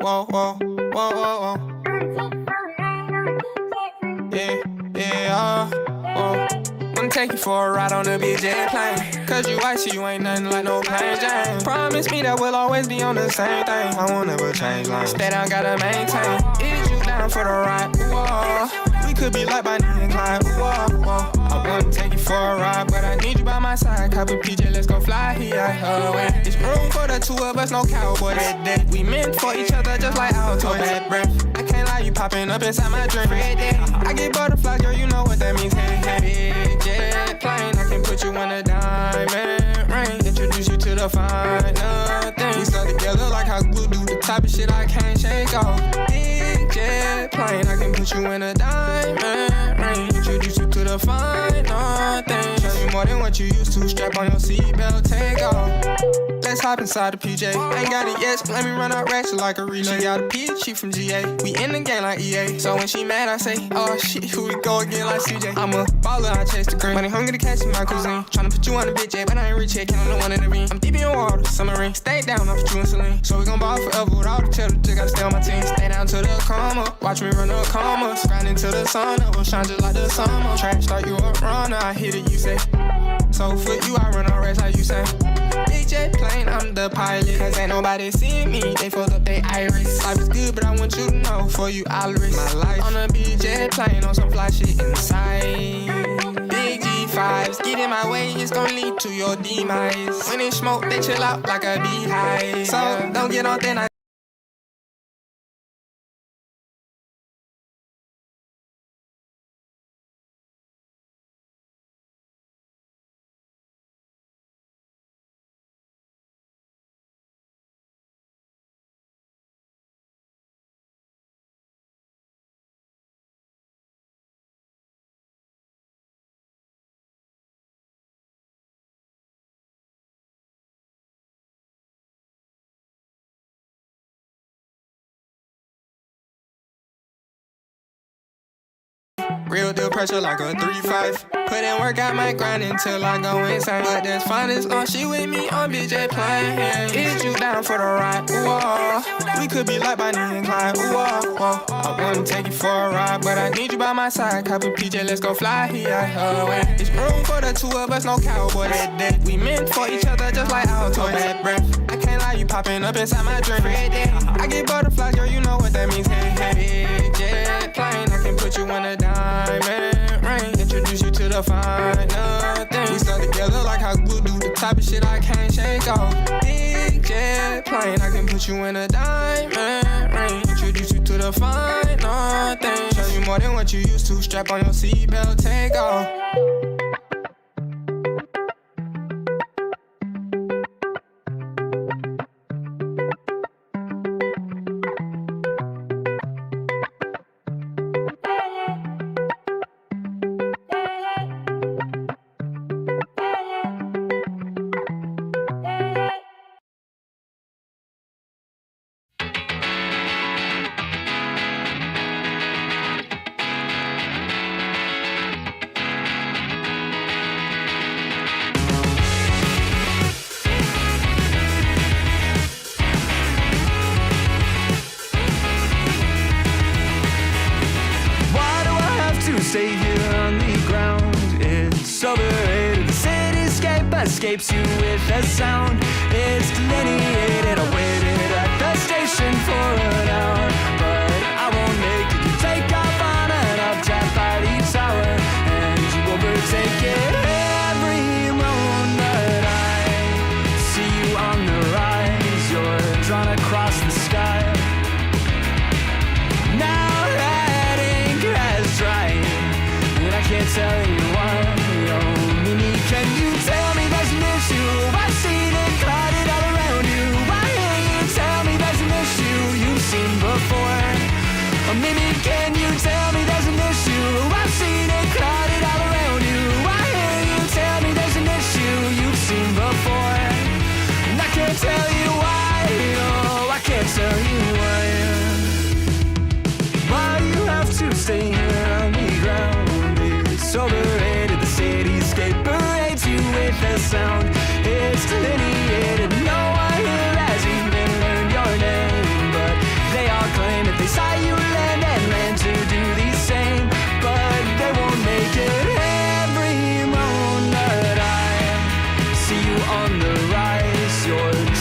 whoa, whoa, whoa, whoa, whoa. Yeah, whoa. Wanna take you for a ride on a big jet plane. Cause you white, so you ain't nothing like no plain Jane. Promise me that we'll always be on the same thing. I won't ever change lanes. Stay down, gotta maintain. Is you down for the ride? Whoa. We could be like Bonnie and Clyde. Whoa, whoa. I wanna take you for a ride, but I need you by my side. Copy PJ, let's go fly here. It's room for the two of us, no cowboy that day. We meant for each other just like our toys. Bad breath. I can't lie, you popping up inside my dream. I get butterflies, girl, you know what that means. Hey, hey, big jet plane. I can put you in a diamond ring. Introduce you to the finer things. We stuck together like how glue do. The type of shit I can't shake off. Big jet plane. I can put you in a diamond ring. Introduce you to the finer things. Show you more than what you used to. Strap on your seatbelt, take off. Let's hop inside the PJ. Ain't got it yet, so let me run out ratchet like a relay. She got a P, she from GA. We in the game like EA. So when she mad, I say, oh shit, here we go again like CJ. I'm a baller, I chase the green. Money hungry to catch in my cuisine. Tryna put you on the bitch, yeah, but I ain't rich yet. Can't on the one in the ring. I'm deep in water, submarine. Stay down, I'll put you in saline. So we gon' ball forever with all the cheddar. Just gotta stay on my team. Stay down to the coma. Watch me run up commas. Grind into the sun, it will shine just like the summer. Track start you up runner, I hit it, you say. So for you, I run on race, how you say. Big jet plane, I'm the pilot. Cause ain't nobody seeing me, they fucked up they iris. Life is good, but I want you to know, for you I'll risk my life on a big jet plane, on some fly shit inside. Big G5s, get in my way, it's gon' lead to your demise. When it smoke, they chill out like a beehive. So don't get on thin. Real deal pressure like a 3-5. Put in work, I might grind until I go insane. But that's fine as long she with me on big jet plane. Is you down for the ride? Whoa. We could be like Bonnie and Clyde. Whoa, whoa. I wanna take you for a ride, but I need you by my side. Copy PJ, let's go fly here. It's room for the two of us, no cowboy that day. We meant for each other just like our toys. Bad breath. I can't lie, you popping up inside my dream. I get butterflies, girl, you know what that means. Hey, hey, big jet plane. I can put you in a diamond ring. Introduce you to the finer things. We stuck together like how glue do. The type of shit I can't shake off. Big jet plane. I can put you in a diamond ring. Introduce you to the finer things. Show you more than what you used to. Strap on your seatbelt, take off. Stay here on the ground, it's overrated. The cityscape escapes you with a sound. It's delineated. I waited at the station for an hour, but I won't make it. You take off on an updraft by the tower, and you overtake it every moment. I see you on the rise. You're drawn across the sky. Now that ink has dried, I can't tell you why. Oh, Mimi, can you tell me there's an issue? I see it crowded all around you. Why can't you tell me there's an issue you've seen before?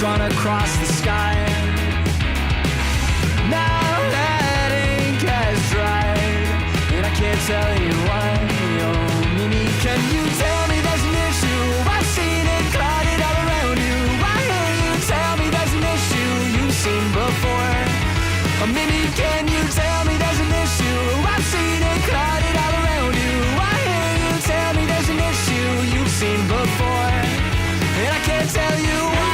drawn across the sky. Now that ink has dried, and I can't tell you why. Oh, Mimi, can you tell me there's an issue? I've seen it clouded all around you. Why can't you tell me there's an issue you've seen before? Oh, Mimi, can you tell me there's an issue? I've seen it clouded all around you. Why can't you tell me there's an issue you've seen before? And I can't tell you why.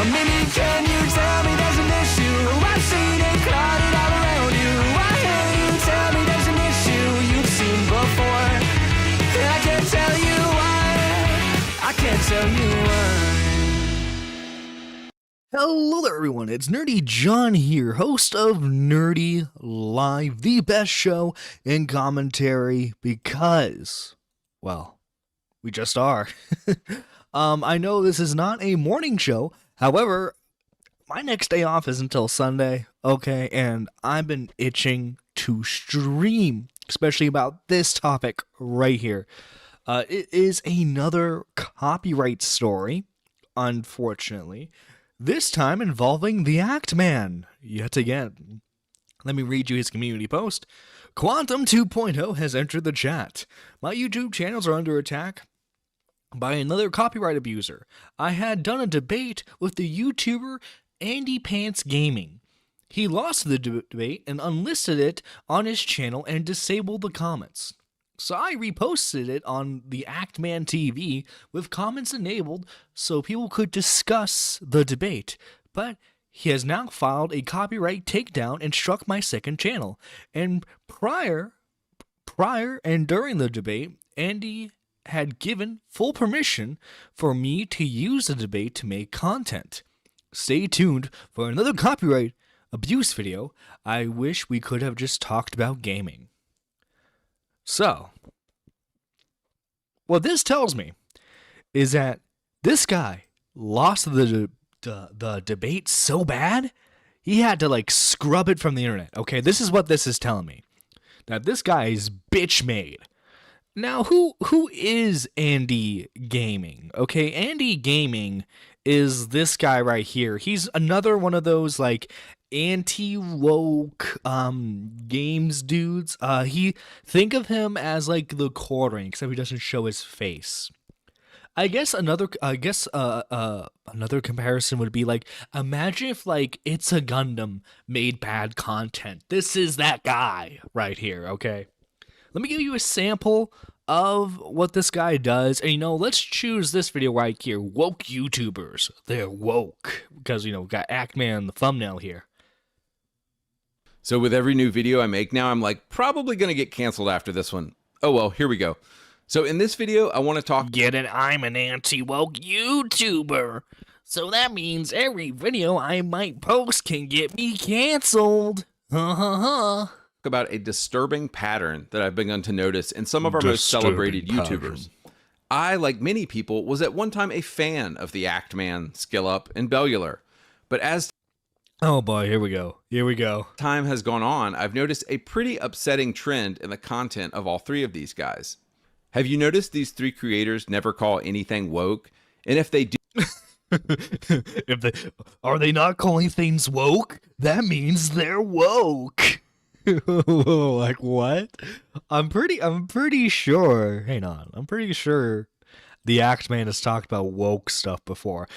Mimi, can you tell me there's an issue? I've seen it clouded all around you. Why can't you tell me there's an issue you've seen before? And I can't tell you why. I can't tell you why. Hello there, everyone. It's Nerdy John here, host of Nerdy Live, the best show in commentary because, well, we just are. I know this is not a morning show. However, my next day off is until Sunday, okay, and I've been itching to stream, especially about this topic right here. It is another copyright story, unfortunately, this time involving the Act Man, yet again. Let me read you his community post. Quantum 2.0 has entered the chat. My YouTube channels are under attack by another copyright abuser. I had done a debate with the YouTuber AndyPants Gaming. He lost the debate and unlisted it on his channel and disabled the comments. So I reposted it on the Act Man TV with comments enabled so people could discuss the debate. But he has now filed a copyright takedown and struck my second channel. And prior and during the debate, Andy had given full permission for me to use the debate to make content. Stay tuned for another copyright abuse video. I wish we could have just talked about gaming. So, what this tells me is that this guy lost the debate so bad, he had to like scrub it from the internet. Okay, this is what this is telling me. That this guy is bitch made. Now, who is Andy Gaming? Okay, Andy Gaming is this guy right here. He's another one of those, like, anti-woke games dudes. Think of him as, like, the quartering, except he doesn't show his face. Another comparison would be, like, imagine if, like, It's a Gundam made bad content. This is that guy right here, okay? Let me give you a sample of what this guy does. And, let's choose this video right here. Woke YouTubers. They're woke. Because, we got Act Man in the thumbnail here. So with every new video I make now, I'm like, probably going to get canceled after this one. Oh, well, here we go. So in this video, I want to talk... Get it? I'm an anti-woke YouTuber. So that means every video I might post can get me canceled. About a disturbing pattern that I've begun to notice in some of our most celebrated YouTubers. I, like many people, was at one time a fan of the Act Man, Skill Up, and Bellular. But as oh boy, here we go. Time has gone on, I've noticed a pretty upsetting trend in the content of all three of these guys. Have you noticed these three creators never call anything woke? And if they do... Are they not calling things woke? That means they're woke. Like what? I'm pretty sure. Hang on. I'm pretty sure the Act Man has talked about woke stuff before.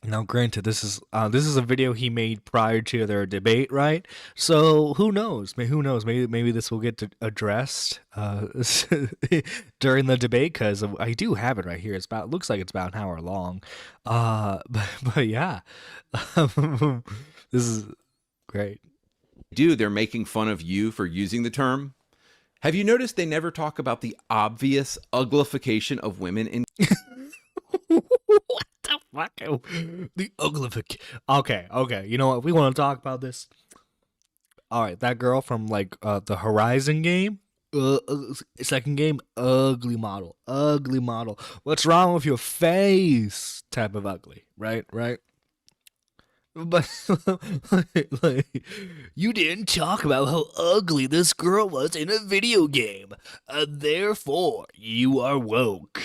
Now, granted, this is a video he made prior to their debate, right? So who knows? Maybe this will get addressed during the debate, because I do have it right here. Looks like it's about an hour long. But yeah, this is great. They're making fun of you for using the term. Have you noticed they never talk about the obvious uglification of women in... What the fuck? The uglification. Okay. You know what? We want to talk about this. All right, that girl from like the Horizon game, second game, ugly model, ugly model. What's wrong with your face? Type of ugly, right? Right. But like, you didn't talk about how ugly this girl was in a video game. Therefore, you are woke.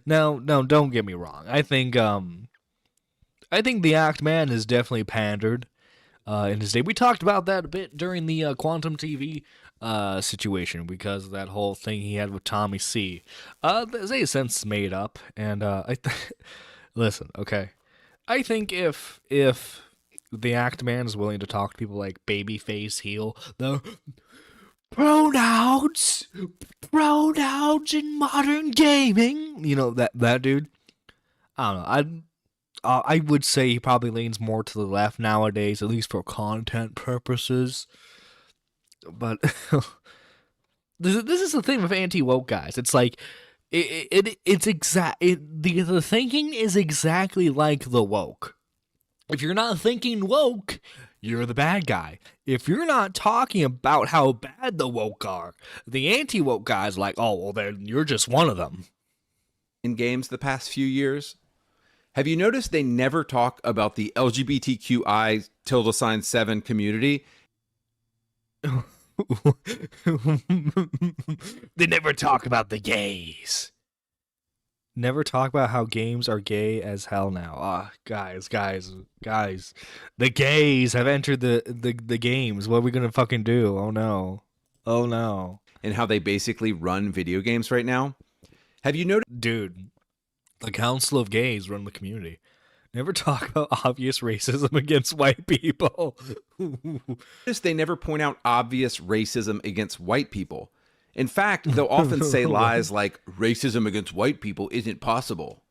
No, don't get me wrong. I think the Act Man has definitely pandered in his day. We talked about that a bit during the Quantum TV situation because of that whole thing he had with Tommy C. They since made up, and listen, okay. I think if the Act Man is willing to talk to people like Babyface, Heel, the pronouns in modern gaming, you know, that dude. I don't know. I would say he probably leans more to the left nowadays, at least for content purposes. But this is the thing with anti-woke guys. It's like the thinking is exactly like the woke. If you're not thinking woke, you're the bad guy. If you're not talking about how bad the woke are, the anti-woke guy's like, oh, well, then you're just one of them. In games the past few years, have you noticed they never talk about the LGBTQI_7 community? They never talk about the gays. Never talk about how games are gay as hell now. Guys. The gays have entered the games. What are we gonna fucking do? Oh no. And how they basically run video games right now? Have you noticed? Dude, the Council of Gays run the community. Never talk about obvious racism against white people. They never point out obvious racism against white people. In fact, they'll often say lies like racism against white people isn't possible.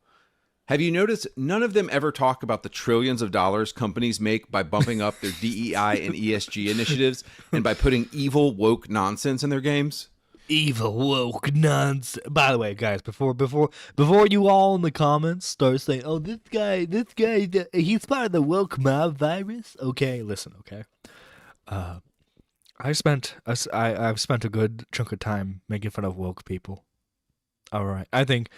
Have you noticed none of them ever talk about the trillions of dollars companies make by bumping up their DEI and ESG initiatives and by putting evil woke nonsense in their games? Evil woke nonsense. By the way, guys, before you all in the comments start saying, "Oh, this guy, he's part of the woke mob virus." Okay, listen, okay. I've spent a good chunk of time making fun of woke people. All right, I think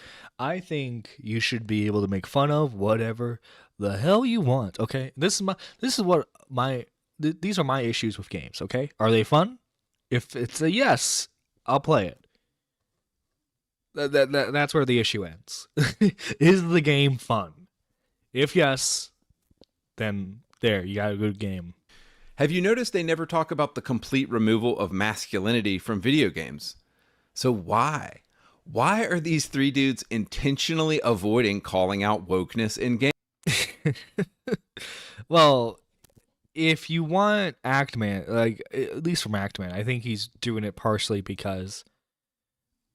you should be able to make fun of whatever the hell you want. Okay, these are my issues with games. Okay, are they fun? If it's a yes, I'll play it. That's where the issue ends. Is the game fun? If yes, then there, you got a good game. Have you noticed they never talk about the complete removal of masculinity from video games? So why? Why are these three dudes intentionally avoiding calling out wokeness in games? Well, if you want Act Man, like, at least from Act Man, I think he's doing it partially because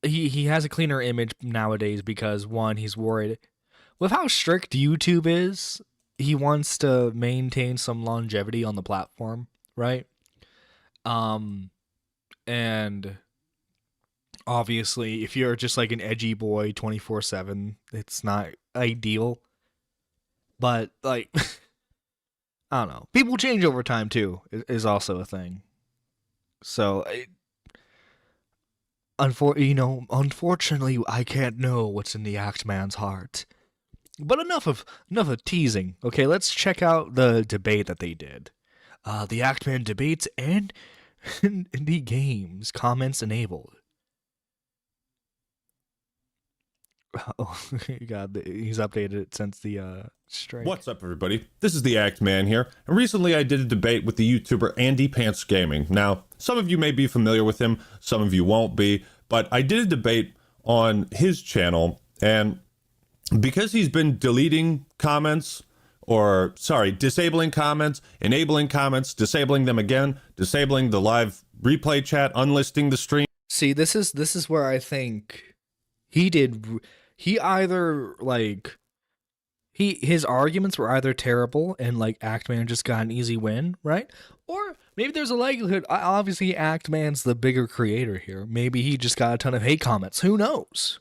he has a cleaner image nowadays because, one, he's worried with how strict YouTube is. He wants to maintain some longevity on the platform, right? And obviously, if you're just like an edgy boy 24/7, it's not ideal. But like, I don't know. People change over time too. Is also a thing. So, unfortunately, I can't know what's in the Act Man's heart. But enough of teasing. Okay, let's check out the debate that they did. The Act Man debates and indie games. Comments enabled. Oh, God, he's updated it since the strike. What's up, everybody? This is the Act Man here, and recently I did a debate with the YouTuber AndyPants Gaming. Now, some of you may be familiar with him, some of you won't be, but I did a debate on his channel, and because he's been disabling comments, enabling comments, disabling them again, disabling the live replay chat, unlisting the stream. See, this is where I think his arguments were either terrible and like Act Man just got an easy win, right? Or maybe there's a likelihood, obviously Act Man's the bigger creator here. Maybe he just got a ton of hate comments. Who knows,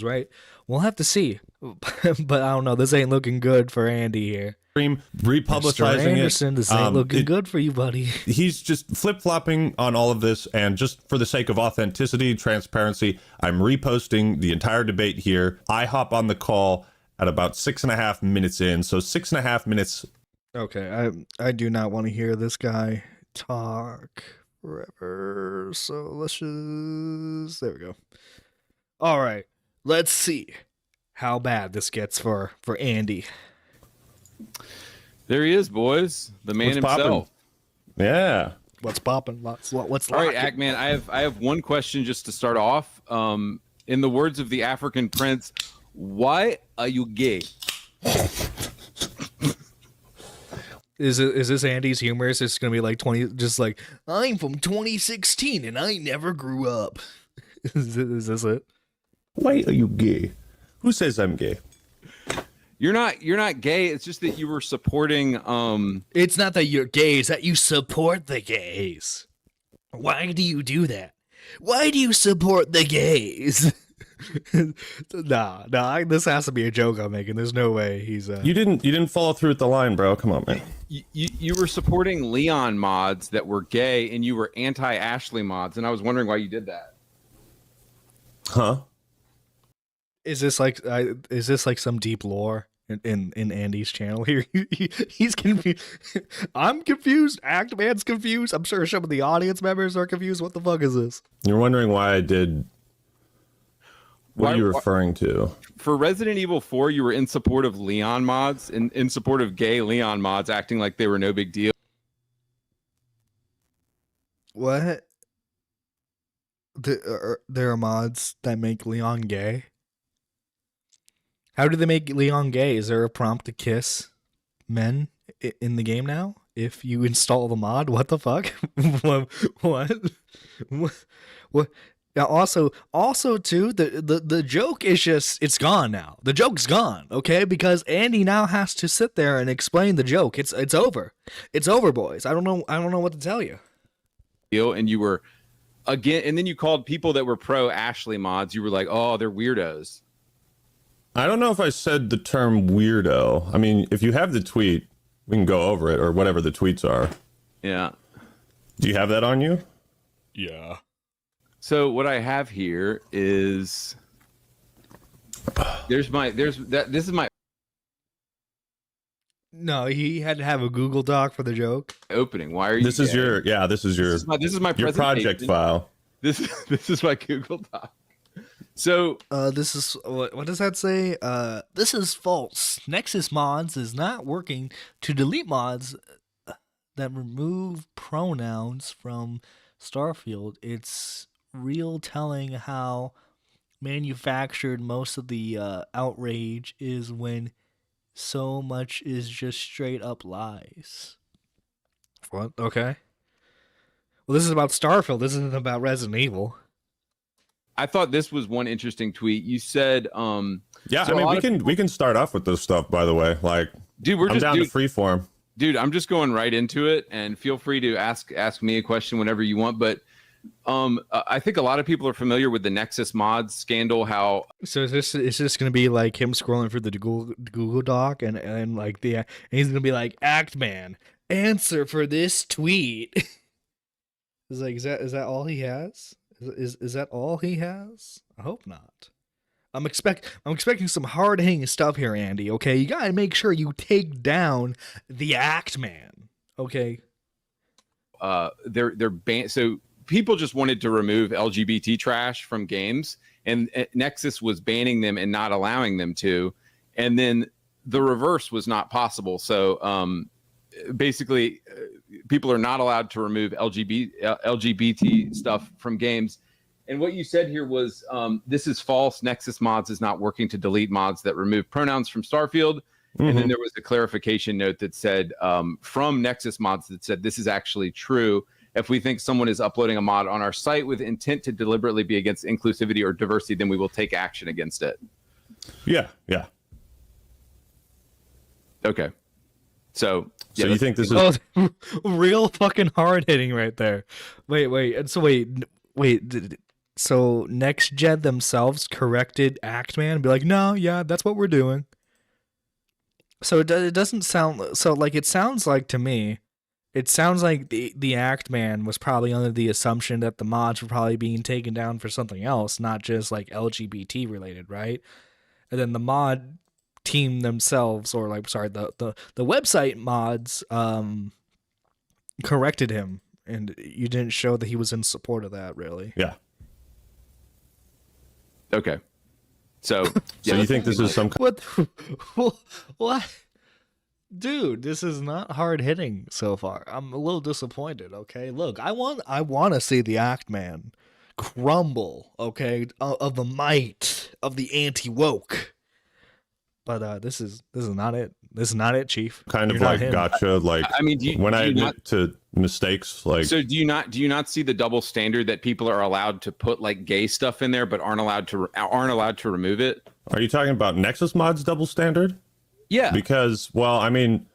right? We'll have to see. But I don't know, this ain't looking good for Andy here. republicizing Mr. Anderson, it. This ain't looking good for you, buddy. He's just flip-flopping on all of this, and just for the sake of authenticity, transparency, I'm reposting the entire debate here. I hop on the call at about 6.5 minutes in, so 6.5 minutes. Okay, I do not want to hear this guy talk forever, so let's just... There we go. All right, let's see how bad this gets for Andy. There he is, boys. The man What's himself. Poppin'? Yeah. What's popping? What's All locking? right, Act Man. I have one question just to start off. In the words of the African prince, why are you gay? Is this Andy's humor? Is this gonna be like 20? Just like, I'm from 2016 and I never grew up. Is this it? Why are you gay? Who says I'm gay? You're not gay. It's just that you were supporting. It's not that you're gay. It's that you support the gays. Why do you do that? Why do you support the gays? Nah. This has to be a joke I'm making. There's no way he's. You didn't follow through with the line, bro. Come on, man. You were supporting Leon mods that were gay, and you were anti-Ashley mods, and I was wondering why you did that. Huh? Is this like some deep lore in Andy's channel here? He's confused. I'm confused. Act Man's confused. I'm sure some of the audience members are confused. What the fuck is this? You're wondering why I did. What are you referring to? For Resident Evil 4, you were in support of Leon mods, in support of gay Leon mods, acting like they were no big deal. What? There are mods that make Leon gay? How do they make Leon gay? Is there a prompt to kiss men in the game now? If you install the mod, what the fuck? What? Now, also too, the joke is just, it's gone now. The joke's gone, okay? Because Andy now has to sit there and explain the joke. It's over. It's over, boys. I don't know what to tell you. And you were again, and then you called people that were pro Ashley mods. You were like, oh, they're weirdos. I don't know if I said the term weirdo. I mean, if you have the tweet, we can go over it, or whatever the tweets are. Yeah. Do you have that on you? Yeah. So what I have here is this is my No, he had to have a Google Doc for the joke. opening. Why are you This is gay? this is my your project presentation. file. This is my Google Doc. So This is what does that say? This is false. Nexus mods is not working to delete mods that remove pronouns from Starfield. It's real telling how manufactured most of the outrage is when so much is just straight up lies. What? Okay. Well, this is about Starfield. This isn't about Resident Evil. I thought this was one interesting tweet. You said, Yeah, so I mean, we can start off with this stuff. By the way, like, dude, I'm down to freeform. Dude, I'm just going right into it, and feel free to ask me a question whenever you want. But I think a lot of people are familiar with the Nexus mods scandal. How so is this going to be like him scrolling through the Google Doc and like and he's going to be like, Act Man, answer for this tweet. Is that all he has? Is that all he has? I hope not. I'm expecting some hard hitting stuff here, Andy. Okay, you gotta make sure you take down the Act Man. Okay. they're banned. So people just wanted to remove LGBT trash from games, and Nexus was banning them and not allowing them to. And then the reverse was not possible. So basically, people are not allowed to remove LGBT stuff from games. And what you said here was, this is false. Nexus mods is not working to delete mods that remove pronouns from Starfield. Mm-hmm. And then there was a clarification note that said, from Nexus mods, that said, this is actually true. If we think someone is uploading a mod on our site with intent to deliberately be against inclusivity or diversity, then we will take action against it. Yeah, yeah. Okay. So you think this is real fucking hard hitting right there? Wait. So Next Gen themselves corrected Act Man and be like, no, yeah, that's what we're doing. So it doesn't sound so like it sounds like to me. It sounds like the Act Man was probably under the assumption that the mods were probably being taken down for something else, not just like LGBT related, right? And then the mod team themselves, or like sorry, the website mods corrected him, and you didn't show that he was in support of that, really. Yeah. Okay. So, So you think this is some What? What? Dude, this is not hard hitting so far. I'm a little disappointed. Okay, look, I want to see the Act Man crumble. Okay, of the might of the anti woke. But this is not it. This is not it, Chief. kind of You're not like him. gotcha? Like, I mean, do you, when do I you admit not, to mistakes, like, so do you not see the double standard that people are allowed to put like gay stuff in there, but aren't allowed to remove it? are you talking about Nexus Mods double standard? Yeah. Because, well, I mean,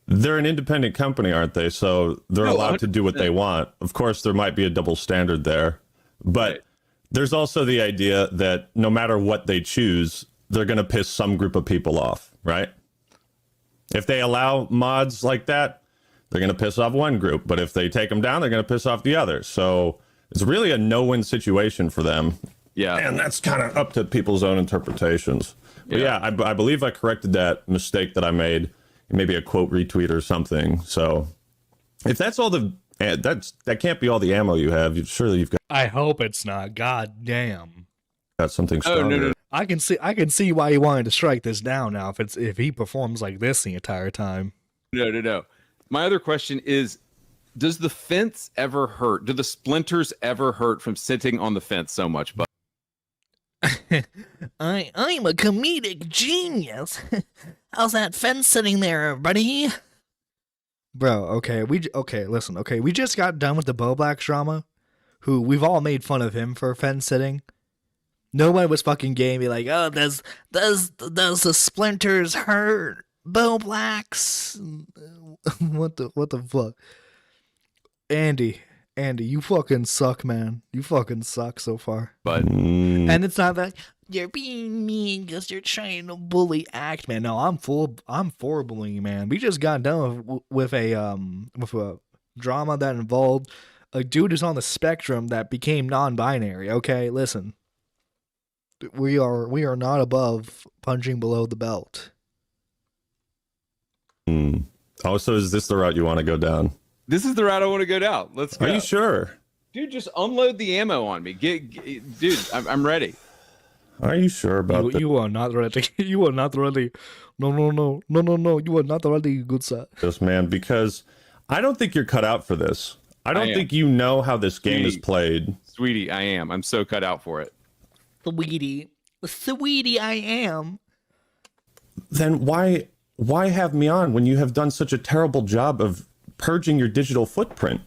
they're an independent company, aren't they? So they're No, allowed to do what they want. Of course, there might be a double standard there, but Right. there's also the idea that no matter what they choose, they're going to piss some group of people off, right? If they allow mods like that, they're going to piss off one group, but if they take them down, they're going to piss off the other. So it's really a no-win situation for them. Yeah. And that's kind of up to people's own interpretations. But Yeah. I believe I corrected that mistake that I made. Maybe a quote retweet or something. So if that's all that can't be all the ammo you have. Surely you've I hope it's not. God damn. got something Oh, stronger. no. I can see why he wanted to strike this down now if he performs like this the entire time. No. My other question is, does the fence ever hurt? Do the splinters ever hurt from sitting on the fence so much? But I'm a comedic genius. How's that fence sitting there, buddy? Bro, okay, listen, okay, we just got done with the Bo Black drama, who we've all made fun of him for fence sitting. Nobody was fucking gay and be like, oh, does the splinters hurt Bo Blacks? What the fuck? Andy, you fucking suck, man. You fucking suck so far. And it's not that you're being mean because you're trying to bully Act Man. No, I'm for bullying, man. We just got done with a drama that involved a dude who's on the spectrum that became non-binary. Okay, listen. We are not above punching below the belt. Oh, so is this the route you want to go down? this is the route I want to go down. Let's go. Are you sure? Dude, just unload the ammo on me. Dude, I'm ready. Are you sure about that? You are not ready. You are not ready. No. You are not ready, good sir. This man, because I don't think you're cut out for this. I don't am. think you know how this game is played. Sweetie, I am. I'm so cut out for it. Sweetie, I am. Then why have me on when you have done such a terrible job of purging your digital footprint?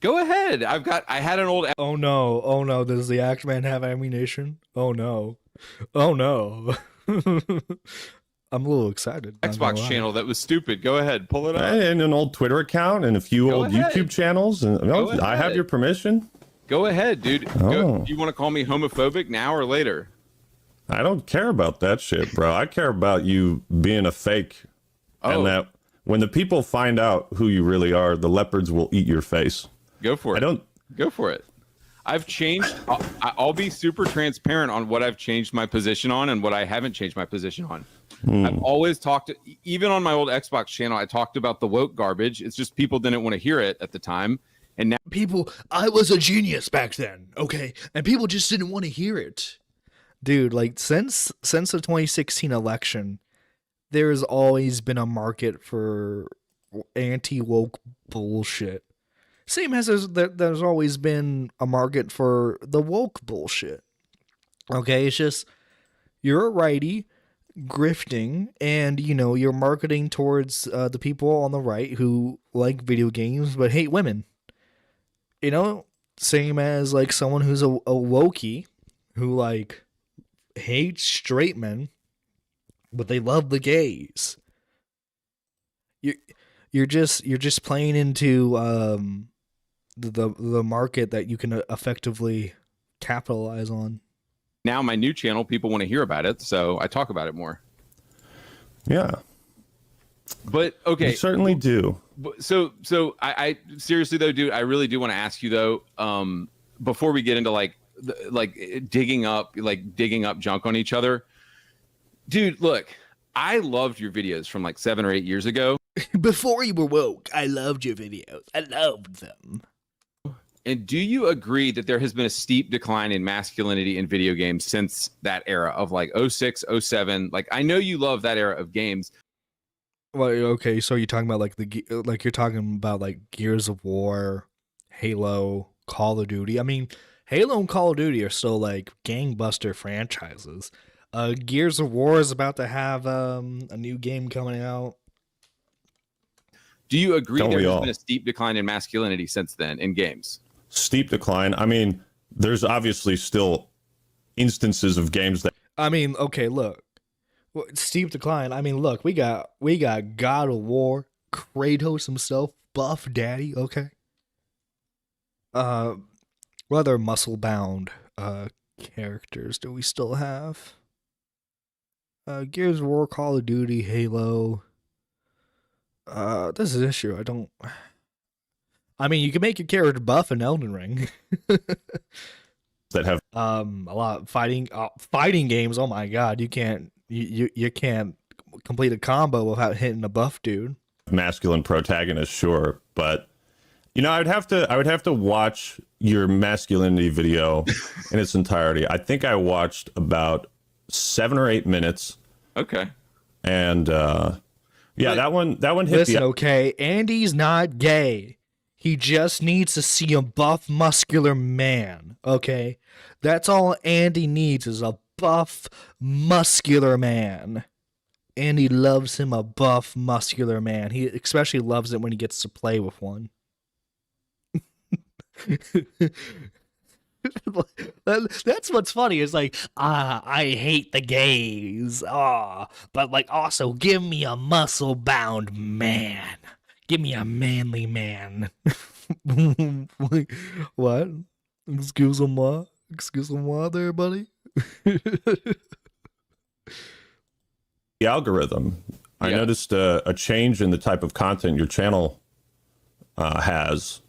Go ahead. I had an old Oh no. Does the Act Man have ammunition? Oh no. I'm a little excited. not gonna Xbox lie. channel that was stupid. Go ahead. Pull it up. And an old Twitter account and a few old ahead. YouTube channels. And Go I have ahead. your permission. Go ahead, dude. Oh. Do you want to call me homophobic now or later? I don't care about that shit, bro. I care about you being a fake. Oh. And that when the people find out who you really are, the leopards will eat your face. Go for it. Go for it. I've changed. I'll be super transparent on what I've changed my position on and what I haven't changed my position on. I've always talked, even on my old Xbox channel, I talked about the woke garbage. It's just people didn't want to hear it at the time. And now I was a genius back then, okay? And people just didn't want to hear it. Dude, like since the 2016 election, there's always been a market for anti-woke bullshit. Same as there's always been a market for the woke bullshit. Okay, it's just you're a righty grifting, and you're marketing towards the people on the right who like video games but hate women. Same as like someone who's a wokey who like hates straight men, but they love the gays. You're just playing into the market that you can effectively capitalize on. my new channel, people want to hear about it, so I talk about it more. Yeah. But okay, you certainly do. So I seriously though, dude, I really do want to ask you though, before we get into like digging up junk on each other, dude, look, I loved your videos from like 7 or 8 years ago. Before you were woke, I loved your videos. I loved them. And do you agree that there has been a steep decline in masculinity in video games since that era of like 06, 07? Like, I know you love that era of games. Well, okay, so you're talking about you're talking about like Gears of War, Halo, Call of Duty. I mean, Halo and Call of Duty are still like gangbuster franchises. Gears of War is about to have a new game coming out. Do you agree there has been a steep decline in masculinity since then in games? Steep decline. I mean, there's obviously still instances of games that. I mean, okay, look. Steep decline. I mean, look, we got God of War, Kratos himself, Buff Daddy, okay? What other muscle-bound characters do we still have? Gears of War, Call of Duty, Halo. This is an issue. I mean, you can make your character buff in Elden Ring. that have a lot of fighting games. Oh my god, you can't complete a combo without hitting a buff dude. Masculine protagonist, sure, but I would have to watch your masculinity video in its entirety. I think I watched about 7 or 8 minutes. Okay. And yeah, that one hit. Listen, okay, Andy's not gay. He just needs to see a buff, muscular man, okay? That's all Andy needs is a buff, muscular man. Andy loves him a buff, muscular man. He especially loves it when he gets to play with one. That's what's funny. It's like, I hate the gays. But like also give me a muscle-bound man. Give me a manly man. What? Excuse-moi? Excuse-moi there, buddy? The algorithm. I noticed a change in the type of content your channel has.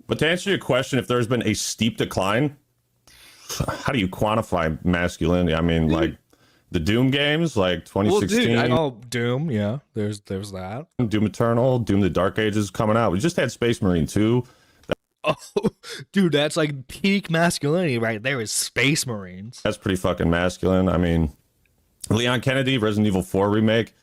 But to answer your question, if there's been a steep decline, how do you quantify masculinity? I mean, like the Doom games, like 2016. Well, dude, Doom, yeah. There's that. Doom Eternal, Doom the Dark Ages coming out. We just had Space Marine 2. Oh, dude, that's like peak masculinity right there is Space Marines. That's pretty fucking masculine. I mean, Leon Kennedy, Resident Evil 4 remake.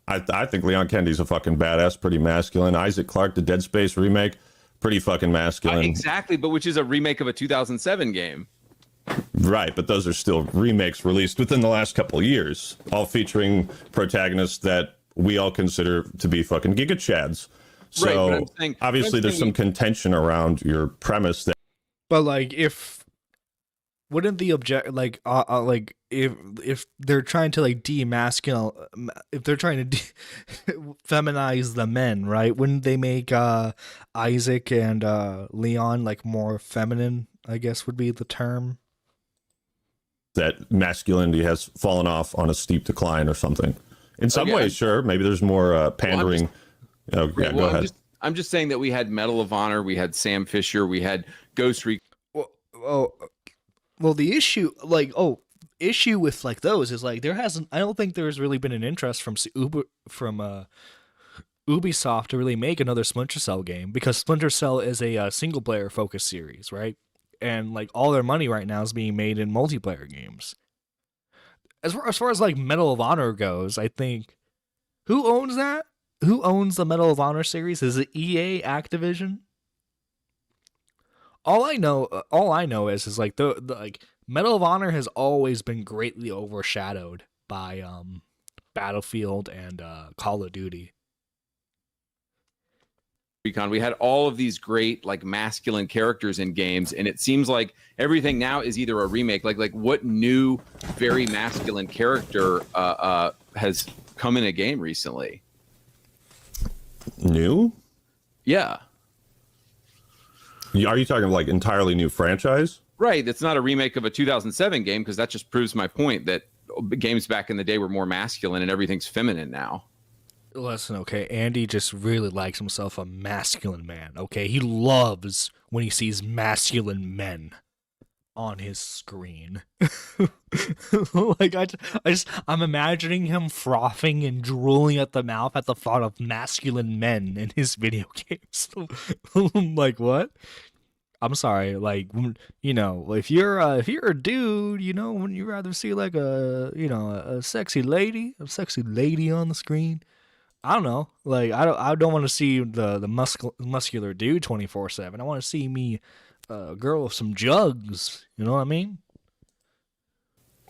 I think Leon Kennedy's a fucking badass, pretty masculine. Isaac Clarke, the Dead Space remake, pretty fucking masculine. Exactly, but which is a remake of a 2007 game. Right, but those are still remakes released within the last couple of years, all featuring protagonists that we all consider to be fucking Giga Chads. So right, obviously there's some contention around your premise that. But like, wouldn't the if they're trying to like if they're trying to feminize the men, right? Wouldn't they make Isaac and Leon like more feminine? I guess would be the term. That masculinity has fallen off on a steep decline or something. In some ways, sure. Maybe there's more pandering. Go ahead. I'm just saying that we had Medal of Honor, we had Sam Fisher, we had Ghost Recon. Well, the issue with like those is like I don't think there's really been an interest from Ubisoft to really make another Splinter Cell game, because Splinter Cell is a single player focused series, right? And like all their money right now is being made in multiplayer games. As far as like Medal of Honor goes, I think who owns that? Who owns the Medal of Honor series? Is it EA, Activision? All I know is like the like Medal of Honor has always been greatly overshadowed by Battlefield and Call of Duty. We had all of these great like masculine characters in games, and it seems like everything now is either a remake. Like what new very masculine character has come in a game recently? New? Yeah. Are you talking like entirely new franchise? Right. That's not a remake of a 2007 game, because that just proves my point that games back in the day were more masculine and everything's feminine now. Listen, okay, Andy just really likes himself a masculine man, okay? He loves when he sees masculine men on his screen. Like, I'm imagining him frothing and drooling at the mouth at the thought of masculine men in his video games. Like, what? I'm sorry, like, you know, if you're a dude, you know, wouldn't you rather see like a sexy lady on the screen? I don't know. Like, I don't want to see the muscular dude 24/7. I want to see me a girl with some jugs. You know what I mean?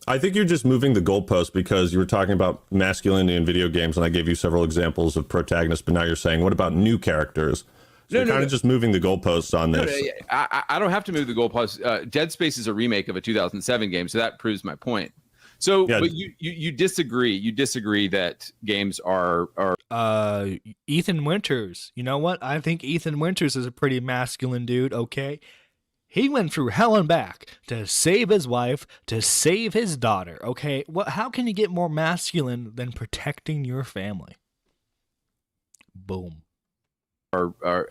I think you're just moving the goalpost because you were talking about masculinity in video games, and I gave you several examples of protagonists, but now you're saying, what about new characters? So you're kind of just moving the goalposts on this. I don't have to move the goalposts. Dead Space is a remake of a 2007 game, so that proves my point. So, yeah. But you disagree. You disagree that games are Ethan Winters. You know what? I think Ethan Winters is a pretty masculine dude, okay? He went through hell and back to save his wife, to save his daughter, okay? How can you get more masculine than protecting your family? Boom.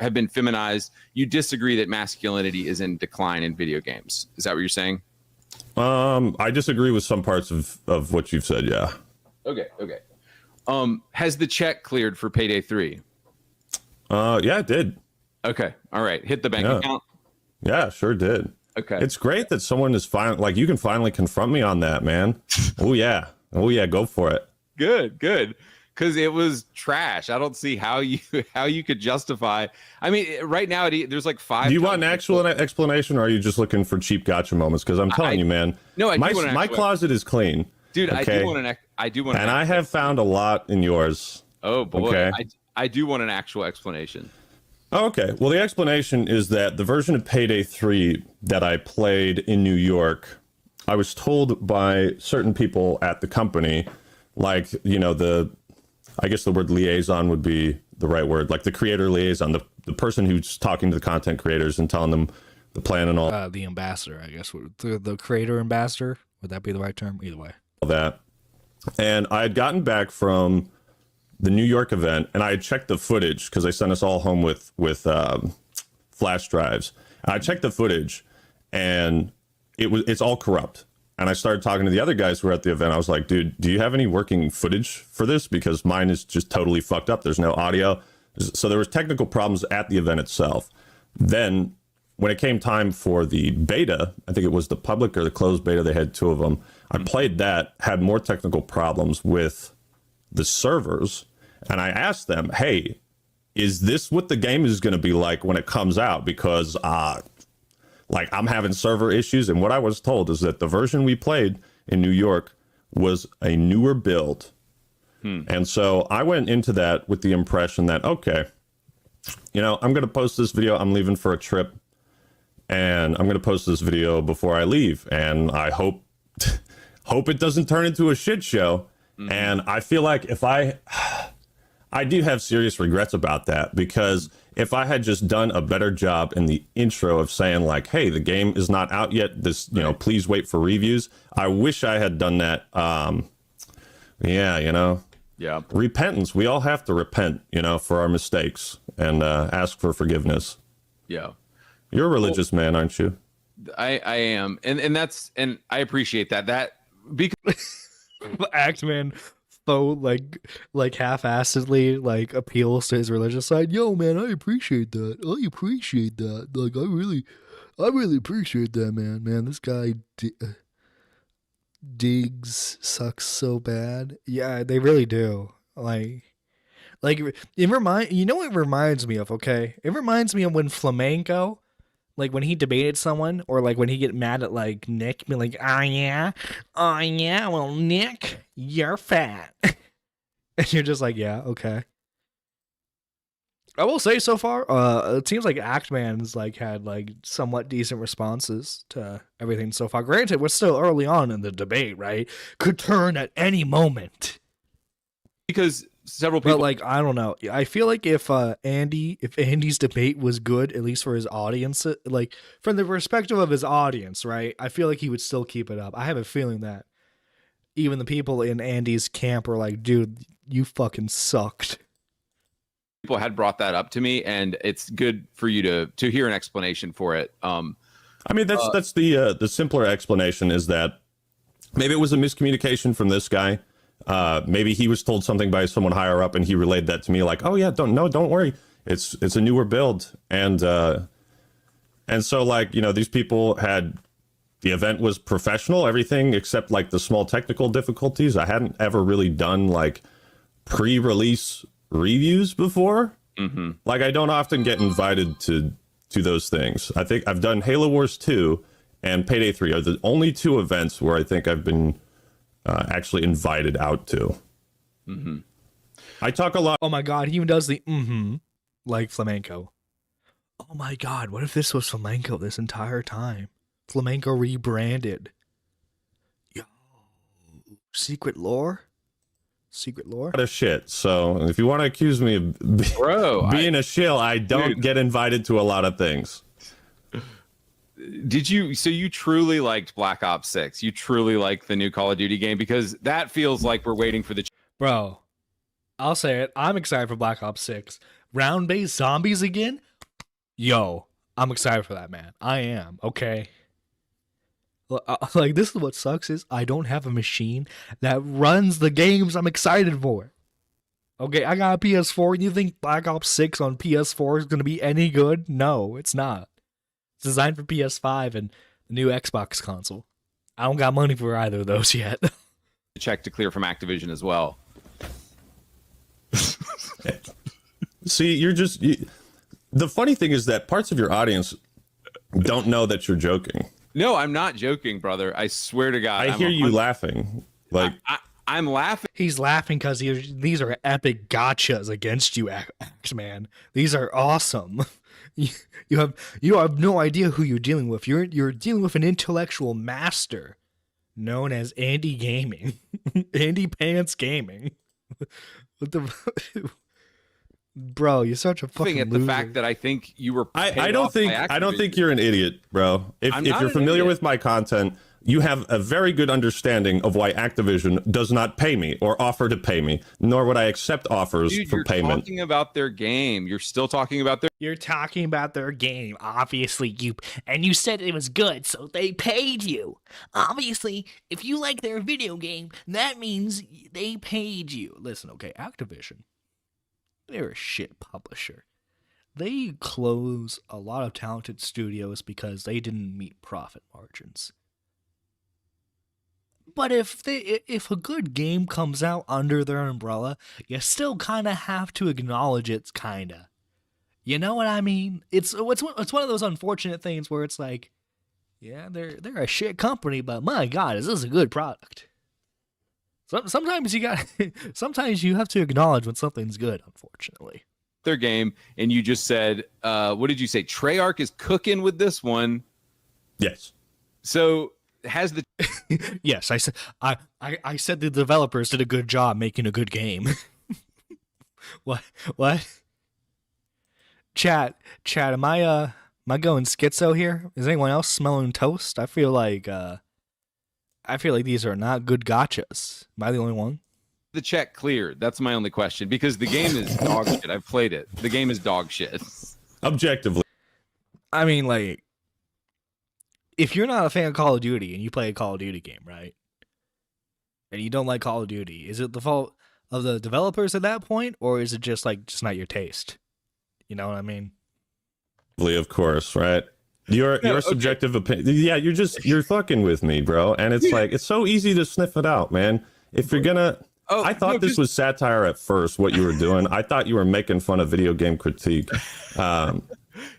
Have been feminized. You disagree that masculinity is in decline in video games. Is that what you're saying? I disagree with some parts of what you've said, yeah. Okay. Has the check cleared for Payday 3? Yeah, it did. Okay, all right. Hit the bank account? Yeah, sure did. Okay. It's great that someone is like, you can finally confront me on that, man. Oh yeah, go for it. Good. Because it was trash. I don't see how you could justify. I mean, right now there's like 5. Do you want an actual explanation, or are you just looking for cheap gotcha moments? Because I'm telling you, man. No, my closet is clean, dude. Okay? I do want. And I have found a lot in yours. Oh boy, okay? I do want an actual explanation. Oh, okay. Well, the explanation is that the version of Payday 3 that I played in New York, I was told by certain people at the company, like, you know, I guess the word liaison would be the right word, like the creator liaison, the person who's talking to the content creators and telling them the plan and all. The ambassador, I guess. The creator ambassador, would that be the right term? Either way. All that. And I had gotten back from the New York event, and I had checked the footage because they sent us all home with flash drives. And I checked the footage, and it's all corrupt. And I started talking to the other guys who were at the event. I was like, dude, do you have any working footage for this? Because mine is just totally fucked up. There's no audio. So there was technical problems at the event itself. Then when it came time for the beta, I think it was the public or the closed beta, they had 2 of them. I played that, had more technical problems with the servers. And I asked them, hey, is this what the game is going to be like when it comes out? Because like, I'm having server issues, and what I was told is that the version we played in New York was a newer build. And so I went into that with the impression that, okay, you know, I'm going to post this video. I'm leaving for a trip, and I'm going to post this video before I leave. And I hope it doesn't turn into a shit show. And I feel like I do have serious regrets about that, because if I had just done a better job in the intro of saying like, hey, the game is not out yet, this, you know, please wait for reviews. I wish I had done that. Yeah, you know, repentance. We all have to repent, you know, for our mistakes and ask for forgiveness. Yeah. You're a religious man, aren't you? I am. And I appreciate that because Act Man like half-assedly like appeals to his religious side. Yo, man, I appreciate that. Like, I really appreciate that, man. This guy digs sucks so bad. Yeah, they really do. Like it you know what it reminds me of? Okay, it reminds me of when Flamenco, like when he debated someone, or like when he get mad at like Nick, be like, oh yeah, well Nick, you're fat. And you're just like, yeah, okay. I will say so far, it seems like Act Man's like had like somewhat decent responses to everything so far. Granted, we're still early on in the debate, right? Could turn at any moment. Because several people, but like, I don't know. I feel like if Andy's debate was good, at least for his audience, like from the perspective of his audience, right? I feel like he would still keep it up. I have a feeling that even the people in Andy's camp are like, dude, you fucking sucked. People had brought that up to me, and it's good for you to hear an explanation for it. I mean, that's the simpler explanation is that maybe it was a miscommunication from this guy. Maybe he was told something by someone higher up, and he relayed that to me, like, "Oh yeah, don't worry, it's a newer build." And so, like, these people had, the event was professional, everything except like the small technical difficulties. I hadn't ever really done like pre-release reviews before. Mm-hmm. Like, I don't often get invited to those things. I think I've done Halo Wars 2 and Payday 3 are the only two events where I think I've been actually invited out to. Mm-hmm. I talk a lot. Oh my god, he even does the like flamenco. Oh my god, what if this was flamenco this entire time? Flamenco rebranded. Yo, secret lore? Secret lore? Of shit. So if you want to accuse me of being a shill, I don't get invited to a lot of things. So you truly liked Black Ops 6? You truly like the new Call of Duty game? Because that feels like we're waiting for the... Bro, I'll say it. I'm excited for Black Ops 6. Round-based zombies again? Yo, I'm excited for that, man. I am, okay? Like, this is what sucks is I don't have a machine that runs the games I'm excited for. Okay, I got a PS4, and you think Black Ops 6 on PS4 is going to be any good? No, it's not. It's designed for PS5 and the new Xbox console. I don't got money for either of those yet. Check to clear from Activision as well. See, the funny thing is that parts of your audience don't know that you're joking. No, I'm not joking, brother. I swear to God. I hear you laughing. Like, I'm laughing. He's laughing because these are epic gotchas against you, X-Man. These are awesome. You have no idea who you're dealing with. You're dealing with an intellectual master known as Andy Gaming. AndyPants Gaming. What the... Bro, you're such a fucking at loser. the fact that I think you were I don't think you're an idiot, bro. If you're familiar with my content, you have a very good understanding of why Activision does not pay me or offer to pay me, nor would I accept offers for payment. You're talking about their game. You're still talking about their... You're talking about their game. Obviously, you said it was good, so they paid you. Obviously, if you like their video game, that means they paid you. Listen, okay, Activision, they're a shit publisher. They close a lot of talented studios because they didn't meet profit margins. But if a good game comes out under their umbrella, you still kind of have to acknowledge it's kinda. You know what I mean? It's one of those unfortunate things where it's like, yeah, they're a shit company, but my God, is this a good product? Sometimes you have to acknowledge when something's good, unfortunately. Their game, and you just said, what did you say? Treyarch is cooking with this one. Yes. So has the... Yes, I said the developers did a good job making a good game. What? Chat, am I going schizo here? Is anyone else smelling toast? I feel like these are not good gotchas. Am I the only one? The check cleared. That's my only question, because the game is dog shit. I've played it. The game is dog shit. Objectively. I mean, like, if you're not a fan of Call of Duty and you play a Call of Duty game, right? And you don't like Call of Duty, is it the fault of the developers at that point, or is it just not your taste? You know what I mean? Of course, right? Your subjective opinion. Yeah, you're fucking with me, bro. And it's like, it's so easy to sniff it out, man. If you're gonna... I thought this was satire at first, what you were doing. I thought you were making fun of video game critique.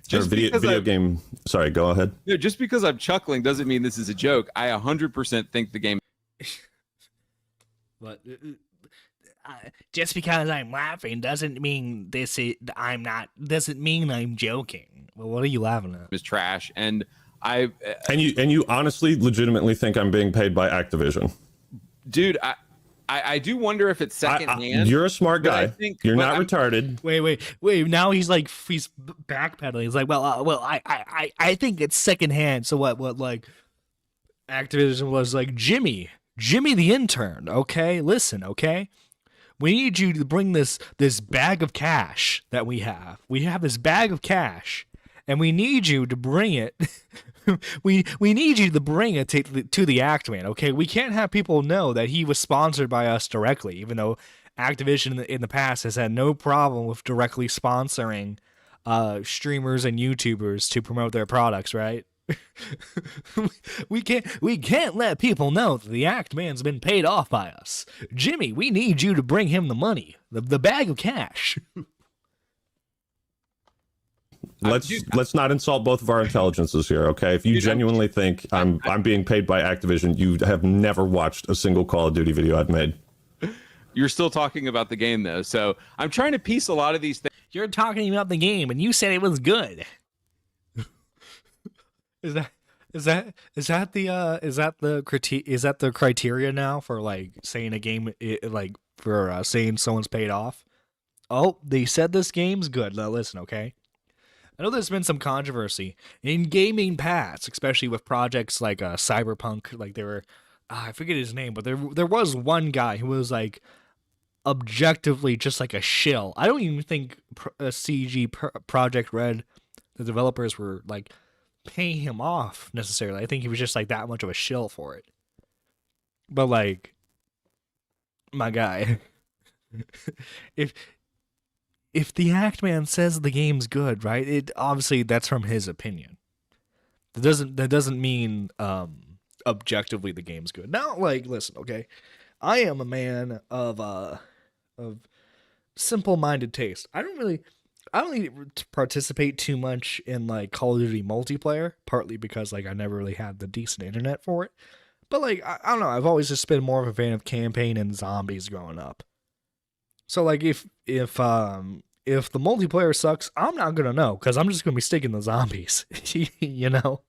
Video game... Sorry, go ahead. No, just because I'm chuckling doesn't mean this is a joke. I 100% think the game... But just because I'm laughing doesn't mean doesn't mean I'm joking. Well, what are you laughing at? ...is trash, and you honestly, legitimately think I'm being paid by Activision? Dude, I do wonder if it's secondhand. You're a smart guy. You're not retarded. Wait. Now he's backpedaling. He's like, I think it's secondhand. So what? Like, Activision was like, Jimmy, Jimmy the intern, okay? Listen, okay? We need you to bring this bag of cash that we have. We have this bag of cash, and we need you to bring it. we need you to bring it to the Act Man, okay? We can't have people know that he was sponsored by us directly, even though Activision in the past has had no problem with directly sponsoring streamers and YouTubers to promote their products, right? we can't let people know that the Act Man's been paid off by us. Jimmy, we need you to bring him the money, the bag of cash. Let's not insult both of our intelligences here, okay? If you genuinely think I'm being paid by Activision, you have never watched a single Call of Duty video I've made. You're still talking about the game though, so I'm trying to piece a lot of these things. You're talking about the game, and you said it was good. Is that the criteria now for like saying a game for saying someone's paid off? Oh, they said this game's good. Now listen, okay? I know there's been some controversy in gaming past, especially with projects like Cyberpunk. Like there were, I forget his name, but there was one guy who was like objectively just like a shill. I don't even think Project Red, the developers, were like paying him off necessarily. I think he was just like that much of a shill for it. But like, my guy, if the Act Man says the game's good, right? It obviously that's from his opinion. That doesn't mean objectively the game's good. Now, like, listen, okay, I am a man of simple-minded taste. I don't really participate too much in like Call of Duty multiplayer, partly because like I never really had the decent internet for it. But like I don't know, I've always just been more of a fan of campaign and zombies growing up. So like if the multiplayer sucks, I'm not gonna know because I'm just gonna be sticking the zombies. You know.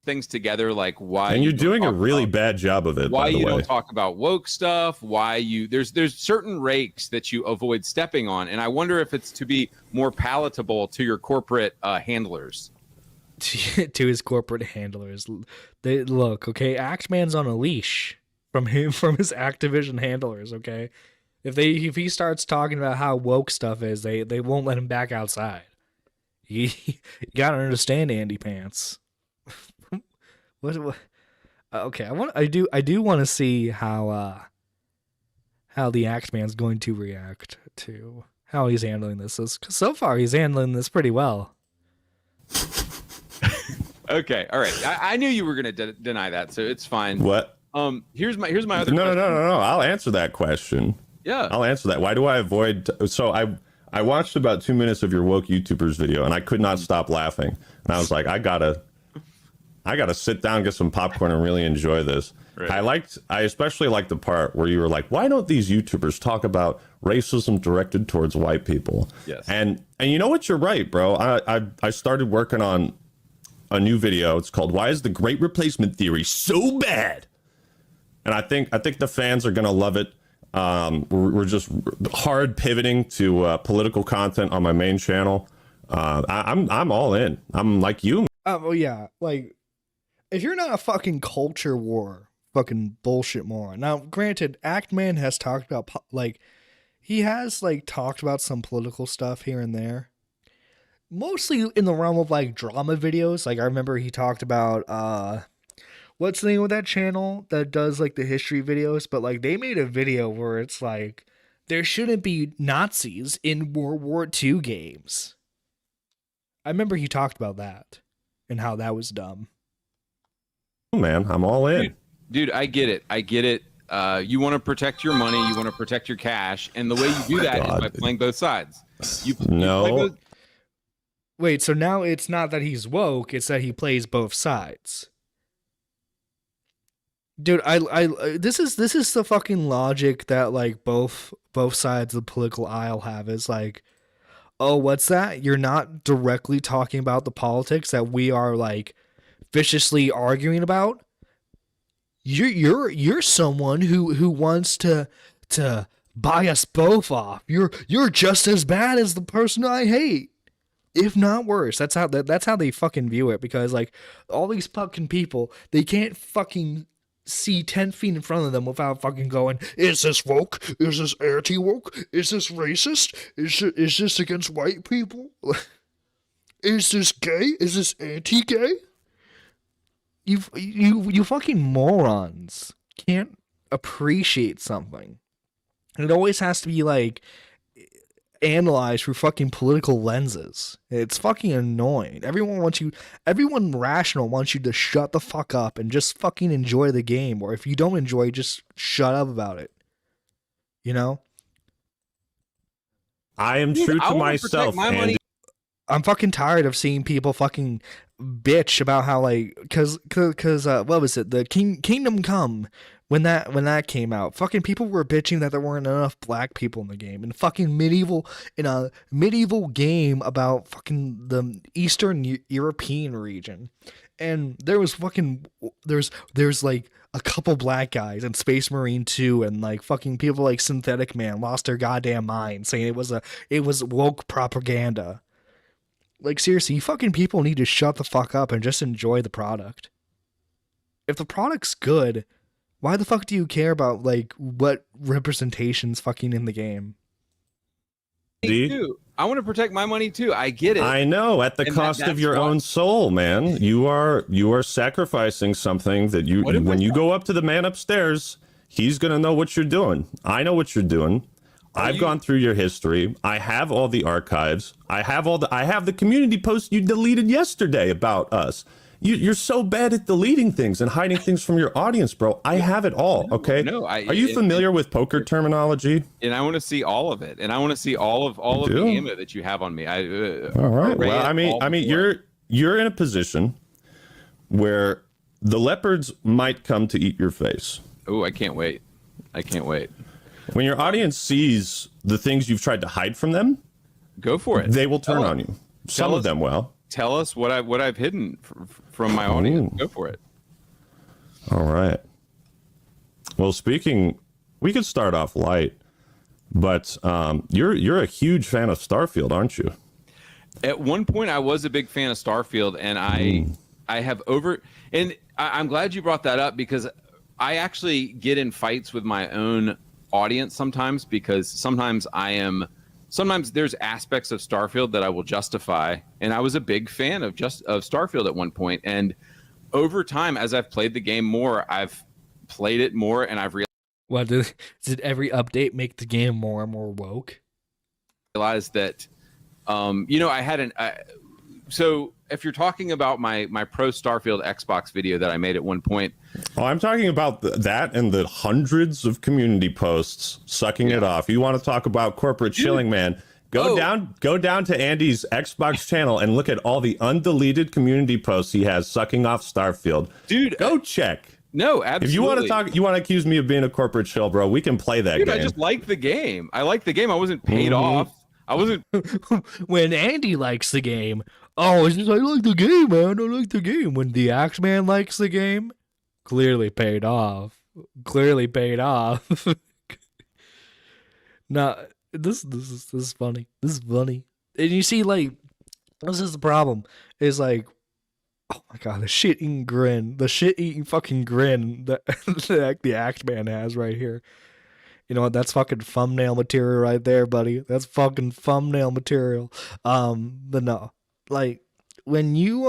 Things together, like why, and you're doing a really bad job of it. Why by the you way. don't talk about woke stuff? Why you there's certain rakes that you avoid stepping on, and I wonder if it's to be more palatable to your corporate handlers. To his corporate handlers, they look okay. Act Man's on a leash from his Activision handlers. Okay, if he starts talking about how woke stuff is, they won't let him back outside. You gotta understand, AndyPants. What? Okay, I do want to see how the Act Man's going to react to how he's handling this. Because so far he's handling this pretty well. Okay, all right. I knew you were going to deny that, so it's fine. What? Here's my other no, question. No. I'll answer that question. Yeah. I'll answer that. Why do I avoid? So I watched about 2 minutes of your woke YouTubers video, and I could not stop laughing. And I was like, I gotta sit down, get some popcorn, and really enjoy this. Right. I especially liked the part where you were like, why don't these YouTubers talk about racism directed towards white people? Yes. And you know what? You're right, bro. I started working on a new video. It's called "Why is the Great Replacement Theory So Bad?" And I think the fans are gonna love it. We're just hard pivoting to political content on my main channel. I'm all in. I'm like you. Oh yeah, like if you're not a fucking culture war fucking bullshit moron. Now, granted, Act Man has talked about he has talked about some political stuff here and there. Mostly in the realm of like drama videos. Like I remember he talked about what's the name of that channel that does like the history videos, but like they made a video where it's like there shouldn't be Nazis in World War II games. I remember he talked about that and how that was dumb. Man, I'm all in. Dude, I get it. You want to protect your money, you want to protect your cash, and the way you do that is by playing both sides. Wait, so now it's not that he's woke, it's that he plays both sides. Dude, this is the fucking logic that like both sides of the political aisle have is like, oh, what's that? You're not directly talking about the politics that we are like viciously arguing about. You're someone who wants to buy us both off. You're just as bad as the person I hate, if not worse. That's how they fucking view it, because like all these fucking people, they can't fucking see 10 feet in front of them without fucking going, is this woke? Is this anti-woke? Is this racist? Is this against white people? Is this gay? Is this anti-gay? You fucking morons can't appreciate something. And it always has to be like analyzed through fucking political lenses. It's fucking annoying. Everyone rational wants you to shut the fuck up and just fucking enjoy the game. Or if you don't enjoy, just shut up about it. You know? I am true to myself, Andy. I'm fucking tired of seeing people fucking bitch about how like, cause what was it? The Kingdom Come. When that came out, fucking people were bitching that there weren't enough black people in the game. And fucking in a medieval game about fucking the Eastern European region. And there's like a couple black guys in Space Marine 2, and like fucking people like Synthetic Man lost their goddamn mind saying it was woke propaganda. Like seriously, you fucking people need to shut the fuck up and just enjoy the product. If the product's good, why the fuck do you care about like what representation's fucking in the game? I want to protect my money too. I get it. I know, at the cost of your own soul, man. You are sacrificing something that when you go up to the man upstairs, he's gonna know what you're doing. I know what you're doing. I've gone through your history. I have all the archives. I have the community post you deleted yesterday about us. You're so bad at deleting things and hiding things from your audience, bro. I have it all, okay? Are you familiar with poker terminology? And I want to see all of it, and I want to see all of the ammo that you have on me. All right. Well, I mean, you're in a position where the leopards might come to eat your face. Oh, I can't wait. When your audience sees the things you've tried to hide from them, go for it. They will turn on you. Some of them will. Tell us what I've hidden from my audience. Go for it. All right. Well, we could start off light, but you're a huge fan of Starfield, aren't you? At one point, I was a big fan of Starfield, and I have and I'm glad you brought that up, because I actually get in fights with my own audience sometimes, because sometimes there's aspects of Starfield that I will justify, and I was a big fan of Starfield at one point, and over time, as I've played the game more, I've played it more, and I've realized. Well, did every update make the game more and more woke? Realized that, I had so if you're talking about my pro Starfield Xbox video that I made at one point. Oh, I'm talking about that and the hundreds of community posts sucking it off. You want to talk about corporate chilling, man? Go down to Andy's Xbox channel and look at all the undeleted community posts he has sucking off Starfield. Dude, go check. No, absolutely. If you want to accuse me of being a corporate chill, bro, we can play that game. I just like the game. I like the game. I wasn't paid off. I wasn't. When Andy likes the game, it's just, I like the game, man. I like the game. When the Axe Man likes the game, clearly paid off. Nah, this is funny. This is funny. And you see, like, this is the problem. Is like, oh my god, the shit-eating grin. The shit-eating fucking grin that the Axe Man has right here. You know what? That's fucking thumbnail material right there, buddy. That's fucking thumbnail material. But no, like when you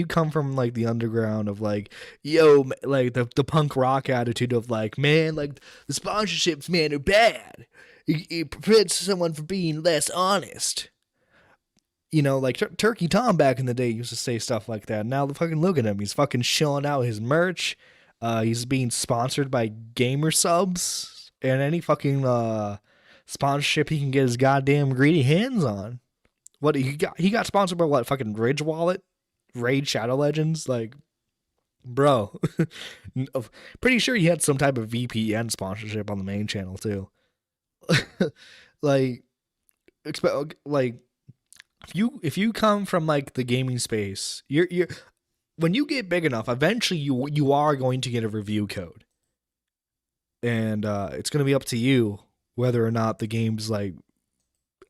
come from like the underground of like, yo, like the punk rock attitude of like, man, like the sponsorships, man, are bad. It prevents someone from being less honest. You know, like Turkey Tom back in the day used to say stuff like that. Now fucking look at him. He's fucking shilling out his merch. He's being sponsored by Gamer Subs and any fucking sponsorship he can get his goddamn greedy hands on. What he got sponsored by what, fucking Ridge Wallet? Raid Shadow Legends? Like, bro. Pretty sure he had some type of VPN sponsorship on the main channel too. Like if you come from like the gaming space, you're when you get big enough, eventually you are going to get a review code. And it's going to be up to you whether or not the game's like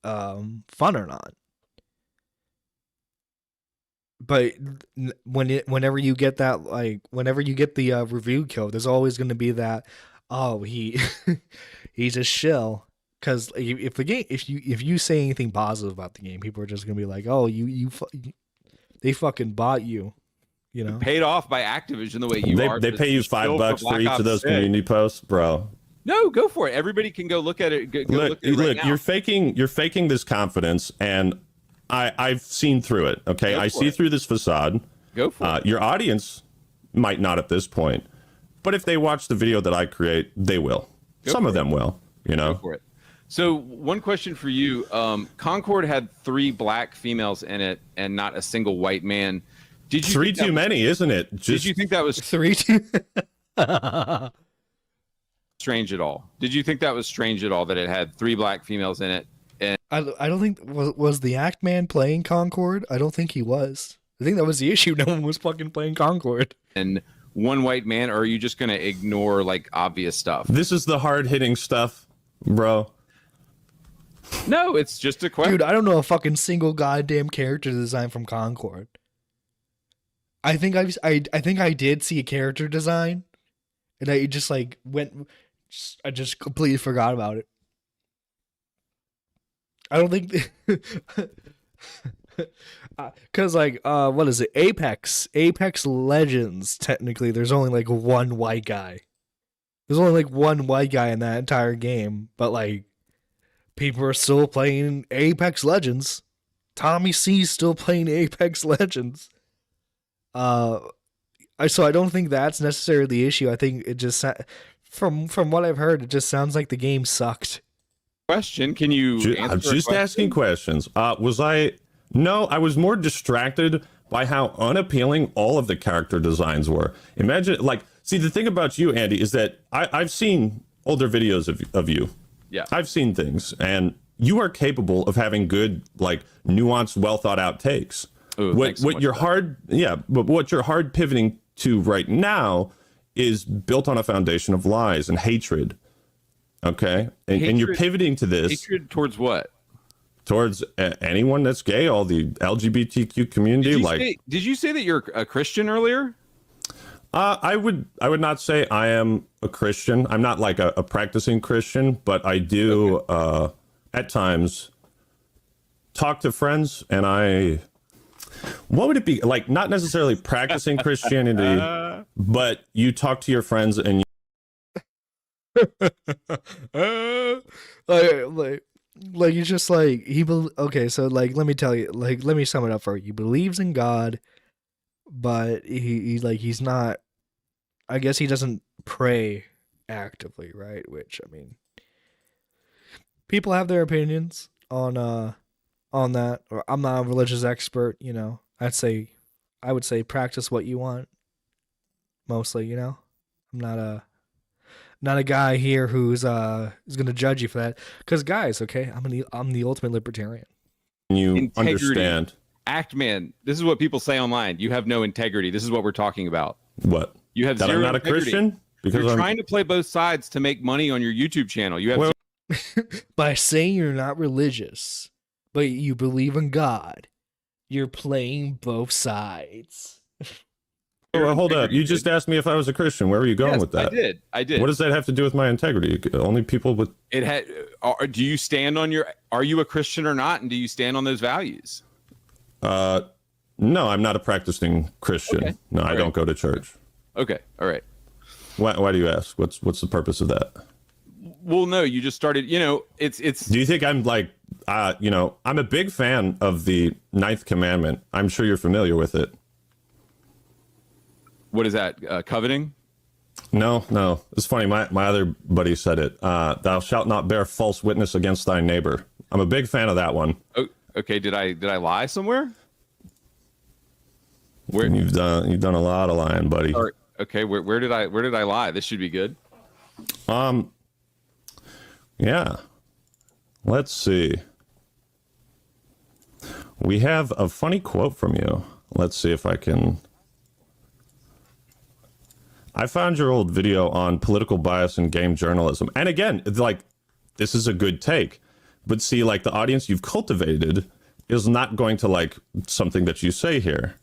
fun or not. but whenever you get that, like whenever you get the review code, there's always going to be that, oh, he's a shill. Because if you say anything positive about the game, people are just going to be like, oh, they fucking bought you. You know, paid off by Activision the way you are. They pay you $5 for each of those community posts, bro. No, go for it. Everybody can go look at it. Look, right now. You're faking this confidence, and I've seen through it. Okay, I see through this facade. Go for it. Your audience might not at this point, but if they watch the video that I create, they will. Some of them will. You know. Go for it. So one question for you: Concord had 3 black females in it, and not a single white man. Did you 3 too many, isn't it? Did you think that was 3 too? strange at all? Did you think that was strange at all that it had 3 black females in it? And I don't think was the Act Man playing Concord. I don't think he was. I think that was the issue. No one was fucking playing Concord. And 1 white man, or are you just gonna ignore like obvious stuff? This is the hard hitting stuff, bro. No, it's just a question. Dude, I don't know a fucking single goddamn character design from Concord. I think I did see a character design, and I just like I just completely forgot about it. I don't think because like what is it? Apex Legends. Technically, there's only like 1 white guy. There's only like 1 white guy in that entire game, but like people are still playing Apex Legends. Tommy C's still playing Apex Legends. So I don't think that's necessarily the issue. I think it just from what I've heard, it just sounds like the game sucked. Question? Can you? I'm just asking questions. Was I? No, I was more distracted by how unappealing all of the character designs were. Imagine, like, see, the thing about you, Andy, is that I've seen older videos of you. Yeah, I've seen things, and you are capable of having good, like, nuanced, well thought out takes. Ooh, what you're but what you're hard pivoting to right now is built on a foundation of lies and hatred. Okay, and you're pivoting to this hatred towards what? Towards anyone that's gay, all the LGBTQ community. Did you say that you're a Christian earlier? I would not say I am a Christian. I'm not like a practicing Christian, but I do at times talk to friends, and what would it be like? Not necessarily practicing Christianity, but you talk to your friends and like you just like okay, so like let me tell you, like let me sum it up for you. He believes in God, but he's not, I guess he doesn't pray actively, right? Which, I mean, people have their opinions on that. Or I'm not a religious expert, you know. I would say practice what you want. Mostly, you know. I'm not a guy here who's gonna judge you for that. Because guys, okay, I'm the ultimate libertarian. You Integrity. understand. Act Man, this is what people say online. You have no integrity. This is what we're talking about. What? You have that zero I'm not integrity. a Christian? Because you're trying to play both sides to make money on your YouTube channel. You have by saying you're not religious, but you believe in God, you're playing both sides. Well, hold up. You just asked me if I was a Christian. Where were you going with that? I did. What does that have to do with my integrity? Only people with... It had. Do you stand on your... Are you a Christian or not? And do you stand on those values? No, I'm not a practicing Christian. Okay. No, I don't go to church. Okay. All right. Why do you ask? What's the purpose of that? Well, no, you just started, you know, it's... Do you think I'm like, you know, I'm a big fan of the 9th commandment. I'm sure you're familiar with it. What is that? Coveting? No. It's funny. My other buddy said it. Thou shalt not bear false witness against thy neighbor. I'm a big fan of that one. Oh, okay. Did I lie somewhere? Where you've done a lot of lying, buddy. Or, okay. Where did I lie? This should be good. Yeah. Let's see. We have a funny quote from you. Let's see if I can. I found your old video on political bias in game journalism. And again, it's like, this is a good take. But see, like, the audience you've cultivated is not going to like something that you say here.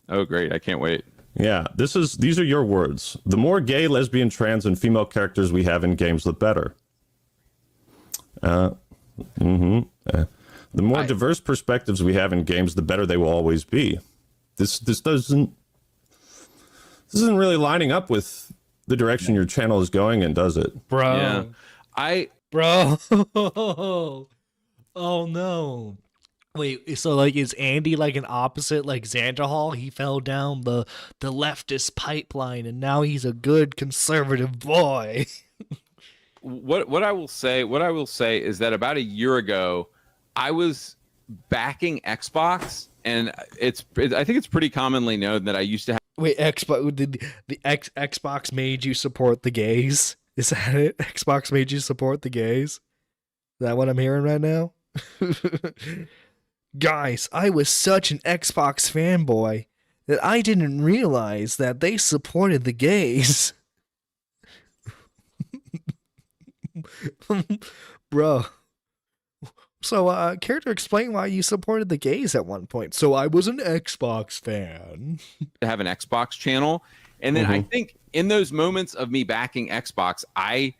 Oh, great. I can't wait. Yeah, these are your words. The more gay, lesbian, trans, and female characters we have in games, the better. The more diverse perspectives we have in games, the better they will always be. This isn't really lining up with the direction your channel is going in, does it? Bro. Yeah. Bro. Oh no. Wait, so like is Andy like an opposite like Xanderhal? He fell down the leftist pipeline and now he's a good conservative boy. What I will say is that about a year ago, I was backing Xbox, and I think it's pretty commonly known that I used to have. Wait, Xbox did the Xbox made you support the gays? Is that it? Xbox made you support the gays? Is that what I'm hearing right now? Guys, I was such an Xbox fanboy that I didn't realize that they supported the gays. Bro. So, character, explain why you supported the gays at one point. So I was an Xbox fan. To have an Xbox channel. And then I think in those moments of me backing Xbox, I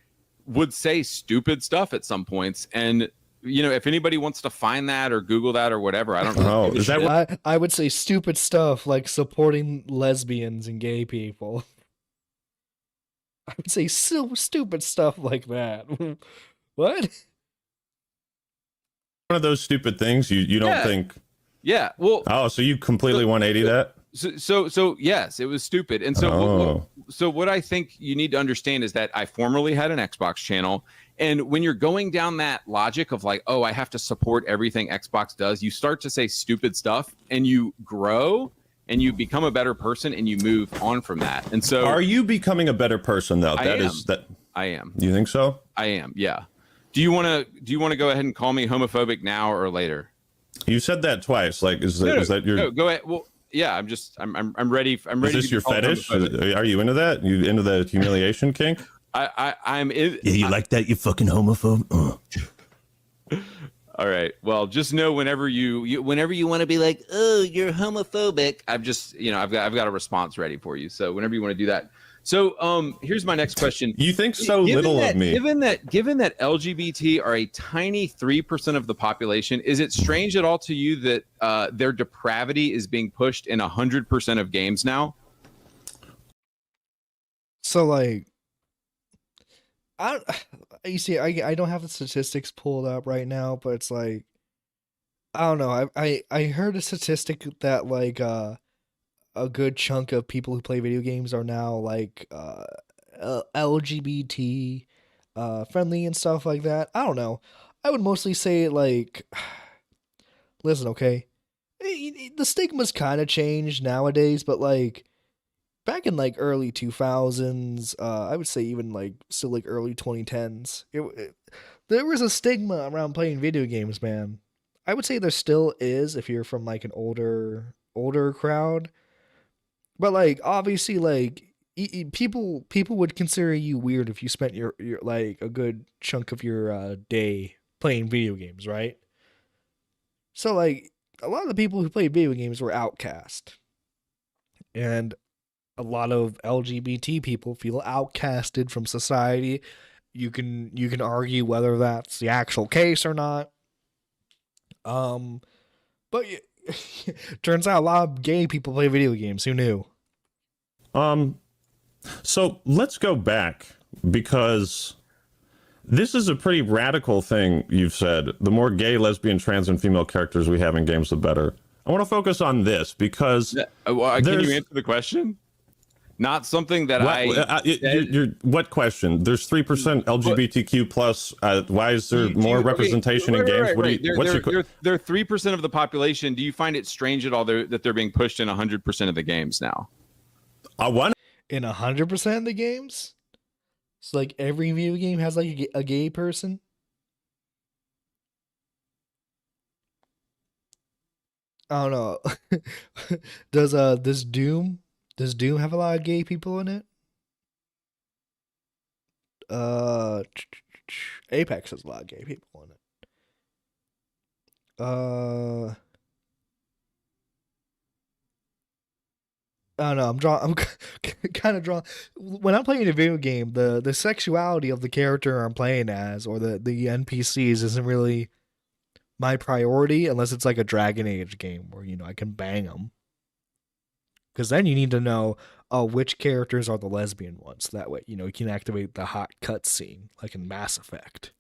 would say stupid stuff at some points. And, you know, if anybody wants to find that or Google that or whatever, I don't know. Oh, is that what? I would say stupid stuff like supporting lesbians and gay people. I would say so stupid stuff like that. What? One of those stupid things you don't think? Yeah. Well. Oh, so you completely 180 that? So yes, it was stupid. And so what I think you need to understand is that I formerly had an Xbox channel, and when you're going down that logic of like, oh, I have to support everything Xbox does, you start to say stupid stuff, and you grow. And you become a better person, and you move on from that. And so, are you becoming a better person though? I am. You think so? I am. Yeah. Do you want to go ahead and call me homophobic now or later? You said that twice. Like, is that your? No, go ahead. Well, yeah. I'm ready. I'm ready. Is this your fetish? Are you into that? You into the humiliation kink? I'm in. Yeah, you like that? You fucking homophobe. All right. Well, just know whenever you want to be like, oh, you're homophobic, I've got a response ready for you. So whenever you want to do that. So here's my next question. You think so little of me. Given that LGBT are a tiny 3% of the population, is it strange at all to you that their depravity is being pushed in 100% of games now? So like, I don't have the statistics pulled up right now, but it's like, I don't know. I heard a statistic that like a good chunk of people who play video games are now like LGBT friendly and stuff like that. I don't know. I would mostly say like, listen, okay, the stigma's kind of changed nowadays, but like back in like early 2000s, I would say even like still like early 2010s, there was a stigma around playing video games, man. I would say there still is if you're from like an older crowd, but like obviously like people would consider you weird if you spent your like a good chunk of your day playing video games, right? So like a lot of the people who played video games were outcast, and a lot of LGBT people feel outcasted from society. You can argue whether that's the actual case or not. But turns out a lot of gay people play video games. Who knew? So let's go back, because this is a pretty radical thing you've said. The more gay, lesbian, trans, and female characters we have in games, the better. I want to focus on this because can you answer the question? Not something that what question? There's 3% LGBTQ plus. Why is there more representation in games? Right. They're 3% of the population. Do you find it strange at all that they're being pushed in 100% of the games now? In 100% of the games? So like every video game has like a gay person? I don't know. Does Doom have a lot of gay people in it? Apex has a lot of gay people in it. I don't know. I'm kind of drawn. When I'm playing a video game, the sexuality of the character I'm playing as, or the NPCs, isn't really my priority unless it's like a Dragon Age game where I can bang them. Because then you need to know which characters are the lesbian ones. That way, you can activate the hot cutscene like in Mass Effect.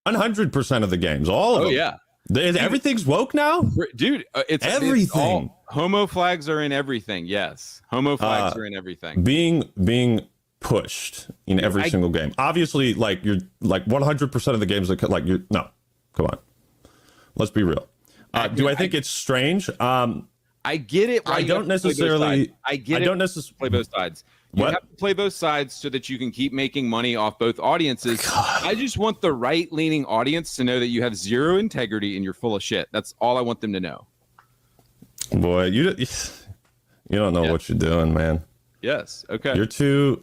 100% of the games, all of them. Oh yeah. Everything's woke now, dude. It's everything. Homo flags are in everything. Yes, homo flags are in everything. Being pushed in every single game. Obviously, like you're like 100% of the games that like you. No, come on. Let's be real. Do I think it's strange? I get it. I don't necessarily. I get it. I don't necessarily play both sides. You What? have to play both sides so that you can keep making money off both audiences. God. I just want the right-leaning audience to know that you have zero integrity and you're full of shit. That's all I want them to know. Boy, you don't know what you're doing, man. Yes. Okay. You're too.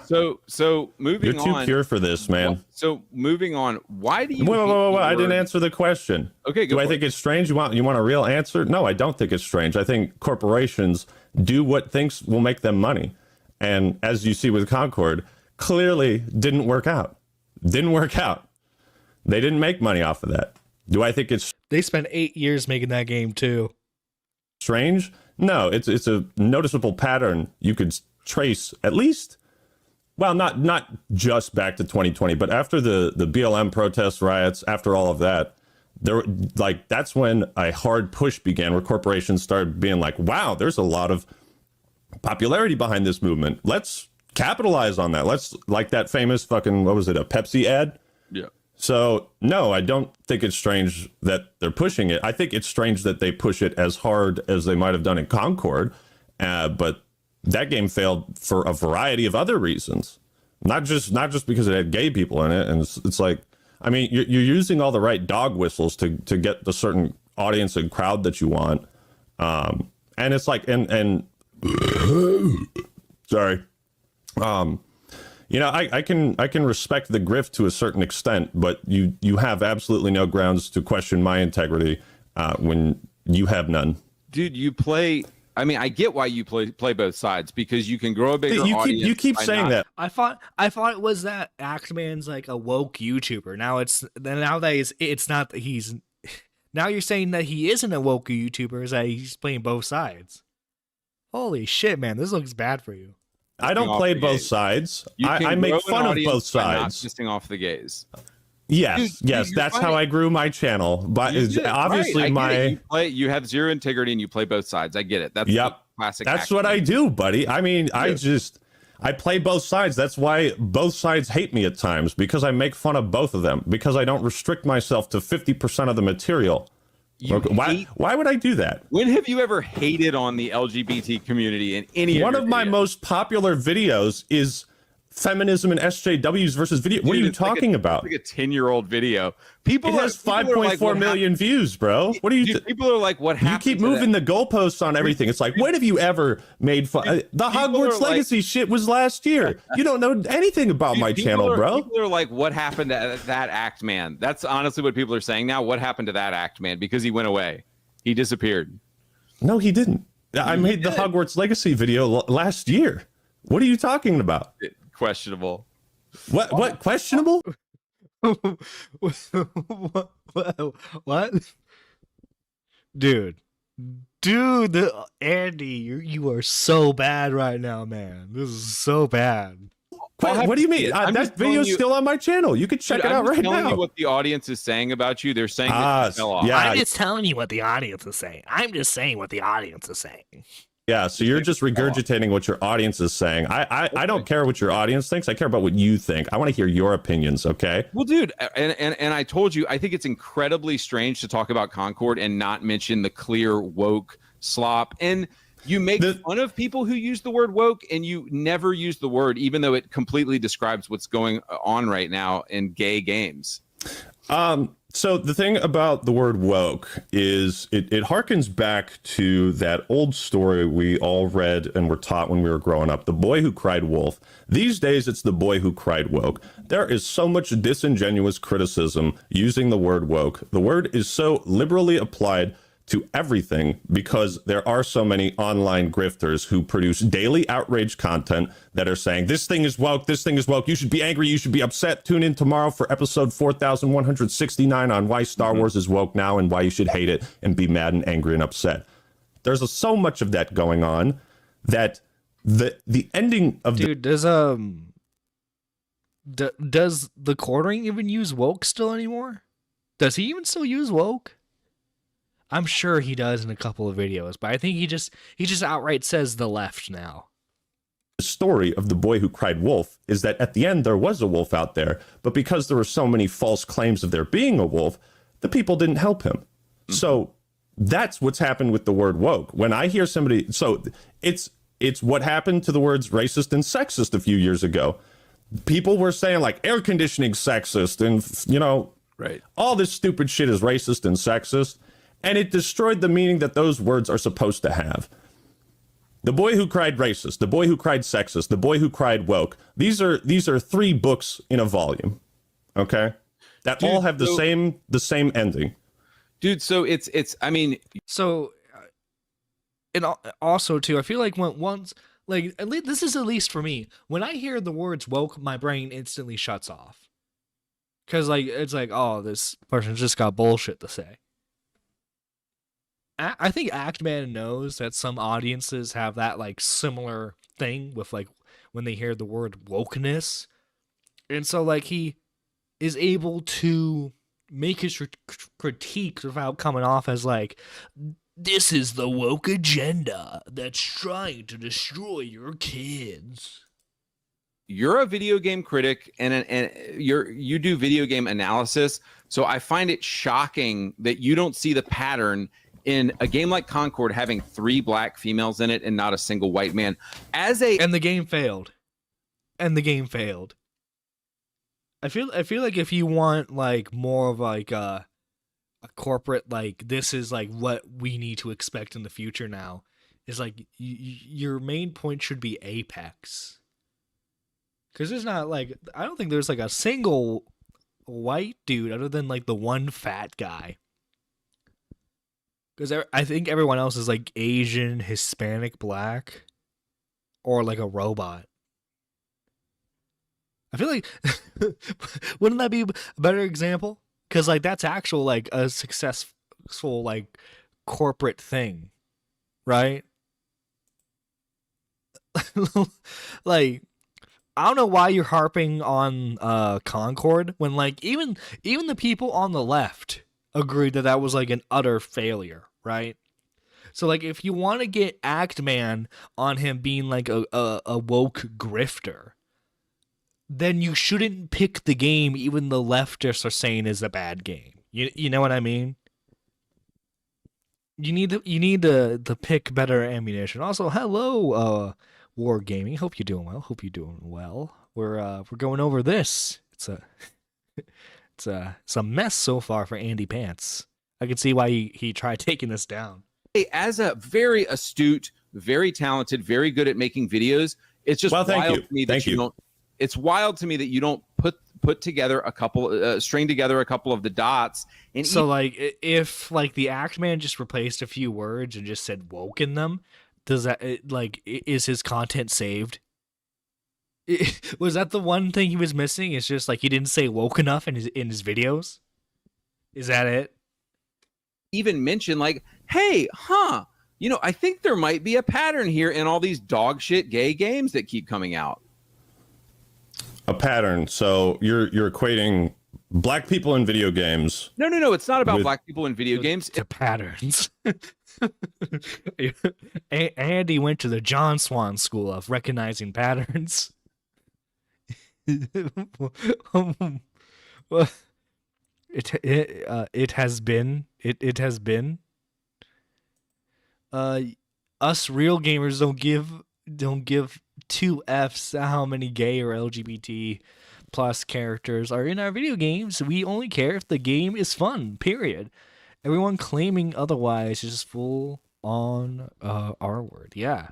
So moving on. You're too pure for this, man. So moving on. Why do you? Wait, I didn't answer the question. Okay. Do I think it's strange? You want a real answer? No, I don't think it's strange. I think corporations do what thinks will make them money. And as you see with Concord, clearly didn't work out. Didn't work out. They didn't make money off of that. Do I think it's They spent 8 years making that game too. strange? No, it's a noticeable pattern you could trace at least. Well, not just back to 2020, but after the BLM protests, riots, after all of that, that's when a hard push began where corporations started being like, wow, there's a lot of popularity behind this movement. Let's capitalize on that. Let's, like that famous fucking, what was it, a Pepsi ad? Yeah. So no, I don't think it's strange that they're pushing it. I think it's strange that they push it as hard as they might have done in Concord. But that game failed for a variety of other reasons, not just because it had gay people in it. And it's like, I mean, you're using all the right dog whistles to get the certain audience and crowd that you want. And it's like, and sorry. I can respect the grift to a certain extent, but you have absolutely no grounds to question my integrity when you have none. Dude, you play. I mean, I get why you play both sides, because you can grow a bigger audience. You keep saying that. I thought it was that Act Man's like a woke YouTuber. Now it's not that he's. Now you're saying that he isn't a woke YouTuber, is that he's playing both sides. Holy shit, man! This looks bad for you. I don't play both sides. I make fun of both sides. Not pissing off the gays. Yes, yes, that's how I grew my channel. But obviously you have zero integrity and you play both sides. I get it. That's classic. That's what I do, buddy. I mean, I play both sides. That's why both sides hate me at times, because I make fun of both of them, because I don't restrict myself to 50% of the material. Why would I do that? When have you ever hated on the LGBT community in any one of my most popular videos is feminism and SJWs versus video. What are you talking about? It's like a 10-year-old video. It has 5.4 million views, bro. What are you? People are like, what happened? You keep moving the goalposts on everything. It's like, when have you ever made fun? The Hogwarts Legacy shit was last year. You don't know anything about my channel, bro. People are like, what happened to that Act Man? That's honestly what people are saying now. What happened to that Act Man? Because he went away. He disappeared. No, he didn't. I made the Hogwarts Legacy video last year. What are you talking about? Questionable. What questionable? What? Dude, Andy, you are so bad right now, man. This is so bad. What do you mean? That video's still on my channel. You can check it out right now. I'm telling you what the audience is saying about you. They're saying that you fell off. Yeah. I'm just telling you what the audience is saying. I'm just saying what the audience is saying. Yeah, so you're just regurgitating what your audience is saying. I don't care what your audience thinks. I care about what you think. I want to hear your opinions, okay? Well, dude, and I told you, I think it's incredibly strange to talk about Concord and not mention the clear woke slop. And you make fun of people who use the word woke, and you never use the word, even though it completely describes what's going on right now in gay games. So the thing about the word woke is it harkens back to that old story we all read and were taught when we were growing up, The Boy Who Cried Wolf. These days, it's The Boy Who Cried Woke. There is so much disingenuous criticism using the word woke. The word is so liberally applied to everything because there are so many online grifters who produce daily outrage content that are saying, this thing is woke, you should be angry, you should be upset. Tune in tomorrow for episode 4169 on why Star Wars is woke now and why you should hate it and be mad and angry and upset. There's so much of that going on that the ending of does the quartering even use woke still anymore? Does he even still use woke? I'm sure he does in a couple of videos, but I think he just outright says the left now. The story of the boy who cried wolf is that at the end there was a wolf out there, but because there were so many false claims of there being a wolf, the people didn't help him. So that's what's happened with the word woke. When I hear somebody, so it's what happened to the words racist and sexist a few years ago. People were saying like air conditioning sexist and, you know, right, all this stupid shit is racist and sexist. And it destroyed the meaning that those words are supposed to have. The boy who cried racist, the boy who cried sexist, the boy who cried woke. These are 3 books in a volume. Okay? That all have the same ending. Dude, so it's I mean, so and also too, I feel like once like at least this is at least for me, when I hear the words woke, my brain instantly shuts off. Cuz like it's like, oh, this person's just got bullshit to say. I think Act Man knows that some audiences have that like similar thing with like when they hear the word wokeness. And so like he is able to make his critiques without coming off as like, this is the woke agenda that's trying to destroy your kids. You're a video game critic and you do video game analysis. So I find it shocking that you don't see the pattern in a game like Concord having 3 black females in it and not a single white man. And the game failed. I feel like if you want like more of like a corporate like this is like what we need to expect in the future now is like your main point should be Apex. Cuz there's not like I don't think there's like a single white dude other than like the one fat guy. Because I think everyone else is like Asian, Hispanic, black, or like a robot. I feel like, wouldn't that be a better example? Because like that's actual like a successful like corporate thing, right? Like, I don't know why you're harping on Concord when like even the people on the left agreed that was like an utter failure, right? So like if you want to get Act Man on him being like a woke grifter, then you shouldn't pick the game even the leftists are saying is a bad game. You know what I mean? You need to pick better ammunition. Also, hello, War Gaming. Hope you're doing well. We're going over this. It's a mess so far for Andy-Pants. I can see why he tried taking this down. Hey, as a very astute, very talented, very good at making videos, it's just wild to me that you don't. It's wild to me that you don't put together a couple, string together a couple of the dots. And so like if like the Act Man just replaced a few words and just said woke in them, does that like is his content saved? Was that the one thing he was missing? It's just like he didn't say woke enough in his videos. Is that it? Even mention like, hey, you know, I think there might be a pattern here in all these dog shit gay games that keep coming out. A pattern. So you're equating black people in video games. No. It's not about black people in video games. To patterns. Andy went to the John Swan School of recognizing patterns. Well, it has been us real gamers don't give 2 F's how many gay or LGBT plus characters are in our video games. We only care if the game is fun, period. Everyone claiming otherwise is just full on R word. Yeah.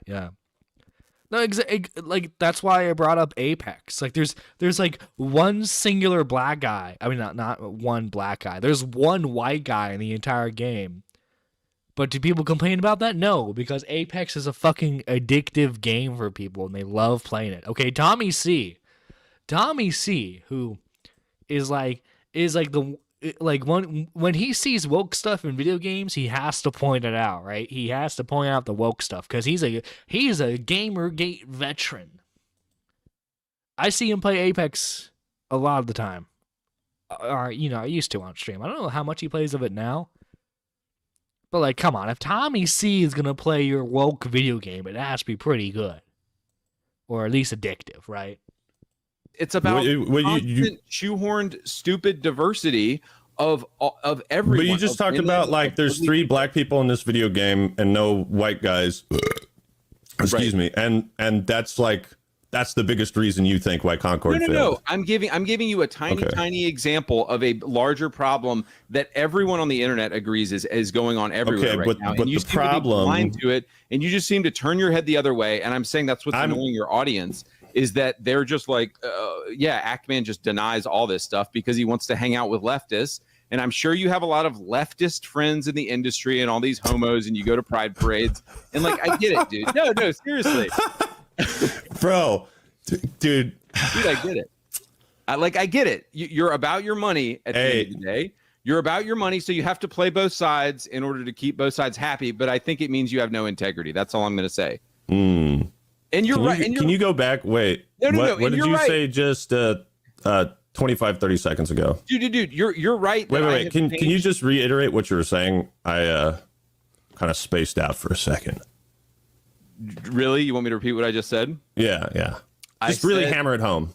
No, like that's why I brought up Apex. Like there's like one singular black guy. I mean not one black guy. There's one white guy in the entire game. But do people complain about that? No, because Apex is a fucking addictive game for people and they love playing it. Okay, Tommy C, who is like when he sees woke stuff in video games, he has to point it out, right? He has to point out the woke stuff because he's a Gamergate veteran. I see him play Apex a lot of the time. Or, you know, I used to on stream. I don't know how much he plays of it now. But, like, come on. If Tommy C is going to play your woke video game, it has to be pretty good. Or at least addictive, right? It's about constant, shoehorned, stupid diversity of everyone. But you just talked about, like, there's 3 black people in this video game and no white guys. Excuse me. And that's, like... That's the biggest reason you think why Concord failed. No. I'm giving you a tiny example of a larger problem that everyone on the internet agrees is going on everywhere right now. But and you the problem, seem to be blind to it, and you just seem to turn your head the other way. And I'm saying that's what's annoying your audience is that they're just like, Act Man just denies all this stuff because he wants to hang out with leftists. And I'm sure you have a lot of leftist friends in the industry and all these homos, and you go to pride parades. And like, I get it, dude. No, seriously. Bro, dude, I get it. I get it. You're about your money at the end of the day. You're about your money, so you have to play both sides in order to keep both sides happy. But I think it means you have no integrity. That's all I'm going to say. And you're right. Can you go back? Wait. No. What did you say just 25, 30 seconds ago? Dude, you're right. Wait. Can you just reiterate what you were saying? I kind of spaced out for a second. Really? You want me to repeat what I just said? Yeah. Just really hammer it home.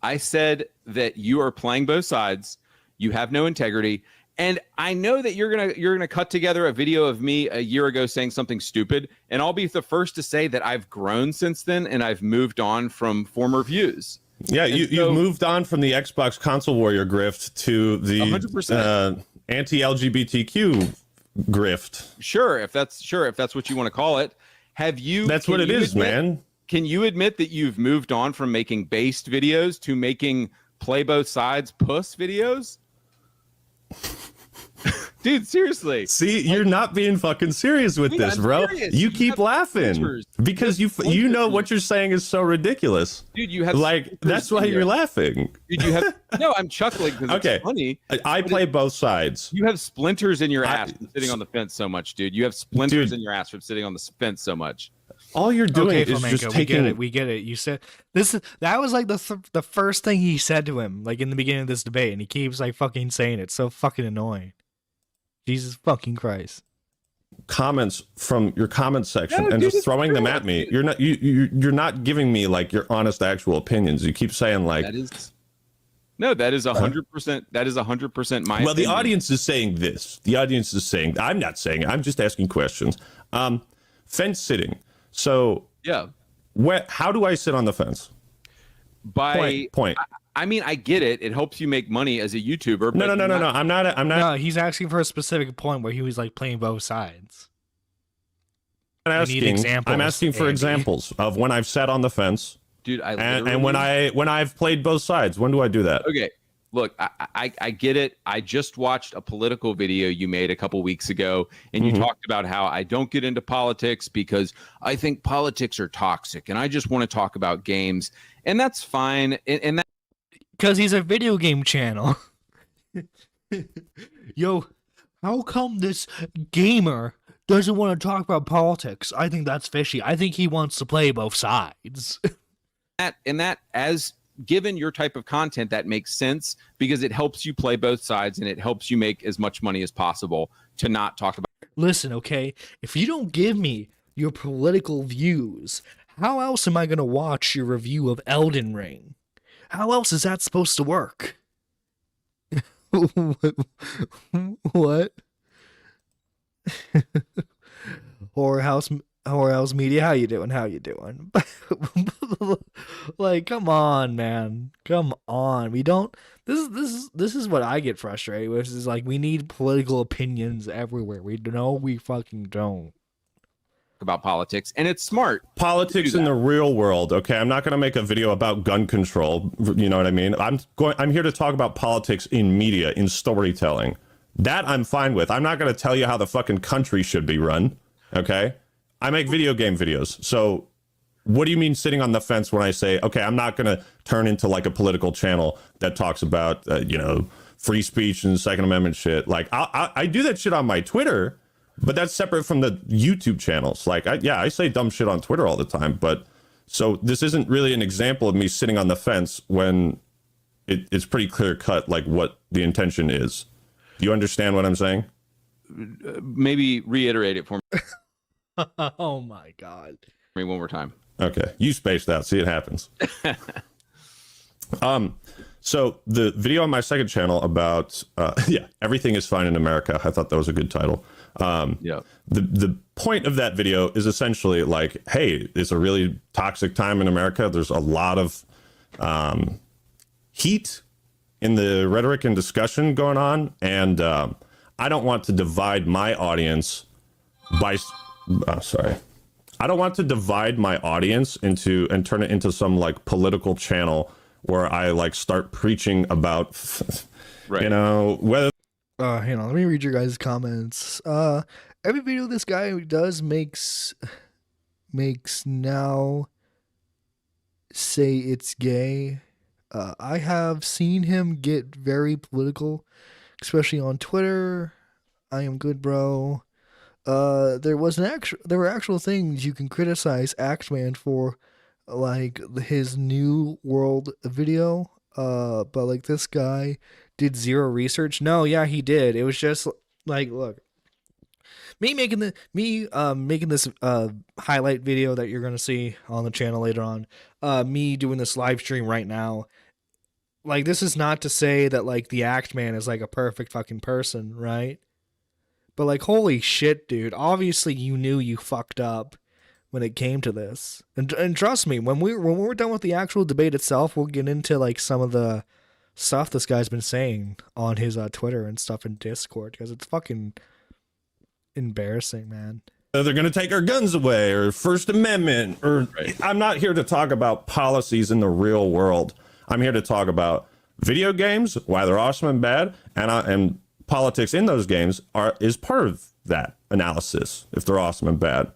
I said that you are playing both sides. You have no integrity. And I know that you're gonna cut together a video of me a year ago saying something stupid, and I'll be the first to say that I've grown since then and I've moved on from former views. Yeah, you moved on from the Xbox console warrior grift to the 100%. Anti-LGBTQ grift. Sure, if that's what you want to call it. That's what it is, man. Can you admit that you've moved on from making based videos to making play both sides puss videos? Dude, seriously. See, you're not being fucking serious with this, bro. Serious. You keep laughing because you know what you're saying is so ridiculous. Dude, you have that's why you're laughing. Dude, you have no. I'm chuckling because it's funny. I play both sides. You have splinters in your ass from sitting on the fence so much, dude. You have splinters in your ass from sitting on the fence so much. All you're doing is Flamenco, just taking. We get it. You said that was like the first thing he said to him, like in the beginning of this debate, and he keeps like fucking saying it. So fucking annoying. Jesus fucking Christ. Comments from your comment section and just throwing them at me. You're not giving me like your honest actual opinions. You keep saying like that is 100%. That is 100% my. Well, the audience is saying this. The audience is saying. I'm not saying it. I'm just asking questions. Fence sitting. So yeah, how do I sit on the fence? By point. I mean, I get it. It helps you make money as a YouTuber. No. I'm not. No, he's asking for a specific point where he was like playing both sides. I'm asking for examples of when I've sat on the fence, dude. And when I've played both sides. When do I do that? Okay. Look, I get it. I just watched a political video you made a couple weeks ago, and you talked about how I don't get into politics because I think politics are toxic, and I just want to talk about games, and that's fine. And that because he's a video game channel. Yo, how come this gamer doesn't want to talk about politics? I think that's fishy. I think he wants to play both sides. that as given your type of content, that makes sense because it helps you play both sides and it helps you make as much money as possible to not talk about. Listen, okay, if you don't give me your political views, how else am I going to watch your review of Elden Ring? How else is that supposed to work? What? Horror House Media, how you doing? Like, come on, man. Come on. We don't this is what I get frustrated with, is like we need political opinions everywhere. We fucking don't. About politics, and it's smart. Politics in the real world. Okay, I'm not going to make a video about gun control. You know what I mean? I'm here to talk about politics in media, in storytelling. That I'm fine with. I'm not going to tell you how the fucking country should be run. Okay. I make video game videos. So what do you mean sitting on the fence when I say, okay, I'm not going to turn into like a political channel that talks about, free speech and Second Amendment shit. Like I do that shit on my Twitter, but that's separate from the YouTube channels. Like, I say dumb shit on Twitter all the time, but so this isn't really an example of me sitting on the fence when it's pretty clear cut, like what the intention is. Do you understand what I'm saying? Maybe reiterate it for Oh my God. me one more time. Okay. You spaced out. See, it happens. So the video on my second channel about, everything is fine in America. I thought that was a good title. The point of that video is essentially like, hey, it's a really toxic time in America. There's a lot of heat in the rhetoric and discussion going on, and I don't want to divide my audience by. I don't want to divide my audience into and turn it into some like political channel where I like start preaching about, whether. Hang on, let me read your guys' comments. Every video this guy does makes now say it's gay. I have seen him get very political, especially on Twitter. I am good, bro. There were actual things you can criticize Act Man for, like his New World video. But like this guy did zero research. No, yeah, he did. It was just like, look, making this highlight video that you're gonna see on the channel later on. Me doing this live stream right now. Like, this is not to say that like the Act Man is like a perfect fucking person, right? But like, holy shit, dude. Obviously you knew you fucked up when it came to this. And trust me, when we're done with the actual debate itself, we'll get into like some of the stuff this guy's been saying on his Twitter and stuff in Discord, because it's fucking embarrassing, man. They're going to take our guns away, or First Amendment, or I'm not here to talk about policies in the real world. I'm here to talk about video games, why they're awesome and bad, and politics in those games is part of that analysis, if they're awesome and bad.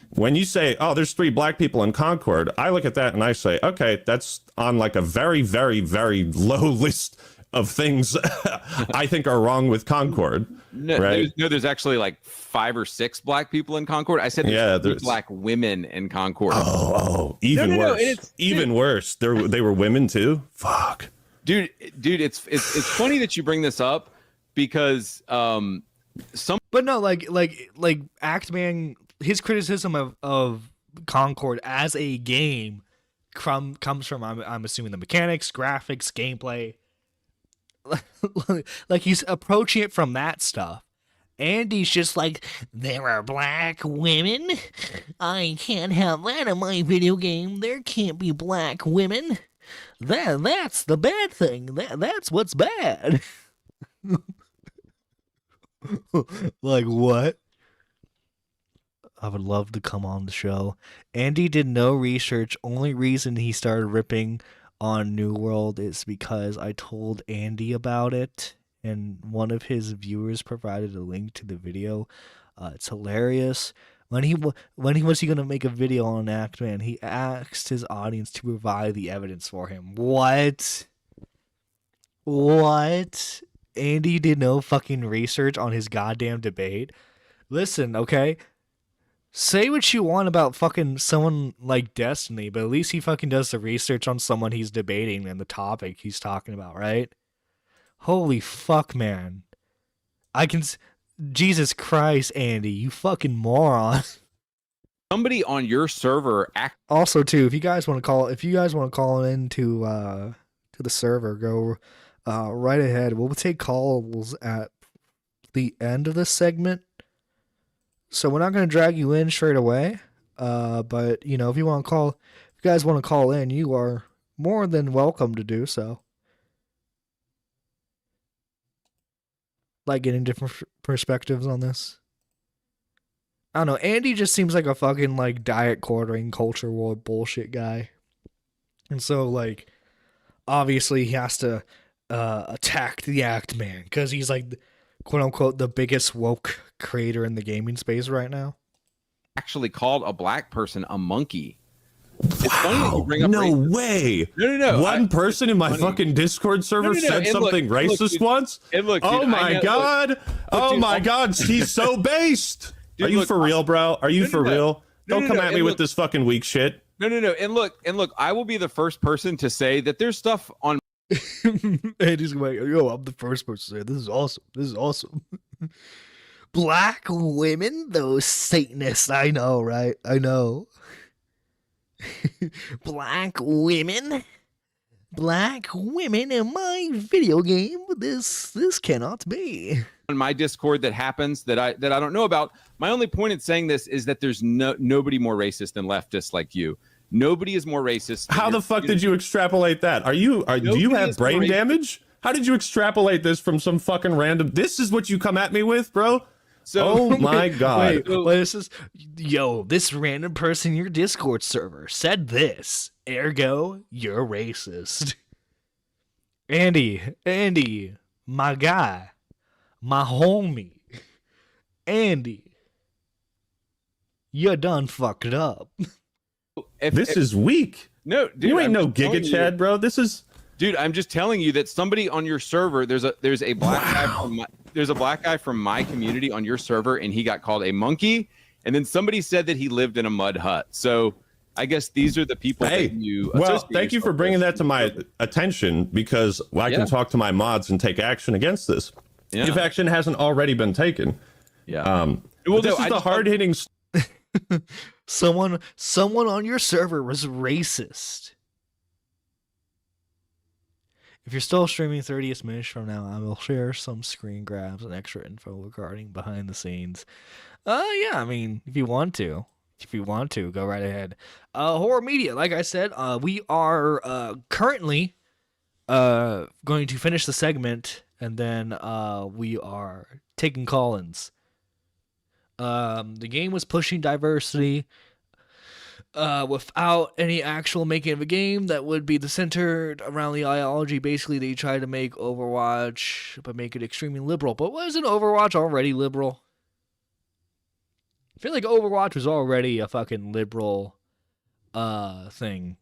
When you say, oh, there's 3 black people in Concord, I look at that and I say, okay, that's on like a very, very, very low list of things I think are wrong with Concord. No, right? there's actually like 5 or 6 black people in Concord. I said there's black women in Concord. Oh, even worse. Even worse. They were women too. Fuck, dude. It's funny that you bring this up because but no, like Act Man, his criticism of Concord as a game comes from I'm assuming the mechanics, graphics, gameplay. Like he's approaching it from that stuff. Andy's just like, there are black women? I can't have that in my video game. There can't be black women. That's the bad thing. That's what's bad. Like, what? I would love to come on the show. Andy did no research. Only reason he started ripping on New World is because I told Andy about it, and one of his viewers provided a link to the video. It's hilarious. When he was gonna make a video on Act Man, he asked his audience to provide the evidence for him. What? Andy did no fucking research on his goddamn debate. Listen, okay? Say what you want about fucking someone like Destiny, but at least he fucking does the research on someone he's debating and the topic he's talking about, right? Holy fuck, man. Jesus Christ, Andy, you fucking moron. Somebody on your server Also, too, if you guys want to call in to the server, go right ahead. We'll take calls at the end of this segment. So we're not going to drag you in straight away. But if you guys want to call in, you are more than welcome to do so. Like getting different perspectives on this. I don't know. Andy just seems like a fucking like diet quartering culture war bullshit guy. And so like, obviously he has to attack the Act Man because he's like, quote unquote the biggest woke creator in the gaming space right now. Actually called a black person a monkey. It's funny that you bring up No racism. way. No. One person in my fucking Discord server said something racist once. Oh my god. Oh my god. He's so based. Are you for real, bro? Are you for real? Don't come at me with this fucking weak shit. No. And look, I will be the first person to say that there's stuff on And he's like, yo, I'm the first person to say this is awesome. This is awesome. Black women, those Satanists. I know, right? I know. Black women in my video game. This cannot be. On my Discord that happens that I don't know about. My only point in saying this is that there's nobody more racist than leftists like you. Nobody is more racist. How the fuck did you extrapolate that? Do you have brain damage? How did you extrapolate this from some fucking random? This is what you come at me with, bro? So, oh my god. This random person in your Discord server said this, ergo you're racist. Andy, my guy, my homie, Andy, you done fucked up. This is weak. No, dude, you ain't no Giga Chad, bro. This is, dude. I'm just telling you that somebody on your server, there's a black guy from my community on your server, and he got called a monkey. And then somebody said that he lived in a mud hut. So I guess these are the people that you. Well, thank you for bringing that to my attention, because I can talk to my mods and take action against this. Yeah. If action hasn't already been taken. Yeah. Well, this is the hard hitting. Someone on your server was racist. If you're still streaming 30 minutes from now, I will share some screen grabs and extra info regarding behind the scenes. Yeah, I mean, if you want to, go right ahead. Horror media, like I said, we are currently going to finish the segment, and then we are taking call-ins. The game was pushing diversity without any actual making of a game that would be centered around the ideology. Basically, they tried to make Overwatch, but make it extremely liberal. But wasn't Overwatch already liberal? I feel like Overwatch was already a fucking liberal thing.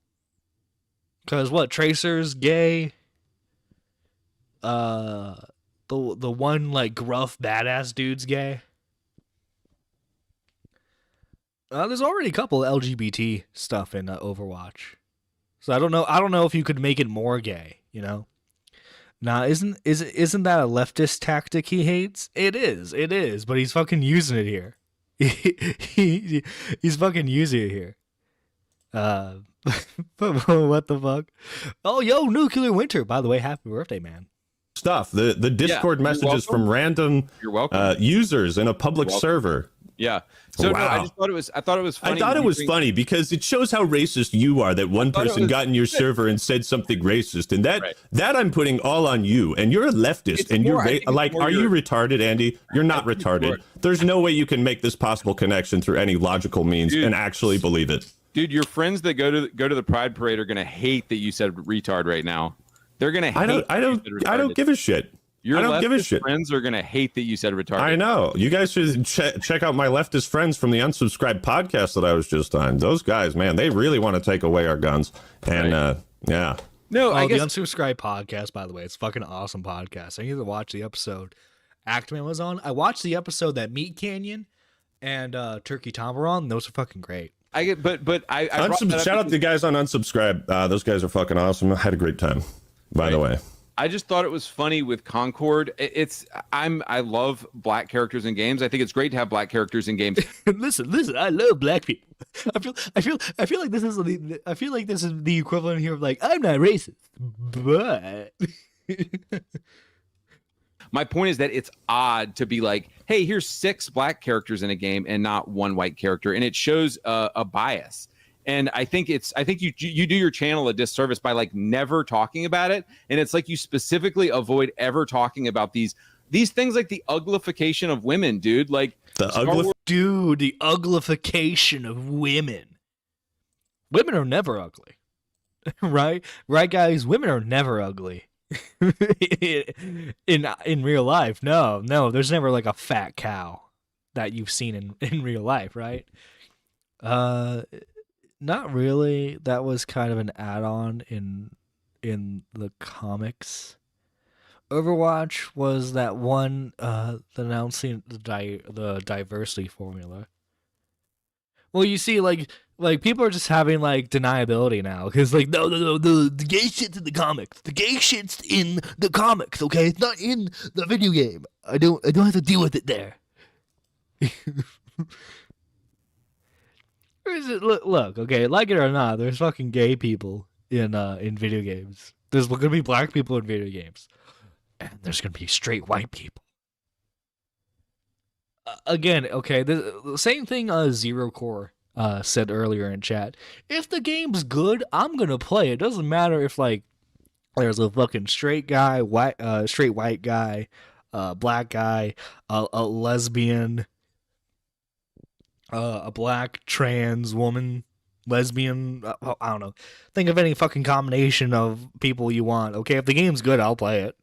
Because what, Tracer's gay? The one like gruff badass dude's gay? There's already a couple of LGBT stuff in Overwatch, so I don't know if you could make it more gay. You know, now isn't that a leftist tactic he hates? It is, but he's fucking using it here. He's fucking using it here. What the fuck? Oh, yo, Nuclear Winter. By the way, happy birthday, man. Stuff. The Discord messages from random users in a public server. Yeah. So no, I thought it was funny. I thought it was funny because it shows how racist you are that one person got in your server and said something racist, and that I'm putting all on you. And you're a leftist, and you're are you retarded, Andy? You're not retarded. There's no way you can make this possible connection through any logical means and actually believe it. Dude, your friends that go to the Pride Parade are gonna hate that you said retard right now. They're gonna hate. I don't give a shit. Your leftist friends are gonna hate that you said retarded. I know. You guys should check out my leftist friends from the Unsubscribed podcast that I was just on. Those guys, man, they really want to take away our guns. And yeah. No, I guess the Unsubscribed podcast, by the way, it's a fucking awesome podcast. I need to watch the episode Act Man was on. I watched the episode that Meat Canyon and Turkey Tom were on. Those are fucking great. Shout out to the guys on Unsubscribe. Those guys are fucking awesome. I had a great time, by the way. I just thought it was funny with Concord. I love black characters in games. I think it's great to have black characters in games. listen, I love black people. I feel like this is the equivalent here of like, I'm not racist, but my point is that it's odd to be like, hey, here's 6 black characters in a game and not 1 white character, and it shows a bias. And I think you do your channel a disservice by like never talking about it. And it's like you specifically avoid ever talking about these things like the uglification of women, dude. Like the uglification of women. Women are never ugly. Right, guys? Women are never ugly. in real life. No, there's never like a fat cow that you've seen in real life, right? Not really. That was kind of an add-on in the comics. Overwatch was that one announcing the diversity formula. Well, you see, like people are just having like deniability now because like no, the gay shit's in the comics. The gay shit's in the comics. Okay, it's not in the video game. I don't have to deal with it there. Look, okay, like it or not, there's fucking gay people in video games. There's gonna be black people in video games, and there's gonna be straight white people. Again, okay, the same thing Zero Core said earlier in chat. If the game's good, I'm gonna play. It doesn't matter if like there's a fucking straight guy, straight white guy, black guy, a lesbian, a black trans woman, lesbian. I don't know. Think of any fucking combination of people you want. Okay, if the game's good, I'll play it.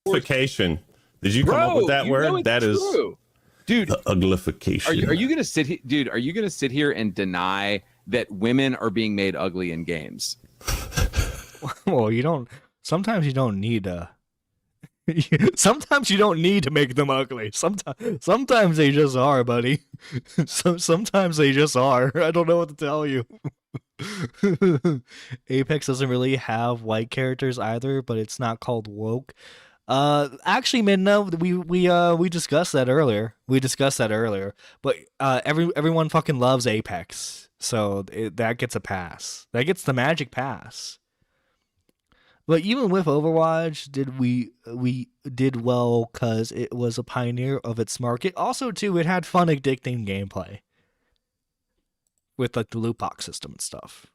Uglification. Did you come up with that word? That is true. Dude, uglification. Are you gonna sit here, dude? Are you gonna sit here and deny that women are being made ugly in games? Well, you don't. Sometimes you don't need sometimes you don't need to make them ugly. Sometimes they just are, buddy. Sometimes they just are. I don't know what to tell you. Apex doesn't really have white characters either, but it's not called woke. Actually, Midna, we discussed that earlier. But everyone fucking loves Apex, so that gets a pass. That gets the magic pass. But even with Overwatch, we did well because it was a pioneer of its market. Also, too, it had fun, addicting gameplay with like the loot box system and stuff.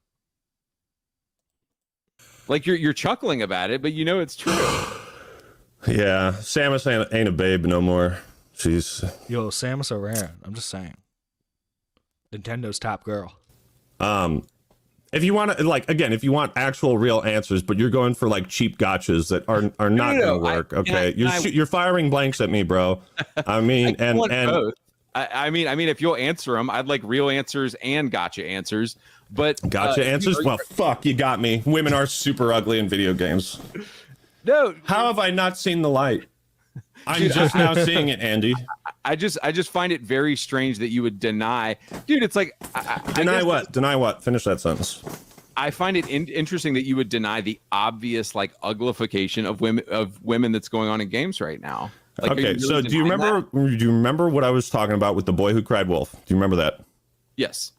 Like you're chuckling about it, but you know it's true. Yeah, Samus ain't a babe no more. She's Samus Aran. I'm just saying, Nintendo's top girl. If you want to, like, again, if you want actual real answers, but you're going for like cheap gotchas that are not going to work. Okay, you're firing blanks at me, bro. I mean, and both. I mean, if you'll answer them, I'd like real answers and gotcha answers. But gotcha answers? Well, fuck, you got me. Women are super ugly in video games. No, how have I not seen the light? I'm just now seeing it, Andy. I just find it very strange that you would deny, dude. It's like deny what? Deny what? Finish that sentence. I find it interesting that you would deny the obvious like uglification of women that's going on in games right now. Like, okay, really so do you remember what I was talking about with the boy who cried wolf? Do you remember that? Yes.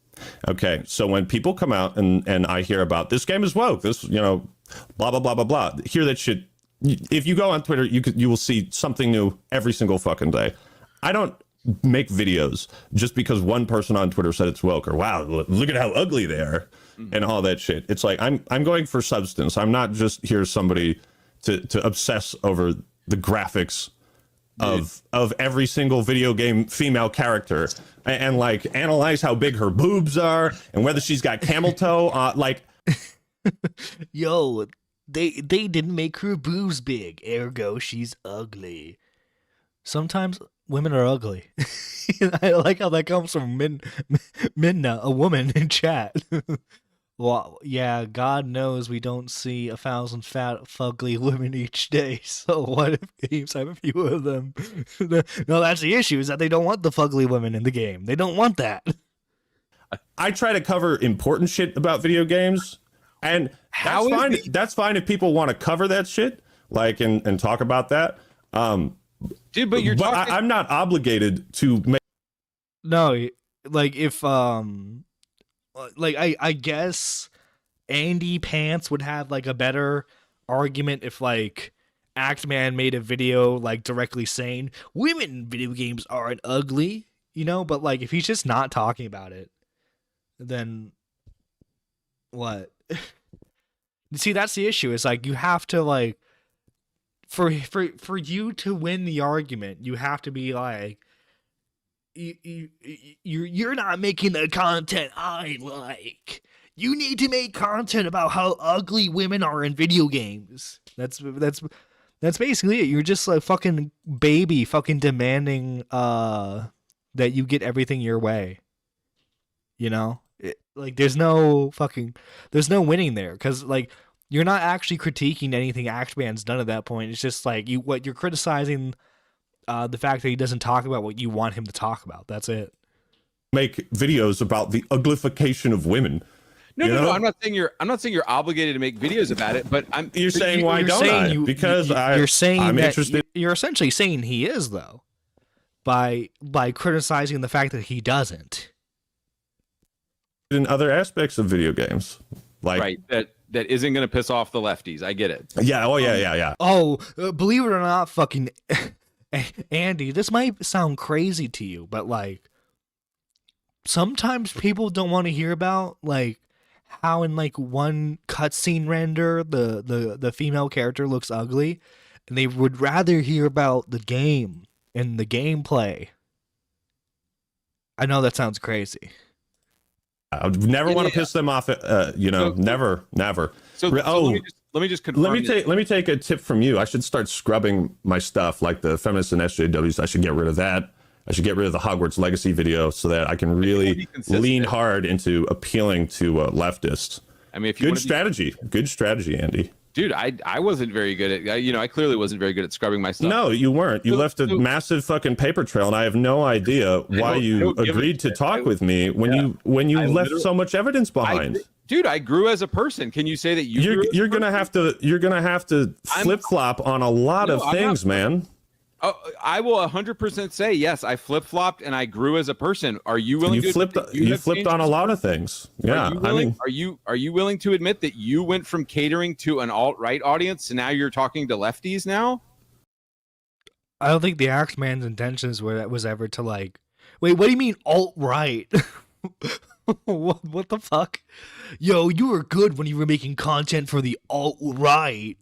Okay, so when people come out and I hear about this game is woke, this blah blah blah blah blah, hear that shit. If you go on Twitter, you will see something new every single fucking day. I don't make videos just because one person on Twitter said it's woke or wow, look at how ugly they are and all that shit. It's like I'm going for substance. I'm not just here somebody to obsess over the graphics of every single video game female character and like analyze how big her boobs are and whether she's got camel toe. Yo. They didn't make her boobs big, ergo she's ugly. Sometimes women are ugly. I like how that comes from Minna, a woman in chat. Well, yeah, God knows we don't see 1,000 fat, fugly women each day. So what if games have a few of them? No, that's the issue, is that they don't want the fugly women in the game. They don't want that. I try to cover important shit about video games. And that's fine if people want to cover that shit, like and talk about that. Dude, but I'm not obligated to make. No, like if like I guess AndyPants would have like a better argument if like Act Man made a video like directly saying women in video games aren't ugly, but like if he's just not talking about it, then what? See, that's the issue. It's like you have to like for you to win the argument, you have to be like you're not making the content I like. You need to make content about how ugly women are in video games. That's basically it. You're just a fucking baby fucking demanding that you get everything your way. You know? Like there's no winning there, cuz like you're not actually critiquing anything Act Man's done at that point. It's just like you're criticizing the fact that he doesn't talk about what you want him to talk about. That's it. Make videos about the uglification of women. No. I'm not saying you're obligated to make videos about it, but You're saying why don't I? Because you're saying I'm that interested. You're essentially saying he is, though, by criticizing the fact that he doesn't. In other aspects of video games, like right, that isn't going to piss off the lefties. I get it. Yeah. Oh yeah. Oh, believe it or not, fucking Andy, this might sound crazy to you, but like sometimes people don't want to hear about like how in like one cutscene render the female character looks ugly, and they would rather hear about the game and the gameplay. I know that sounds crazy. I would never want to piss them off. Never. So let me just confirm. Let me take a tip from you. I should start scrubbing my stuff, like the feminists and SJWs. I should get rid of that. I should get rid of the Hogwarts Legacy video so that I can really lean hard into appealing to leftists. I mean, if you good strategy, Andy. Dude, I wasn't very good at, I clearly wasn't very good at scrubbing my stuff. No, you weren't. You left a massive fucking paper trail, and I have no idea why you agreed to talk with me when you left so much evidence behind. Dude, I grew as a person. Can you say that you're gonna have to flip flop on a lot of things, man? Oh, I will 100% say yes. I flip flopped and I grew as a person. Are you willing? You flipped on a lot of things. Yeah, are you willing to admit that you went from catering to an alt-right audience to now you're talking to lefties now? I don't think the Act Man's intentions was ever to like. Wait, what do you mean alt-right? What the fuck? Yo, you were good when you were making content for the alt-right.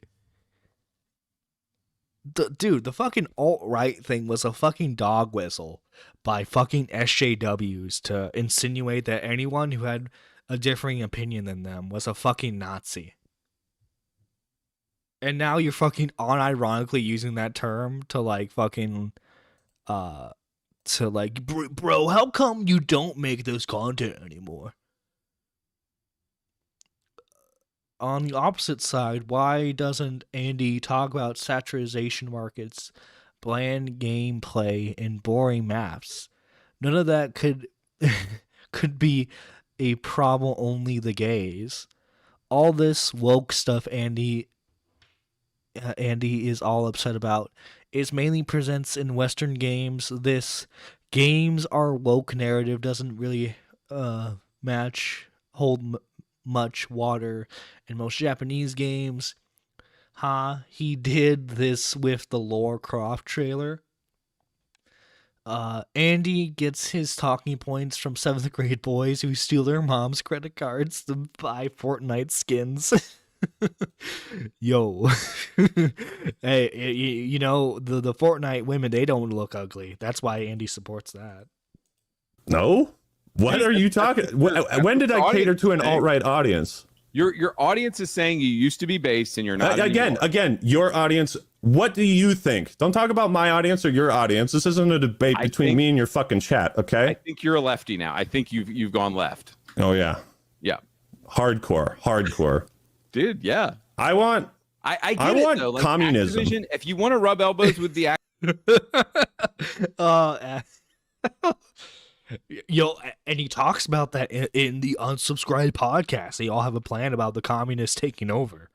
Dude, the fucking alt-right thing was a fucking dog whistle by fucking SJWs to insinuate that anyone who had a differing opinion than them was a fucking Nazi. And now you're fucking unironically using that term to like fucking to like, bro, how come you don't make this content anymore? On the opposite side, why doesn't Andy talk about saturation markets, bland gameplay, and boring maps? None of that could be a problem only the gays. All this woke stuff Andy is all upset about is mainly presents in Western games. This games are woke narrative doesn't really hold much water in most Japanese games. He did this with the Lara Croft trailer. Andy gets his talking points from 7th grade boys who steal their mom's credit cards to buy Fortnite skins. Yo. Hey, you know, the Fortnite women, they don't look ugly. That's why Andy supports that. No? What are you talking? When did I cater to an alt-right audience? Your audience is saying you used to be based and you're not again, your audience. What do you think? Don't talk about my audience or your audience. This isn't a debate between me and your fucking chat, okay? I think you're a lefty now. I think you've gone left. Oh yeah. Yeah. Hardcore. Dude, yeah. I want like, communism. Activision, if you want to rub elbows with the Yo, and he talks about that in the Unsubscribed podcast. They all have a plan about the communists taking over.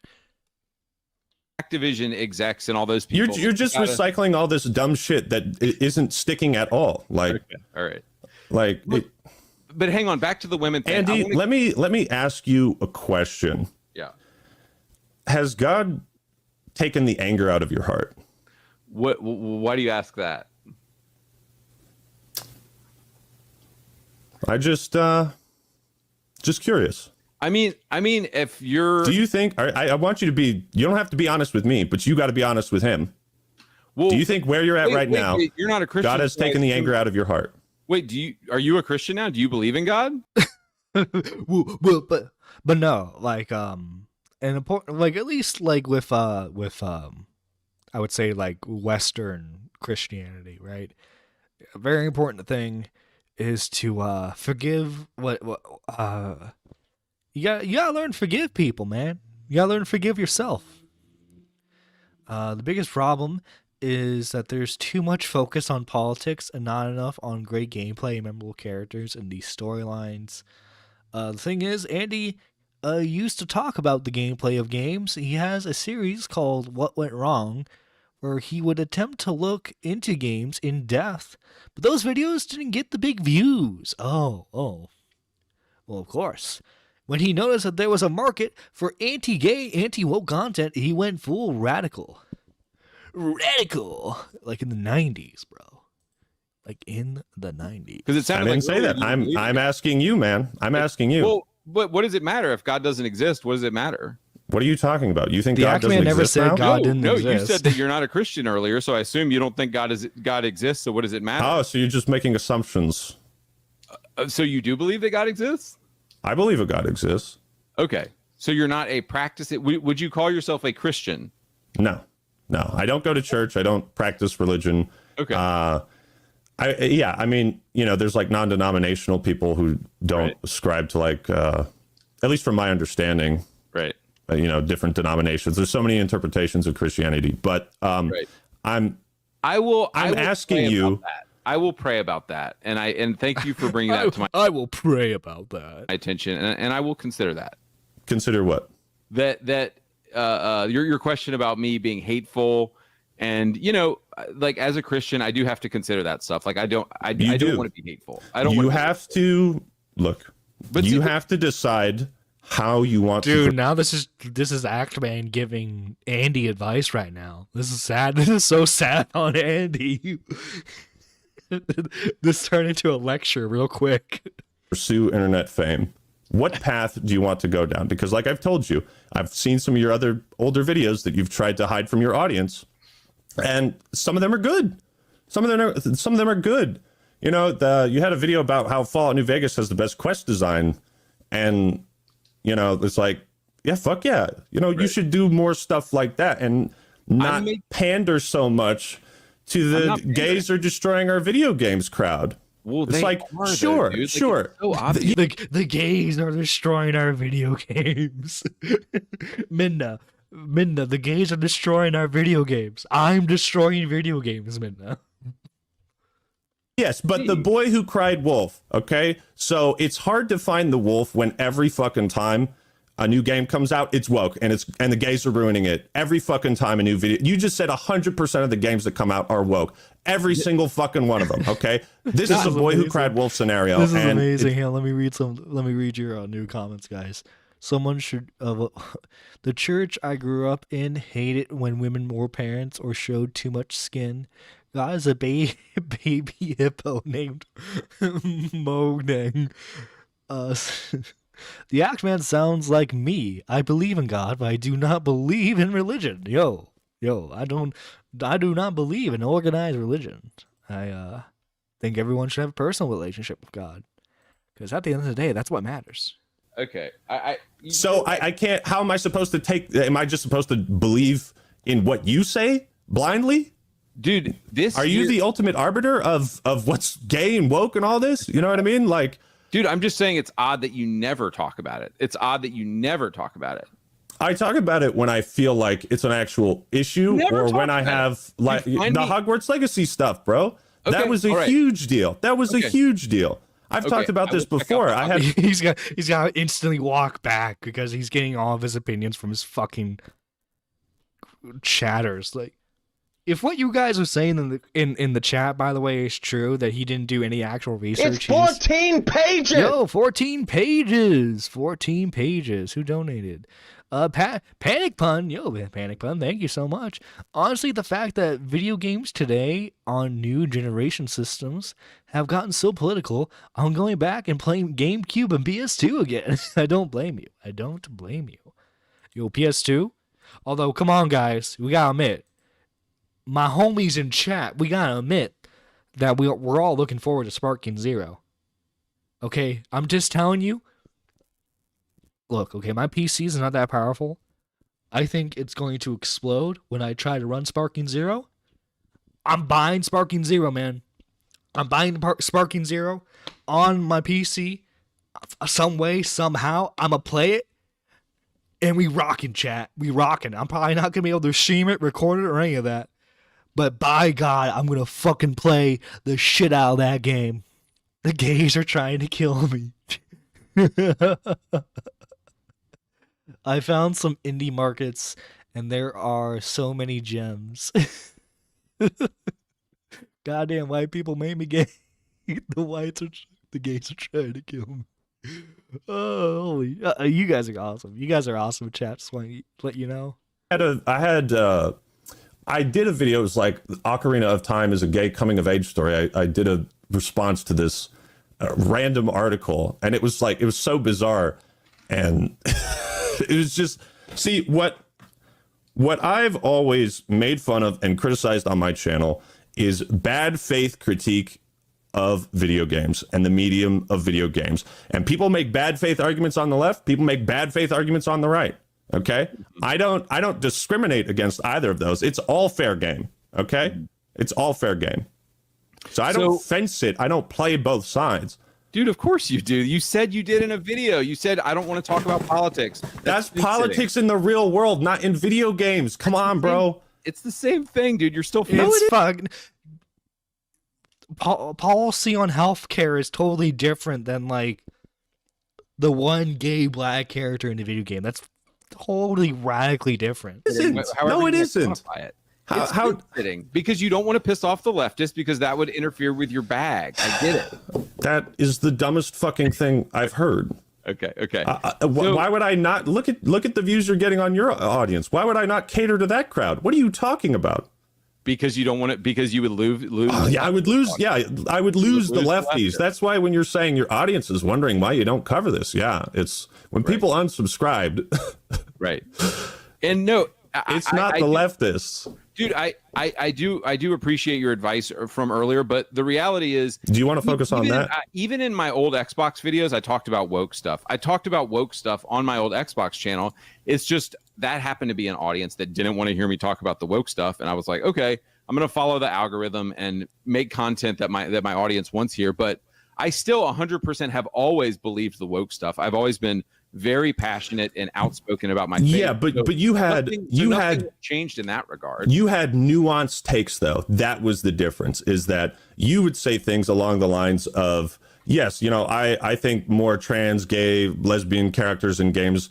Activision execs and all those people. You're just recycling all this dumb shit that isn't sticking at all. Like, okay. All right. Like, but hang on, back to the women thing. Andy, let me ask you a question. Yeah. Has God taken the anger out of your heart? Why do you ask that? I just curious. I mean, if you're, do you think? I want you to be. You don't have to be honest with me, but you got to be honest with him. Well, do you think where you're at now, you're not a Christian? God has taken the anger out of your heart. Wait, are you a Christian now? Do you believe in God? well, but no, like an important, like at least like with I would say like Western Christianity, right? A very important thing is to forgive what you gotta learn to forgive people, man. You gotta learn to forgive yourself. The biggest problem is that there's too much focus on politics and not enough on great gameplay and memorable characters and these storylines. The thing is, Andy used to talk about the gameplay of games. He has a series called What Went Wrong, where he would attempt to look into games in depth, but those videos didn't get the big views. Oh. Well, of course. When he noticed that there was a market for anti-gay, anti-woke content, he went full radical. Radical! Like in the 90s, bro. Like in the 90s. Because it I sounded didn't like say that. I'm asking you, man. I'm asking you. Well, but what does it matter if God doesn't exist? What does it matter? What are you talking about? You think The God doesn't Act Man never exist said now? God didn't no, exist. you said that you're not a Christian earlier, so I assume you don't think God exists. So what does it matter? Oh, so you're just making assumptions. So you do believe that God exists? I believe a God exists. Okay, so you're not a practicing. Would you call yourself a Christian? No, I don't go to church. I don't practice religion. Okay. I mean, there's like non-denominational people who don't ascribe to like, at least from my understanding, Right. Different denominations. There's so many interpretations of Christianity, but Right. I'm I'm asking you. I will pray about that, and thank you for bringing that to my I will pray about that. attention, and I will consider that. Consider what? That your question about me being hateful, and like as a Christian, I do have to consider that stuff. Like I don't want to be hateful. I don't. You want have to look. But you have to decide how you want to. Dude, now this is Act Man giving Andy advice right now. This is sad. This is so sad on Andy. This turned into a lecture real quick. Pursue internet fame. What path do you want to go down? Because like I've told you, I've seen some of your other older videos that you've tried to hide from your audience, and some of them are good. Some of them are good. You had a video about how Fallout New Vegas has the best quest design, and it's like, yeah, fuck yeah. You should do more stuff like that and not pander so much to the gays are destroying our video games crowd. Well, it's like, sure. Like, it's so obvious. The gays are destroying our video games. Minna, the gays are destroying our video games. I'm destroying video games, Minna. Yes, but the boy who cried wolf, okay? So it's hard to find the wolf when every fucking time a new game comes out, it's woke, and the gays are ruining it. Every fucking time a new video. You just said 100% of the games that come out are woke. Every single fucking one of them, okay? This is a boy who cried wolf scenario. This is amazing. Here, let me read your new comments, guys. Someone should the church I grew up in hated when women wore parents or showed too much skin. God is a baby hippo named Mognang. The Act Man sounds like me. I believe in God, but I do not believe in religion. Yo, I do not believe in organized religion. I think everyone should have a personal relationship with God, because at the end of the day, that's what matters. Okay. I can't. How am I supposed to take? Am I just supposed to believe in what you say blindly? Dude, are you the ultimate arbiter of what's gay and woke and all this? You know what I mean? Like, dude, I'm just saying it's odd that you never talk about it. It's odd that you never talk about it. I talk about it when I feel like it's an actual issue, or when I have like the Hogwarts Legacy stuff, bro. Okay, that was a huge deal. That was a huge deal. I've talked about this before. He's got to instantly walk back because he's getting all of his opinions from his fucking chatters. Like, if what you guys are saying in the chat, by the way, is true, that he didn't do any actual research. It's 14 pages. Yo, 14 pages. 14 pages. Who donated? Panic Pun. Yo, Panic Pun. Thank you so much. Honestly, the fact that video games today on new generation systems have gotten so political, I'm going back and playing GameCube and PS2 again. I don't blame you. Yo, PS2. Although, come on, guys, we gotta admit. My homies in chat, we gotta admit that we're all looking forward to Sparking Zero. Okay, I'm just telling you, look, okay, my PC is not that powerful. I think it's going to explode when I try to run Sparking Zero. I'm buying Sparking Zero, man. I'm buying Sparking Zero on my PC. Some way, somehow, I'm going to play it. And we rockin', chat. We rockin'. I'm probably not going to be able to stream it, record it, or any of that. But by God, I'm going to fucking play the shit out of that game. The gays are trying to kill me. I found some indie markets, and there are so many gems. Goddamn, white people made me gay. The gays are trying to kill me. Oh, holy! You guys are awesome. You guys are awesome, chat. Just want to let you know. I did a video. It was like Ocarina of Time is a gay coming of age story. I did a response to this random article, and it was so bizarre, and it was just, see, what I've always made fun of and criticized on my channel is bad faith critique of video games and the medium of video games. And people make bad faith arguments on the left, people make bad faith arguments on the right. Okay? I don't discriminate against either of those. It's all fair game. Okay? It's all fair game. So I don't fence it. I don't play both sides. Dude, of course you do. You said you did in a video. You said, I don't want to talk about politics. That's politics in the real world, not in video games. Come on, bro. It's the same thing, dude. You're still It's fucking policy on healthcare is totally different than like the one gay black character in the video game. That's totally radically different. No, it isn't. How fitting, because you don't want to piss off the leftists because that would interfere with your bag. I get it. That is the dumbest fucking thing I've heard. Okay. Why would I not look at the views you're getting on your audience? Why would I not cater to that crowd? What are you talking about? Because you don't want it. Because you would lose. I would lose. Yeah, I would lose the lefties. That's why when you're saying your audience is wondering why you don't cover this, yeah, it's when people unsubscribed. Right. And no, it's not the leftists. Dude, I do appreciate your advice from earlier, but the reality is, do you want to focus on that? Even in my old Xbox videos, I talked about woke stuff. I talked about woke stuff on my old Xbox channel. It's just that happened to be an audience that didn't want to hear me talk about the woke stuff, and I was like, okay, I'm going to follow the algorithm and make content that my audience wants here. But I still 100% have always believed the woke stuff. I've always been very passionate and outspoken about my faith. Yeah, but you had changed in that regard. You had nuanced takes, though. That was the difference, is that you would say things along the lines of, yes, I think more trans, gay, lesbian characters in games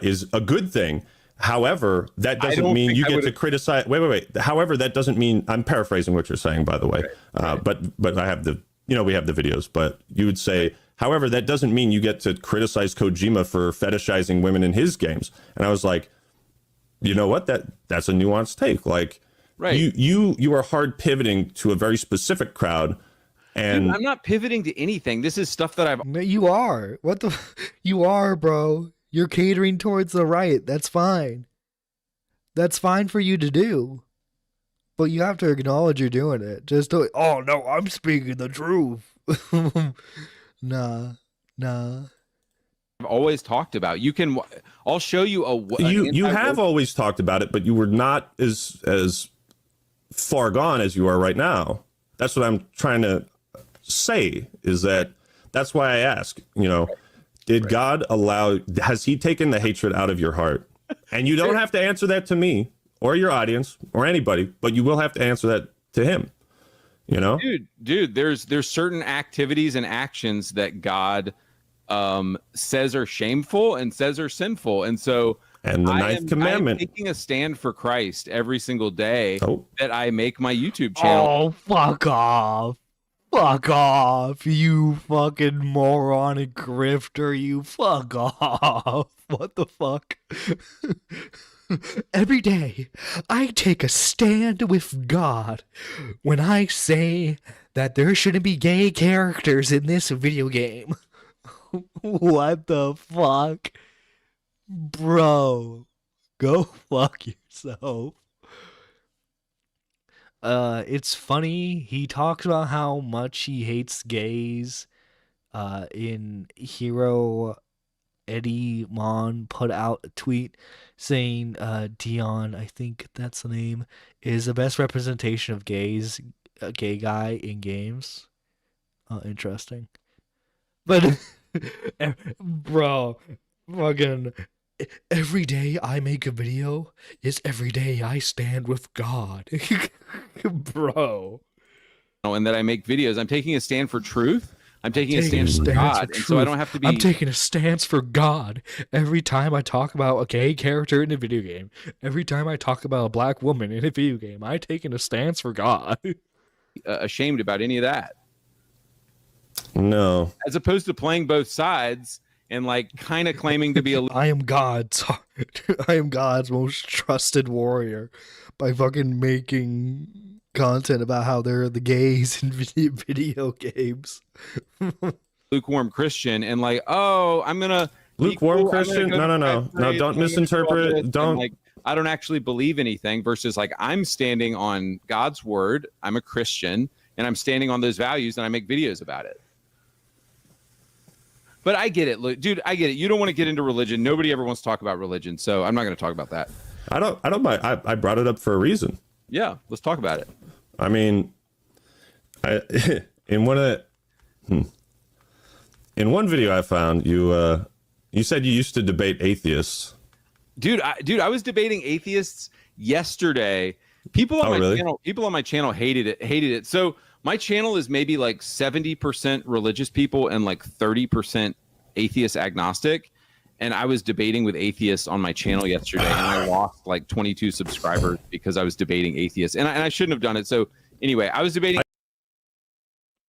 is a good thing. However, that doesn't mean you get to criticize. Wait. However, that doesn't mean, I'm paraphrasing what you're saying, by the way. Right. But I have the, we have the videos, but you would say, however, that doesn't mean you get to criticize Kojima for fetishizing women in his games. And I was like, you know what? That's a nuanced take. Like, right. You are hard pivoting to a very specific crowd. And dude, I'm not pivoting to anything. This is stuff that I've. No, you are. You are, bro. You're catering towards the right. That's fine. That's fine for you to do. But you have to acknowledge you're doing it. Just do it. Oh no, I'm speaking the truth. Nah. I've always talked about. I'll show you you have always talked about it, but you were not as far gone as you are right now. That's what I'm trying to say, is that's why I ask, did God has he taken the hatred out of your heart? And you don't have to answer that to me or your audience or anybody, but you will have to answer that to him. Dude, there's certain activities and actions that God says are shameful and says are sinful, and so the ninth commandment, I'm taking a stand for Christ every single day that I make my YouTube channel. Oh, fuck off, you fucking moronic grifter! You fuck off! What the fuck? Every day, I take a stand with God when I say that there shouldn't be gay characters in this video game. What the fuck? Bro, go fuck yourself. It's funny, he talks about how much he hates gays in Hero Eddie Mon put out a tweet saying Dion, I think that's the name, is the best representation of gays, a gay guy in games. Interesting. But bro, fucking every day I make a video is every day I stand with God. Bro. And that I make videos. I'm taking a stand for truth. I'm taking a stand for God. And so I don't have to be. I'm taking a stance for God every time I talk about a gay character in a video game. Every time I talk about a black woman in a video game, I'm taking a stance for God. Ashamed about any of that. No. As opposed to playing both sides and like kind of claiming to be a. I am God's most trusted warrior by fucking making content about how they're the gays in video games. Lukewarm Christian and like, oh, I'm gonna lukewarm cool. Christian. No, don't misinterpret. Don't. Like, I don't actually believe anything. Versus like, I'm standing on God's word. I'm a Christian and I'm standing on those values and I make videos about it. But I get it, dude. I get it. You don't want to get into religion. Nobody ever wants to talk about religion, so I'm not going to talk about that. I don't mind. I brought it up for a reason. Yeah, let's talk about it. I mean, in one video I found, you said you used to debate atheists. Dude, I was debating atheists yesterday. People on my channel hated it. So my channel is maybe like 70% religious people and like 30% atheist agnostic. And I was debating with atheists on my channel yesterday, and I lost like 22 subscribers because I was debating atheists, and I shouldn't have done it. So anyway, I was debating.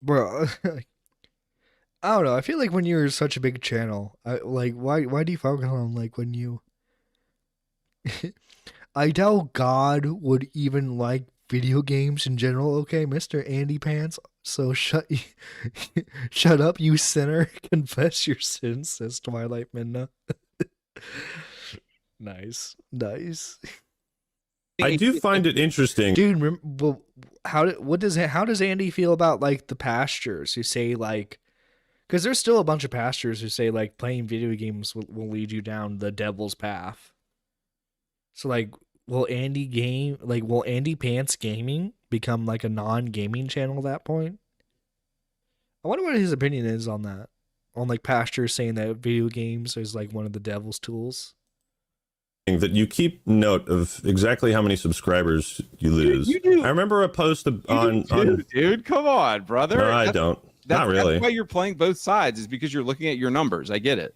Bro, I don't know. I feel like when you're such a big channel, why do you focus on like when you? I doubt God would even like video games in general. Okay, Mr. AndyPants. So shut up, you sinner. Confess your sins, says Twilight Midna. Nice. I do find it interesting, dude. How does Andy feel about like the pastors who say like, because there's still a bunch of pastors who say like playing video games will lead you down the devil's path. So like, will AndyPants Gaming become like a non-gaming channel at that point? I wonder what his opinion is on that. On like pastors saying that video games is like one of the devil's tools. That you keep note of exactly how many subscribers you lose. You do. I remember a post on dude, come on, brother. No, I don't. Not really. That's why you're playing both sides, is because you're looking at your numbers. I get it.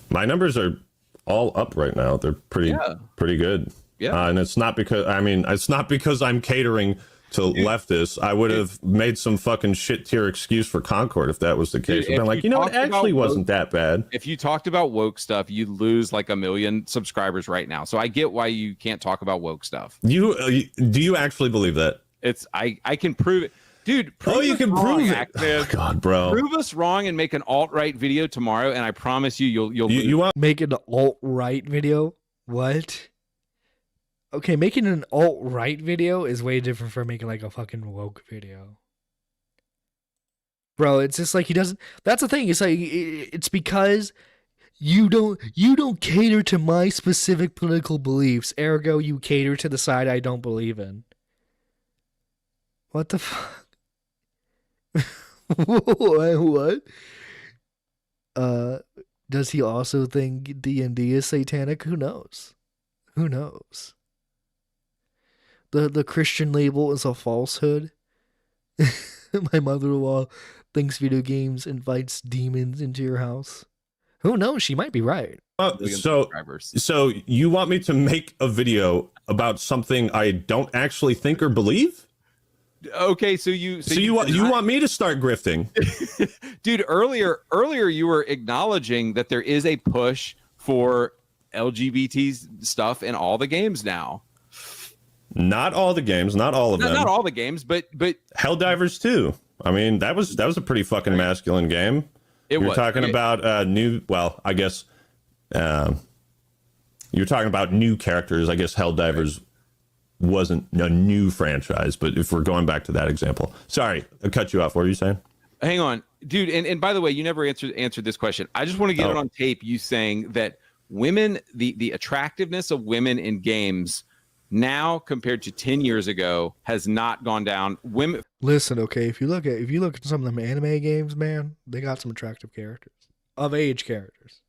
My numbers are all up right now. They're pretty good. Yeah. And it's not because I'm catering to leftists. I would have made some fucking shit tier excuse for Concord if that was the case. I've been like, it actually wasn't that bad. If you talked about woke stuff, you'd lose like 1 million subscribers right now. So I get why you can't talk about woke stuff. Do you actually believe that? I can prove it. Dude, you can prove it. Oh, God, bro. Prove us wrong and make an alt-right video tomorrow, and I promise you'll you want make an alt-right video? What? Okay, making an alt-right video is way different from making like a fucking woke video. Bro, it's just like he doesn't. That's the thing. It's like it's because you don't cater to my specific political beliefs. Ergo, you cater to the side I don't believe in. What the fuck? What? Does he also think D&D is satanic? Who knows? The Christian label is a falsehood. My mother-in-law thinks video games invites demons into your house. Who knows? She might be right. So you want me to make a video about something I don't actually think or believe? Okay, so you want me to start grifting? Dude, earlier you were acknowledging that there is a push for LGBT stuff in all the games now. Not all the games, not all of them. Not all the games, but Helldivers 2. I mean, that was a pretty fucking masculine game. You're talking about new. Well, I guess you're talking about new characters. I guess Helldivers wasn't a new franchise, but if we're going back to that example, sorry, I cut you off. What were you saying? Hang on, dude. And by the way, you never answered this question. I just want to get it on tape. You saying that women, the attractiveness of women in games now compared to 10 years ago has not gone down. Women. Listen, okay, if you look at some of them anime games, man, they got some attractive characters, of age characters.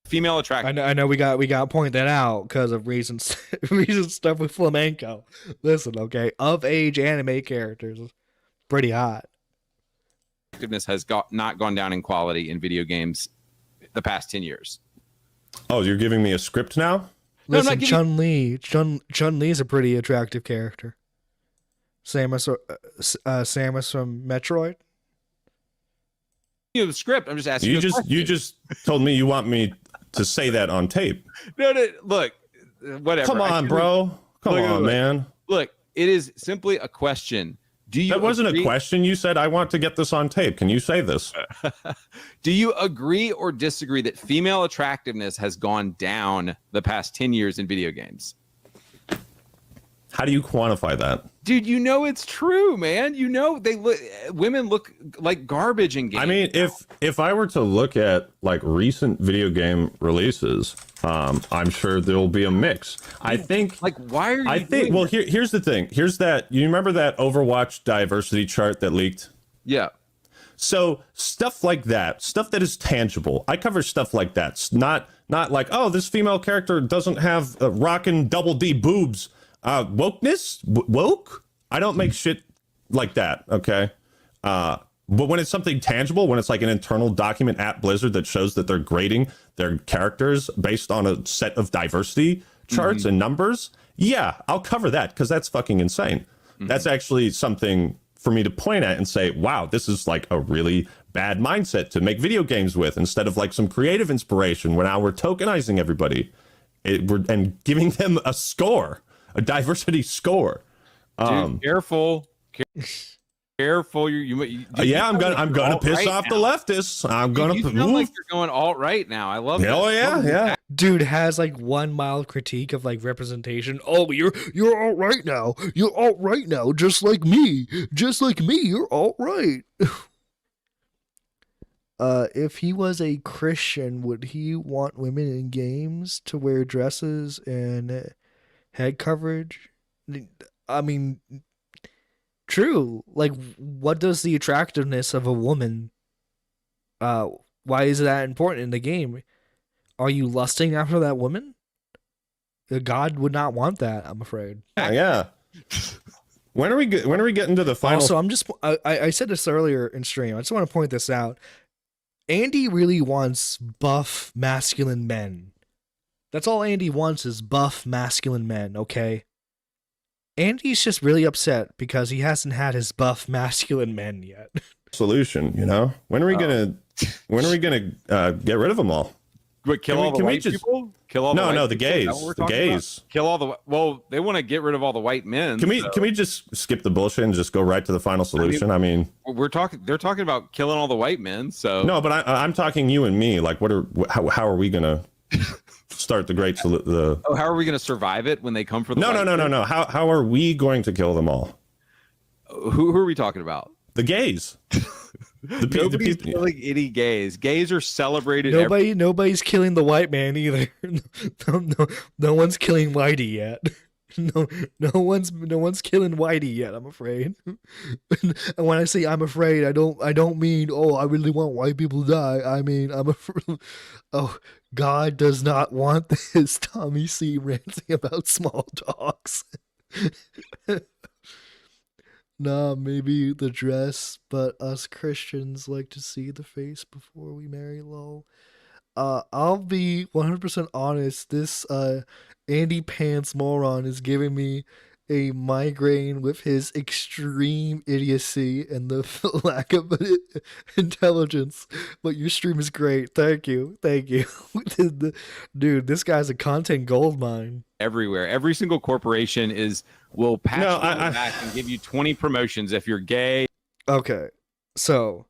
Female attraction. I know we got to point that out because of recent stuff with flamenco. Listen, okay, of age anime characters, pretty hot. Attractiveness has not gone down in quality in video games the past 10 years. Oh, you're giving me a script now? Listen, Chun-Li is a pretty attractive character. Samus from Metroid. The script. I'm just asking. You just told me you want me to say that on tape. No, look, whatever. Come on, bro. Come on, man. Look, it is simply a question. That wasn't a question. You said, I want to get this on tape. Can you say this? Do you agree or disagree that female attractiveness has gone down the past 10 years in video games? How do you quantify that? Dude, you know it's true, man. You know women look like garbage in games. I mean, if I were to look at like recent video game releases, I'm sure there'll be a mix. I think like why are you I think well here's the thing. Here's that you remember that Overwatch diversity chart that leaked? Yeah. So stuff like that, stuff that is tangible. I cover stuff like that. Not like, oh, this female character doesn't have rockin' double D boobs. Wokeness? Woke? I don't make shit like that, okay? But when it's something tangible, when it's like an internal document at Blizzard that shows that they're grading their characters based on a set of diversity charts and numbers, yeah, I'll cover that because that's fucking insane. That's actually something for me to point at and say, wow, this is like a really bad mindset to make video games with instead of like some creative inspiration where now we're tokenizing everybody and giving them a score. A diversity score. Dude, careful. Yeah, I'm gonna piss off the leftists. I'm gonna. You sound like you're going alt right now. I love. Hell yeah. Dude has like one mild critique of like representation. Oh, you're alt right now. You're alt right now, just like me. You're alt right. If he was a Christian, would he want women in games to wear dresses and head coverage? I mean, true. Like, what does the attractiveness of a woman, why is that important in the game? Are you lusting after that woman? God would not want that, I'm afraid. Yeah. When are we getting to the final? Also, I said this earlier in stream. I just want to point this out. Andy really wants buff masculine men. That's all Andy wants is buff masculine men, okay? Andy's just really upset because he hasn't had his buff masculine men yet. Solution, you know? When are we gonna get rid of them all? Wait, kill all the white people? Kill all the gays. The gays. Kill all the well, they want to get rid of all the white men. Can we just skip the bullshit and just go right to the final solution? I mean they're talking about killing all the white men, so no, but I'm talking you and me. Like how are we gonna start the great how are we going to survive it when they come for the no. How are we going to kill them all? Who are we talking about? The gays. Nobody's killing any gays. Gays are celebrated. Nobody's killing the white man either. No one's killing Whitey yet. No one's killing Whitey yet, I'm afraid. And when I say I'm afraid, I don't mean, oh, I really want white people to die. I mean, I'm afraid. Oh, God does not want this. Tommy C ranting about small dogs. Nah, maybe the dress, but us Christians like to see the face before we marry, lol. I'll be 100% honest, this AndyPants moron is giving me a migraine with his extreme idiocy and the lack of intelligence, but your stream is great. Thank you. Dude, this guy's a content gold mine. Everywhere. Every single corporation will pat you on the back and give you 20 promotions if you're gay. Okay, so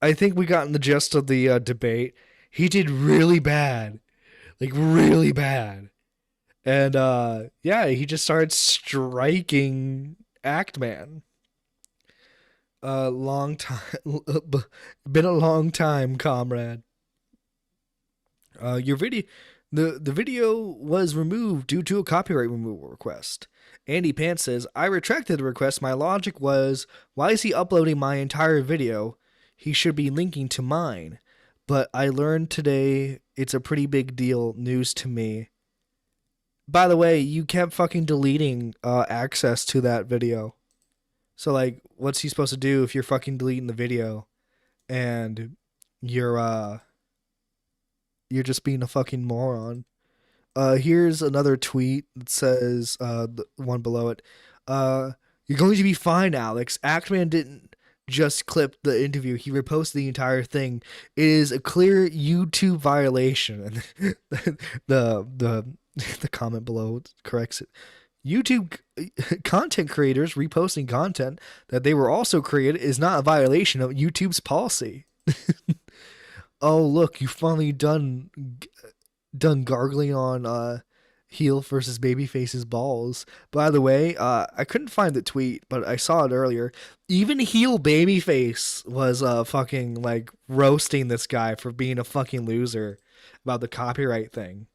I think we got in the gist of the debate. He did really bad. Like, really bad. And, he just started striking Act Man. long time. Been a long time, comrade. Your video, the video was removed due to a copyright removal request. AndyPants says, I retracted the request. My logic was, why is he uploading my entire video? He should be linking to mine. But I learned today it's a pretty big deal. News to me. By the way, you kept fucking deleting access to that video. So, like, what's he supposed to do if you're fucking deleting the video and you're just being a fucking moron? Here's another tweet that says, the one below it, you're going to be fine, Alex. Actman didn't just clip the interview. He reposted the entire thing. It is a clear YouTube violation. And the comment below corrects it. YouTube content creators reposting content that they were also created is not a violation of YouTube's policy. Oh, look, you finally done gargling on heel versus babyface's balls. By the way, I couldn't find the tweet, but I saw it earlier. Even heel babyface was fucking like roasting this guy for being a fucking loser about the copyright thing.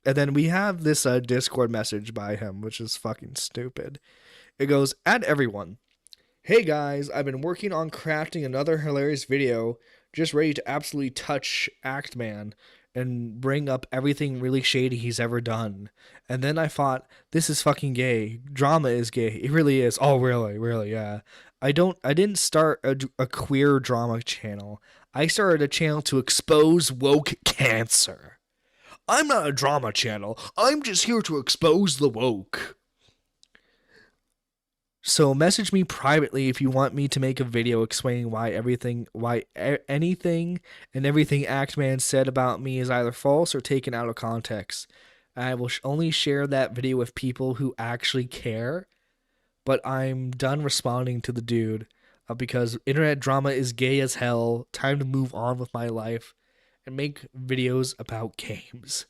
And then we have this Discord message by him, which is fucking stupid. It goes, "Add everyone. Hey guys, I've been working on crafting another hilarious video, just ready to absolutely touch Act Man and bring up everything really shady he's ever done. And then I thought, this is fucking gay. Drama is gay. It really is. Oh, really? Really? Yeah. I didn't start a queer drama channel. I started a channel to expose woke cancer. I'm not a drama channel. I'm just here to expose the woke. So message me privately if you want me to make a video explaining why anything and everything Act Man said about me is either false or taken out of context. I will only share that video with people who actually care. But I'm done responding to the dude because internet drama is gay as hell. Time to move on with my life and make videos about games.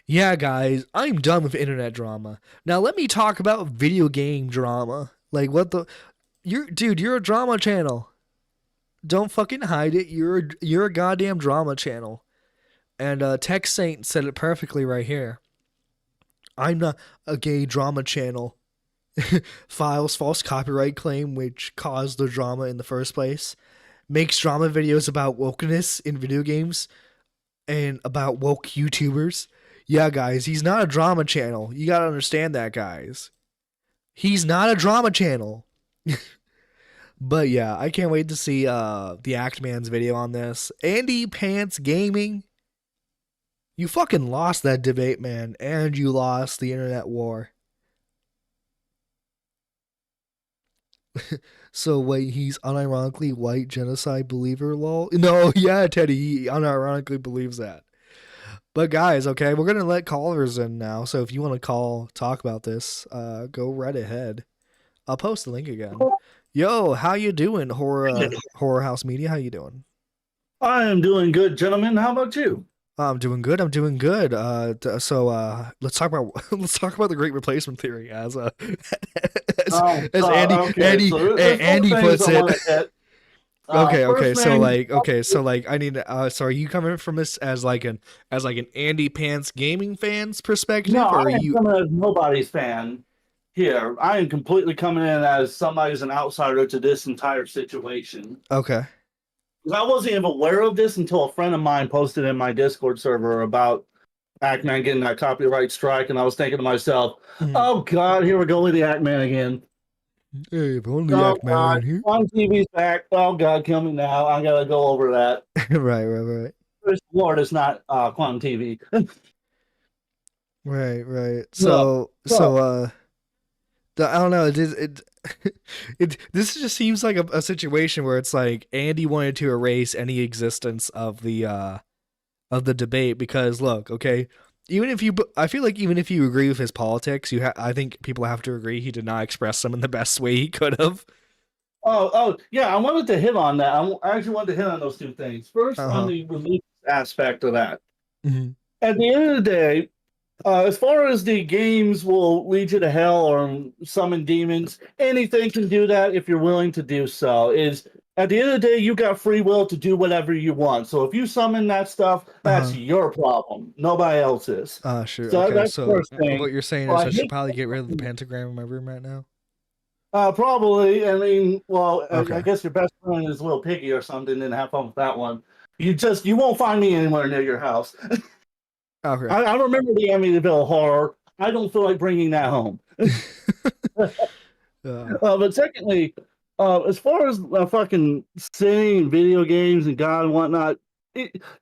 Yeah, guys, I'm done with internet drama. Now let me talk about video game drama. Like, what the... You're a drama channel. Don't fucking hide it. You're a goddamn drama channel. And Tech Saint said it perfectly right here. I'm not a gay drama channel. Files false copyright claim which caused the drama in the first place. Makes drama videos about wokeness in video games and about woke YouTubers. Yeah, guys, he's not a drama channel. You gotta understand that, guys. He's not a drama channel. But yeah, I can't wait to see the Act Man's video on this. AndyPants Gaming, you fucking lost that debate, man, and you lost the internet war. So wait, he's unironically white genocide believer, lol? No, yeah, Teddy, he unironically believes that. But guys, okay, we're gonna let callers in now. So if you want to talk about this, go right ahead. I'll post the link again. Yo, how you doing, Horror House Media? How you doing? I am doing good, gentlemen. How about you? I'm doing good. Let's talk about the Great Replacement Theory as Andy puts it. I need. So are you coming from this as like an AndyPants Gaming fan's perspective? No, or I am coming as nobody's fan here. I am completely coming in as somebody who's an outsider to this entire situation. Okay. I wasn't even aware of this until a friend of mine posted in my Discord server about Act Man getting that copyright strike, and I was thinking to myself, "Oh God, here we go with the Act Man again." Hey, if only Act Man here. Quantum TV's back. Oh God, kill me now. I gotta go over that. Right. First Lord is not Quantum TV. Right. So I don't know. This just seems like a situation where it's like Andy wanted to erase any existence of the debate because look, okay, I feel like even if you agree with his politics, I think people have to agree he did not express them in the best way he could have. Oh yeah, I wanted to hit on that. I actually wanted to hit on those two things. First, on the religious aspect of that. Mm-hmm. At the end of the day, As far as the games will lead you to hell or summon demons, anything can do that if you're willing to do so. Is at the end of the day, you got free will to do whatever you want. So if you summon that stuff, that's your problem, nobody else's. Sure. So Okay, that's the so first thing. what you're saying is I should probably get rid of the pentagram in my room right now? Probably. I mean, well, Okay. I guess your best friend is Little Piggy or something, and have fun with that one. You won't find me anywhere near your house. Okay. I remember the Amityville horror. I don't feel like bringing that home. But secondly, as far as fucking sinning, video games, and God and whatnot,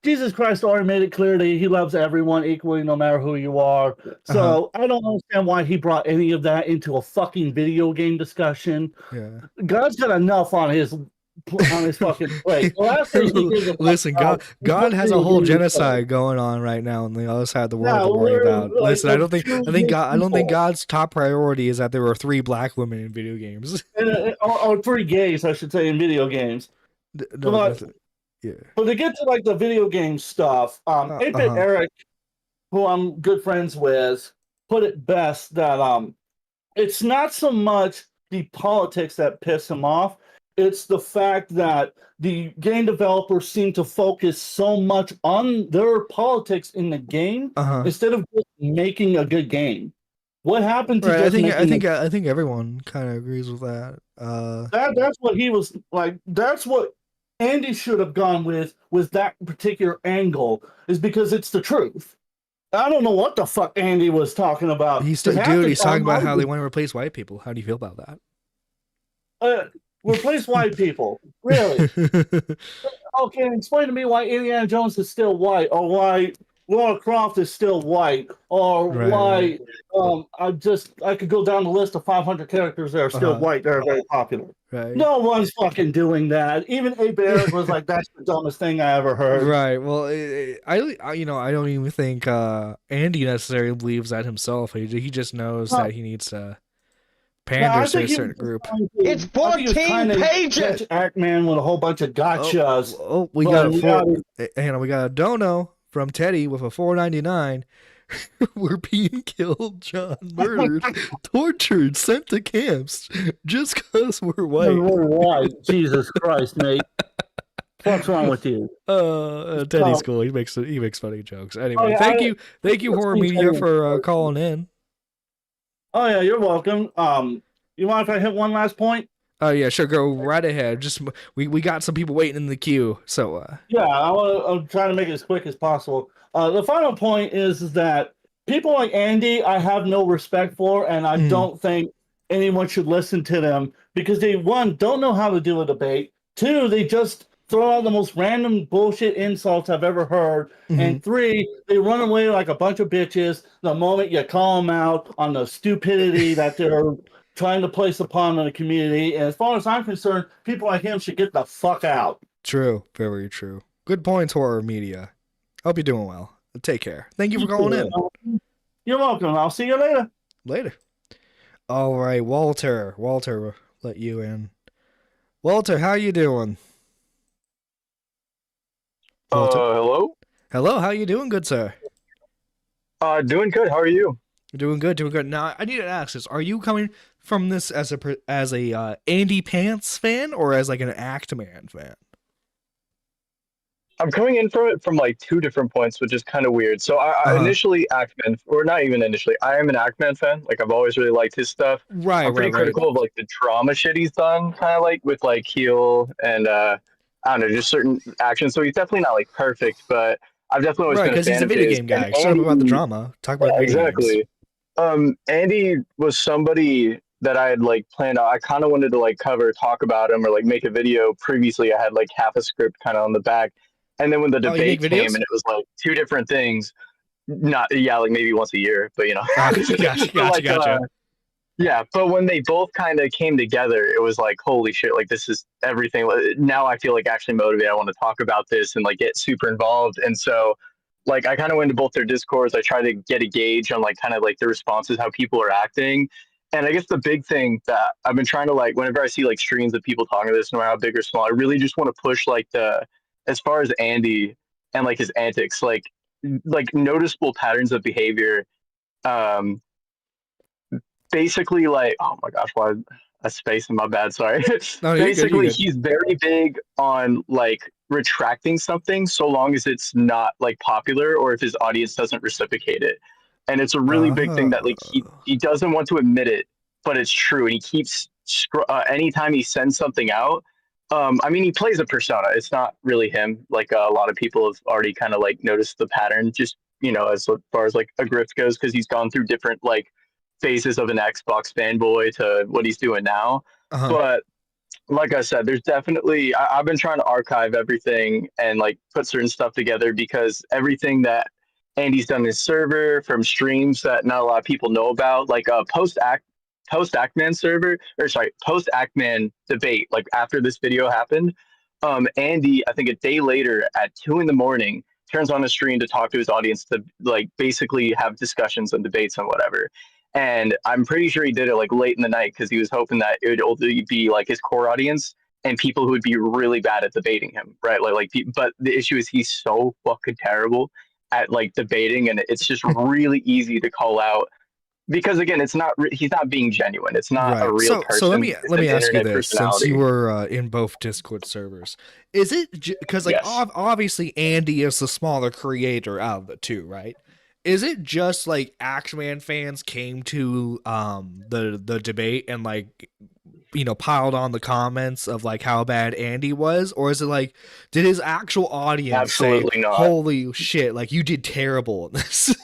Jesus Christ already made it clear that he loves everyone equally, no matter who you are. So I don't understand why he brought any of that into a fucking video game discussion. Yeah. God's got enough on his fucking plate. Listen, God has a whole genocide going on right now on the other side of the world to worry about. Listen, I don't think God's top priority is that there were 3 black women in video games. or 3 gays, I should say, in video games. Yeah. But to get to like the video game stuff, 8-Bit Eric, who I'm good friends with, put it best that it's not so much the politics that piss him off. It's the fact that the game developers seem to focus so much on their politics in the game instead of just making a good game. What happened to I think everyone kind of agrees with that. That's what he was like. That's what Andy should have gone with that particular angle, is because it's the truth. I don't know what the fuck Andy was talking about. He's talking about how they want to replace white people. How do you feel about that? Replace white people? Really? Okay, explain to me why Indiana Jones is still white, or why Lara Croft is still white, or why I could go down the list of 500 characters that are still white that are very popular. Right. No one's fucking doing that. Even A. Barrett was like, "That's the dumbest thing I ever heard." Right. Well, I don't even think Andy necessarily believes that himself. He just knows that he needs to pander to a certain group. It's 14 pages. Act Man with a whole bunch of gotchas. We got a dono from Teddy with a $4.99. We're being killed, John, murdered, tortured, sent to camps just because we're white. We're white. Jesus Christ, mate. What's wrong with you? Teddy's cool. He makes funny jokes. Anyway, thank you, Horror Media, for calling in. Oh yeah, you're welcome. You mind if I hit one last point? Oh yeah, sure. Go right ahead. Just we got some people waiting in the queue, so yeah, I'm trying to make it as quick as possible. The final point is that people like Andy, I have no respect for, and I don't think anyone should listen to them because they, 1, don't know how to do a debate. 2, they just throw out the most random bullshit insults I've ever heard. And 3, they run away like a bunch of bitches the moment you call them out on the stupidity that they're trying to place upon the community. And as far as I'm concerned, people like him should get the fuck out. True. Very true. Good points, Horror Media. Hope you're doing well. Take care. Thank you for calling in. You're welcome. I'll see you later. Later. All right, Walter. Walter, let you in. Walter, how you doing? Walter? Hello? Hello, how you doing, good sir? Doing good. How are you? Doing good, doing good. Now, I need to ask this. Are you coming from this as a AndyPants fan or as like an Act Man fan? I'm coming in from it from like 2 different points, which is kind of weird. So I initially Act Man, or not even initially, I am an Act Man fan. Like I've always really liked his stuff. Right, I'm pretty critical of like the drama shit he's done, kind of like with like Heel and I don't know, just certain actions. So he's definitely not like perfect, but I've definitely always been a fan because he's a video game guy. Talk about the drama. Talk about exactly. Andy was somebody that I had like planned out. I kind of wanted to like talk about him or like make a video. Previously, I had like half a script kind of on the back. And then when the debate came and it was like 2 different things, like maybe once a year, but you know. Gotcha. Yeah, but when they both kind of came together, it was like, holy shit, like this is everything. Now I feel like actually motivated. I want to talk about this and like get super involved. And so like I kind of went to both their Discords. I tried to get a gauge on like kind of like the responses, how people are acting. And I guess the big thing that I've been trying to like, whenever I see like streams of people talking to this, no matter how big or small, I really just want to push like as far as Andy and like his antics, like noticeable patterns of behavior Basically, like, oh my gosh, why a space in my bad, sorry. No, you're good. You're Basically, good. he's very big on like retracting something so long as it's not like popular or if his audience doesn't reciprocate it. And it's a really big thing that like he doesn't want to admit it, but it's true. And he keeps anytime he sends something out. I mean, he plays a persona. It's not really him. Like a lot of people have already kind of like noticed the pattern, just as far as like a grift goes, because he's gone through different like phases of an Xbox fanboy to what he's doing now. But like I said, there's definitely I've been trying to archive everything and like put certain stuff together because everything that Andy's done in his server from streams that not a lot of people know about, like post Act Man server, or sorry, post Act Man debate, like after this video happened, Andy, I think a day later at 2 a.m, turns on a stream to talk to his audience to like basically have discussions and debates and whatever. And I'm pretty sure he did it like late in the night because he was hoping that it would only be like his core audience and people who would be really bad at debating him, right? But the issue is he's so fucking terrible at like debating, and it's just really easy to call out because again, he's not being genuine. It's not a real person. So let me ask you this: since you were in both Discord servers, is it because like obviously Andy is the smaller creator out of the two, right? Is it just like Act Man fans came to the debate and like piled on the comments of like how bad Andy was, or is it like did his actual audience Absolutely say, not. "Holy shit, like you did terrible in this"?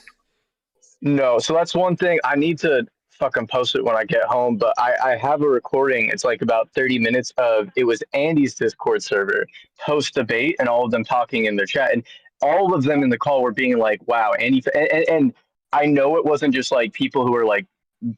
No, so that's one thing. I need to fucking post it when I get home, but I have a recording. It's like about 30 minutes of it was Andy's Discord server post debate and all of them talking in their chat, and all of them in the call were being like, wow, Andy, and I know it wasn't just like people who were like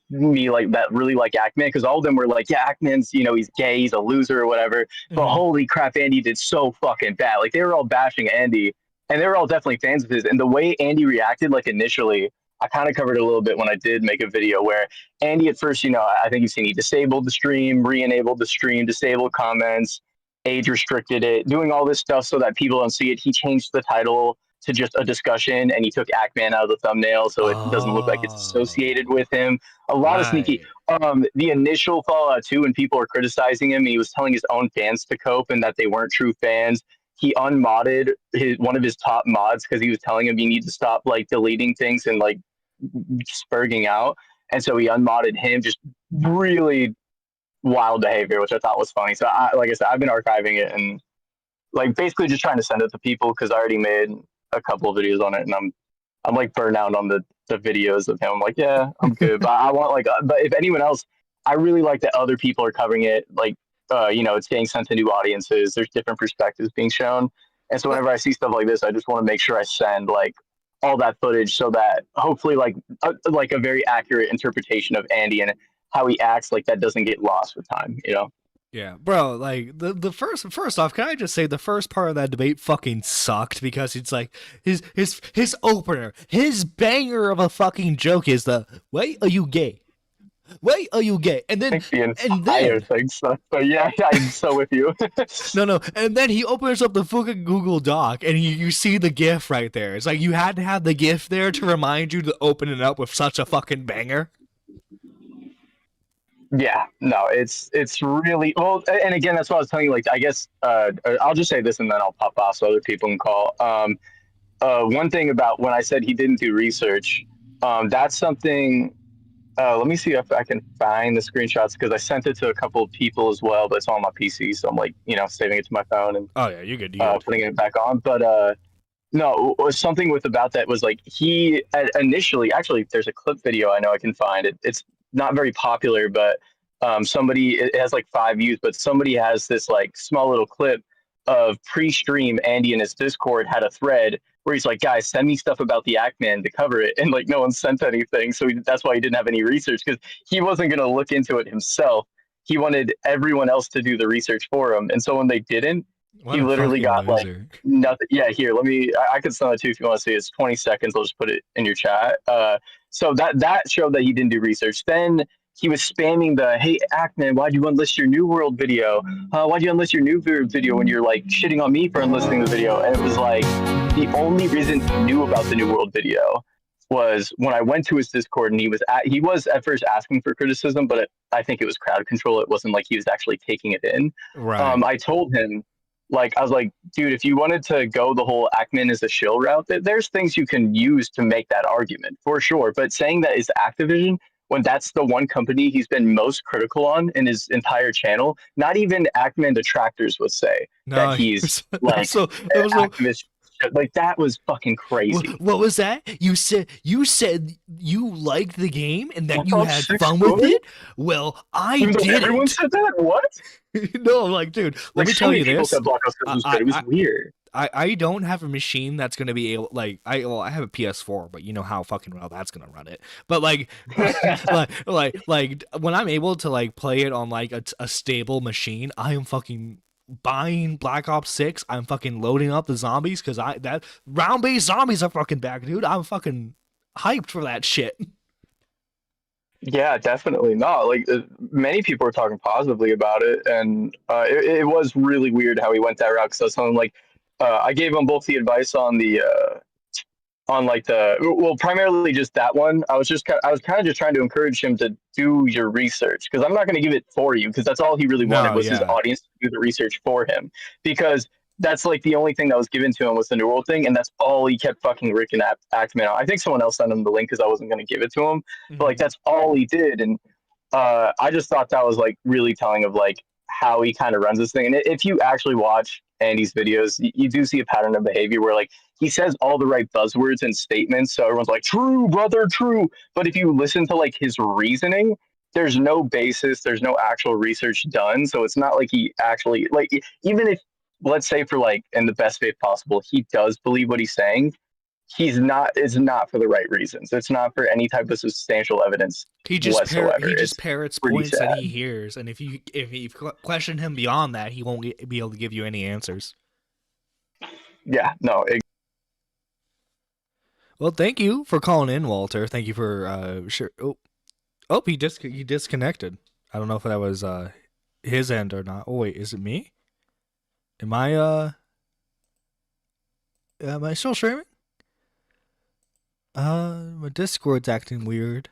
me, like that really like Act Man, because all of them were like, yeah, Act Man's, he's gay, he's a loser or whatever, but holy crap, Andy did so fucking bad. Like they were all bashing Andy, and they were all definitely fans of his, and the way Andy reacted, like initially, I kind of covered it a little bit when I did make a video where Andy at first, I think you've seen he disabled the stream, re-enabled the stream, disabled comments, age restricted it, doing all this stuff so that people don't see it. He changed the title to just a discussion and he took Act Man out of the thumbnail so it doesn't look like it's associated with him. A lot of sneaky. The initial Fallout 2 when people were criticizing him, he was telling his own fans to cope and that they weren't true fans. He unmodded one of his top mods because he was telling him you need to stop like deleting things and like spurging out. And so he unmodded him, just really wild behavior, which I thought was funny. So like I said, I've been archiving it and like basically just trying to send it to people because I already made a couple of videos on it and I'm like burned out on the videos of him. I'm like, yeah, I'm good. But I want but if anyone else, I really like that other people are covering it. Like, it's getting sent to new audiences. There's different perspectives being shown. And so whenever I see stuff like this, I just want to make sure I send like all that footage so that hopefully like a very accurate interpretation of Andy and how he acts, like that doesn't get lost with time, Yeah, bro, like the first off, can I just say the first part of that debate fucking sucked because it's like his opener, his banger of a fucking joke is the wait, are you gay? Wait, are you gay? And then thing sucks, but yeah, I'm so with you. No, and then he opens up the fucking Google Doc and you see the GIF right there. It's like you had to have the GIF there to remind you to open it up with such a fucking banger. Yeah, no, it's really well, and again, that's what I was telling you. Like, I guess I'll just say this, and then I'll pop off so other people can call. One thing about when I said he didn't do research, that's something. Let me see if I can find the screenshots because I sent it to a couple of people as well, but it's on my PC, so I'm like, saving it to my phone and you're good. Putting it back on. But no, something about that was like he initially, actually, there's a clip video I know I can find. It's not very popular, but it has like 5 views, but somebody has this like small little clip of pre-stream Andy in his Discord had a thread where he's like, guys, send me stuff about the Act Man to cover it. And like no one sent anything. So that's why he didn't have any research because he wasn't going to look into it himself. He wanted everyone else to do the research for him. And so when they didn't, he literally got loser. Like nothing. Yeah, here, I could send it to you if you want to see it. It's 20 seconds. I'll just put it in your chat. So that showed that he didn't do research. Then he was spamming the, hey, Act Man, why'd you unlist your New World video? Why'd you unlist your New World video when you're like shitting on me for unlisting the video? And it was like the only reason he knew about the New World video was when I went to his Discord and he was at first asking for criticism, but I think it was crowd control. It wasn't like he was actually taking it in. Right. I told him, like, I was like, dude, if you wanted to go the whole Ackman is a shill route, there's things you can use to make that argument for sure. But saying that is Activision when that's the one company he's been most critical on in his entire channel, not even Ackman detractors would say that he's like activist. Like that was fucking crazy. What was that? You said you liked the game and that you had fun with it? Well, I didn't. Everyone said that? What? No, like, dude, let me tell you this. It was weird. I don't have a machine that's gonna be able, like, I have a PS4, but you know how fucking well that's gonna run it. But like, like when I'm able to like play it on like a stable machine, I am fucking buying Black Ops 6. I'm fucking loading up the zombies because that round-based zombies are fucking back, dude. I'm fucking hyped for that shit. Yeah, definitely not. Like many people were talking positively about it, and it was really weird how he went that route. Because I was telling him, like, I gave him both the advice on the primarily just that one. I was kind of just trying to encourage him to do your research because I'm not going to give it for you because that's all he really wanted was his audience to do the research for him because that's like the only thing that was given to him was the New World thing, and that's all he kept fucking Rick Ackman out. I think someone else sent him the link because I wasn't going to give it to him, but like that's all he did, and I just thought that was like really telling of like how he kind of runs this thing. And if you actually watch Andy's videos, you do see a pattern of behavior where like he says all the right buzzwords and statements, so everyone's like, "True, brother, true." But if you listen to like his reasoning, there's no basis, there's no actual research done, so it's not like he actually like even if let's say for like in the best faith possible he does believe what he's saying, it's not for the right reasons. It's not for any type of substantial evidence whatsoever. He just parrots points that he hears, and if you question him beyond that, he won't be able to give you any answers. Yeah, no. Well, thank you for calling in, Walter. Thank you for sure. Oh, he disconnected. I don't know if that was his end or not. Oh wait, is it me? Am I still streaming? My Discord's acting weird.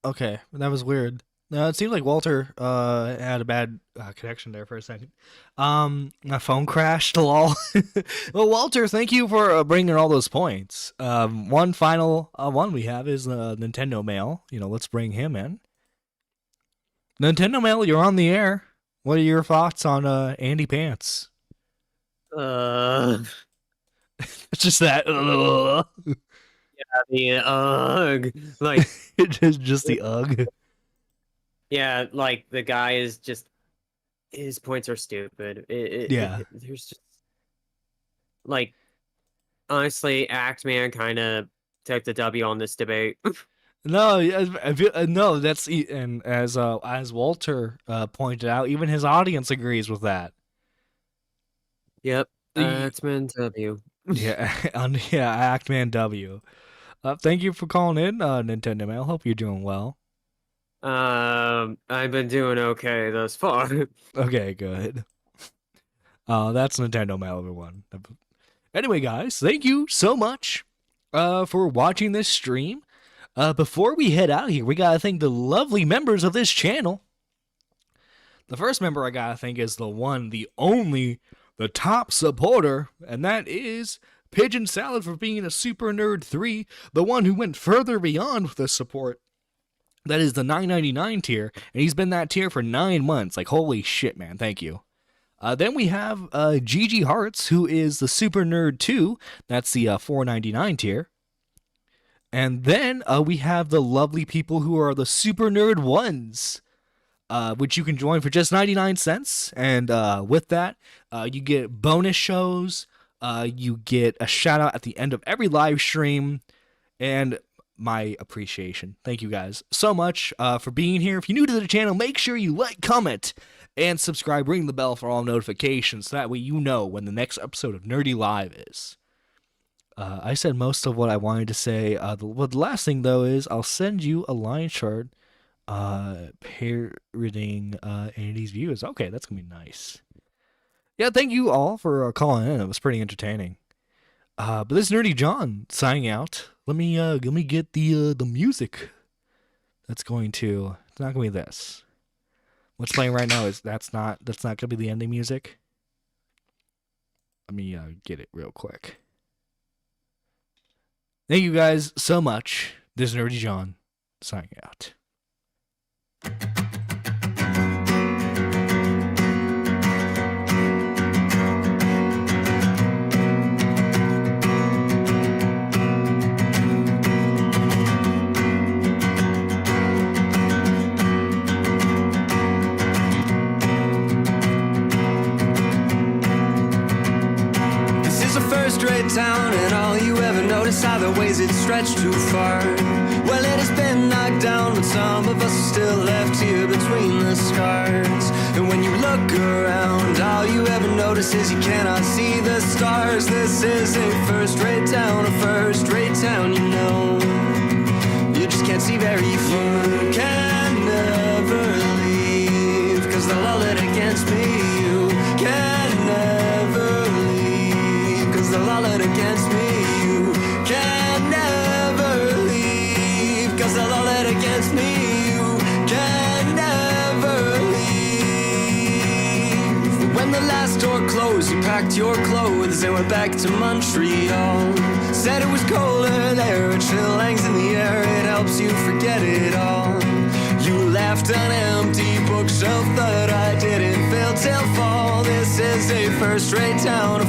Okay, that was weird. It seemed like Walter had a bad connection there for a second. My phone crashed, lol. Well, Walter, thank you for bringing all those points. One final one we have is Nintendo Mail. Let's bring him in. Nintendo Mail, you're on the air. What are your thoughts on AndyPants? It's just that. Yeah, the ugh. Like just the ugh. Yeah, like the guy is just his points are stupid. There's just like honestly, Act Man kind of took the W on this debate. No, no, that's and as Walter pointed out, even his audience agrees with that. Yep, Actman W. Yeah, Actman W. Thank you for calling in, Nintendo Mail. Hope you're doing well. I've been doing okay thus far. Okay, good. That's Nintendo Mail, everyone. Anyway, guys, thank you so much for watching this stream. Before we head out of here, we gotta thank the lovely members of this channel. The first member I gotta thank is the one, the only, the top supporter, and that is Pigeon Salad for being a Super Nerd 3, the one who went further beyond with the support. That is the $9.99 tier, and he's been that tier for 9 months. Like, holy shit, man, thank you. Then we have GG Hearts, who is the Super Nerd 2. That's the $4.99 tier. And then we have the lovely people who are the Super Nerd 1s, which you can join for just 99 cents. And with that, you get bonus shows, you get a shout out at the end of every live stream, and my appreciation. Thank you guys so much for being here. If you're new to the channel, make sure you like, comment, and subscribe. Ring the bell for all notifications, so that way you know when the next episode of Nerdy Live is. I said most of what I wanted to say. The last thing, though, is I'll send you a line chart parroting Andy's views. Okay, that's going to be nice. Yeah, thank you all for calling in. It was pretty entertaining. But this is Nerdy John signing out. Let me get the music. It's not going to be this. What's playing right now is that's not going to be the ending music. Let me get it real quick. Thank you guys so much. This is Nerdy John signing out. First-rate town, and all you ever notice are the ways it stretched too far. Well, it has been knocked down, but some of us are still left here between the scars. And when you look around, all you ever notice is you cannot see the stars. This is a first-rate town, you know. You just can't see very far. You can never leave, 'cause they'll all it against me. You can never leave, 'cause they'll all it against me. You can never leave, 'cause they'll all it against me. You can never leave. When the last door closed, you packed your clothes and went back to Montreal. Said it was colder there, a chill hangs in the air, it helps you forget it all. You left an empty bookshelf that I didn't fill till fall. This is a first-rate town,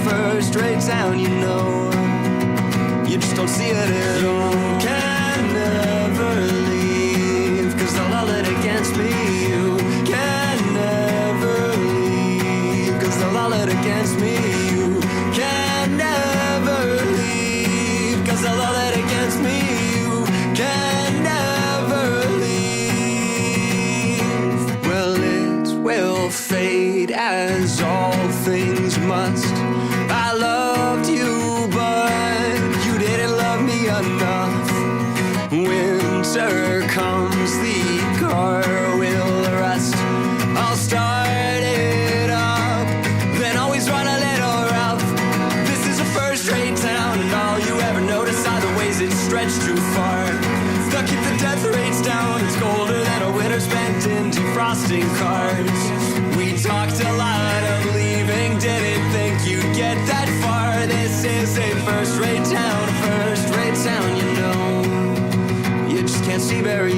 you know. You just don't see it at all. You can never leave, 'cause they'll all it against me. You can never leave, 'cause they'll all it against me. You can never leave, 'cause they'll all it against me. You can never leave. Well, it will fade as all things must. I loved you, but you didn't love me enough. Winter comes, the car will rust. I'll start it up, then always run a little rough. This is a first-rate town, and all you ever notice are the ways it stretched too far. They'll keep the death rates down, it's colder than a winter spent in defrosting cars. We talked a lot of leaving, didn't think you'd get that far. This is a first-rate town, you know. You just can't see very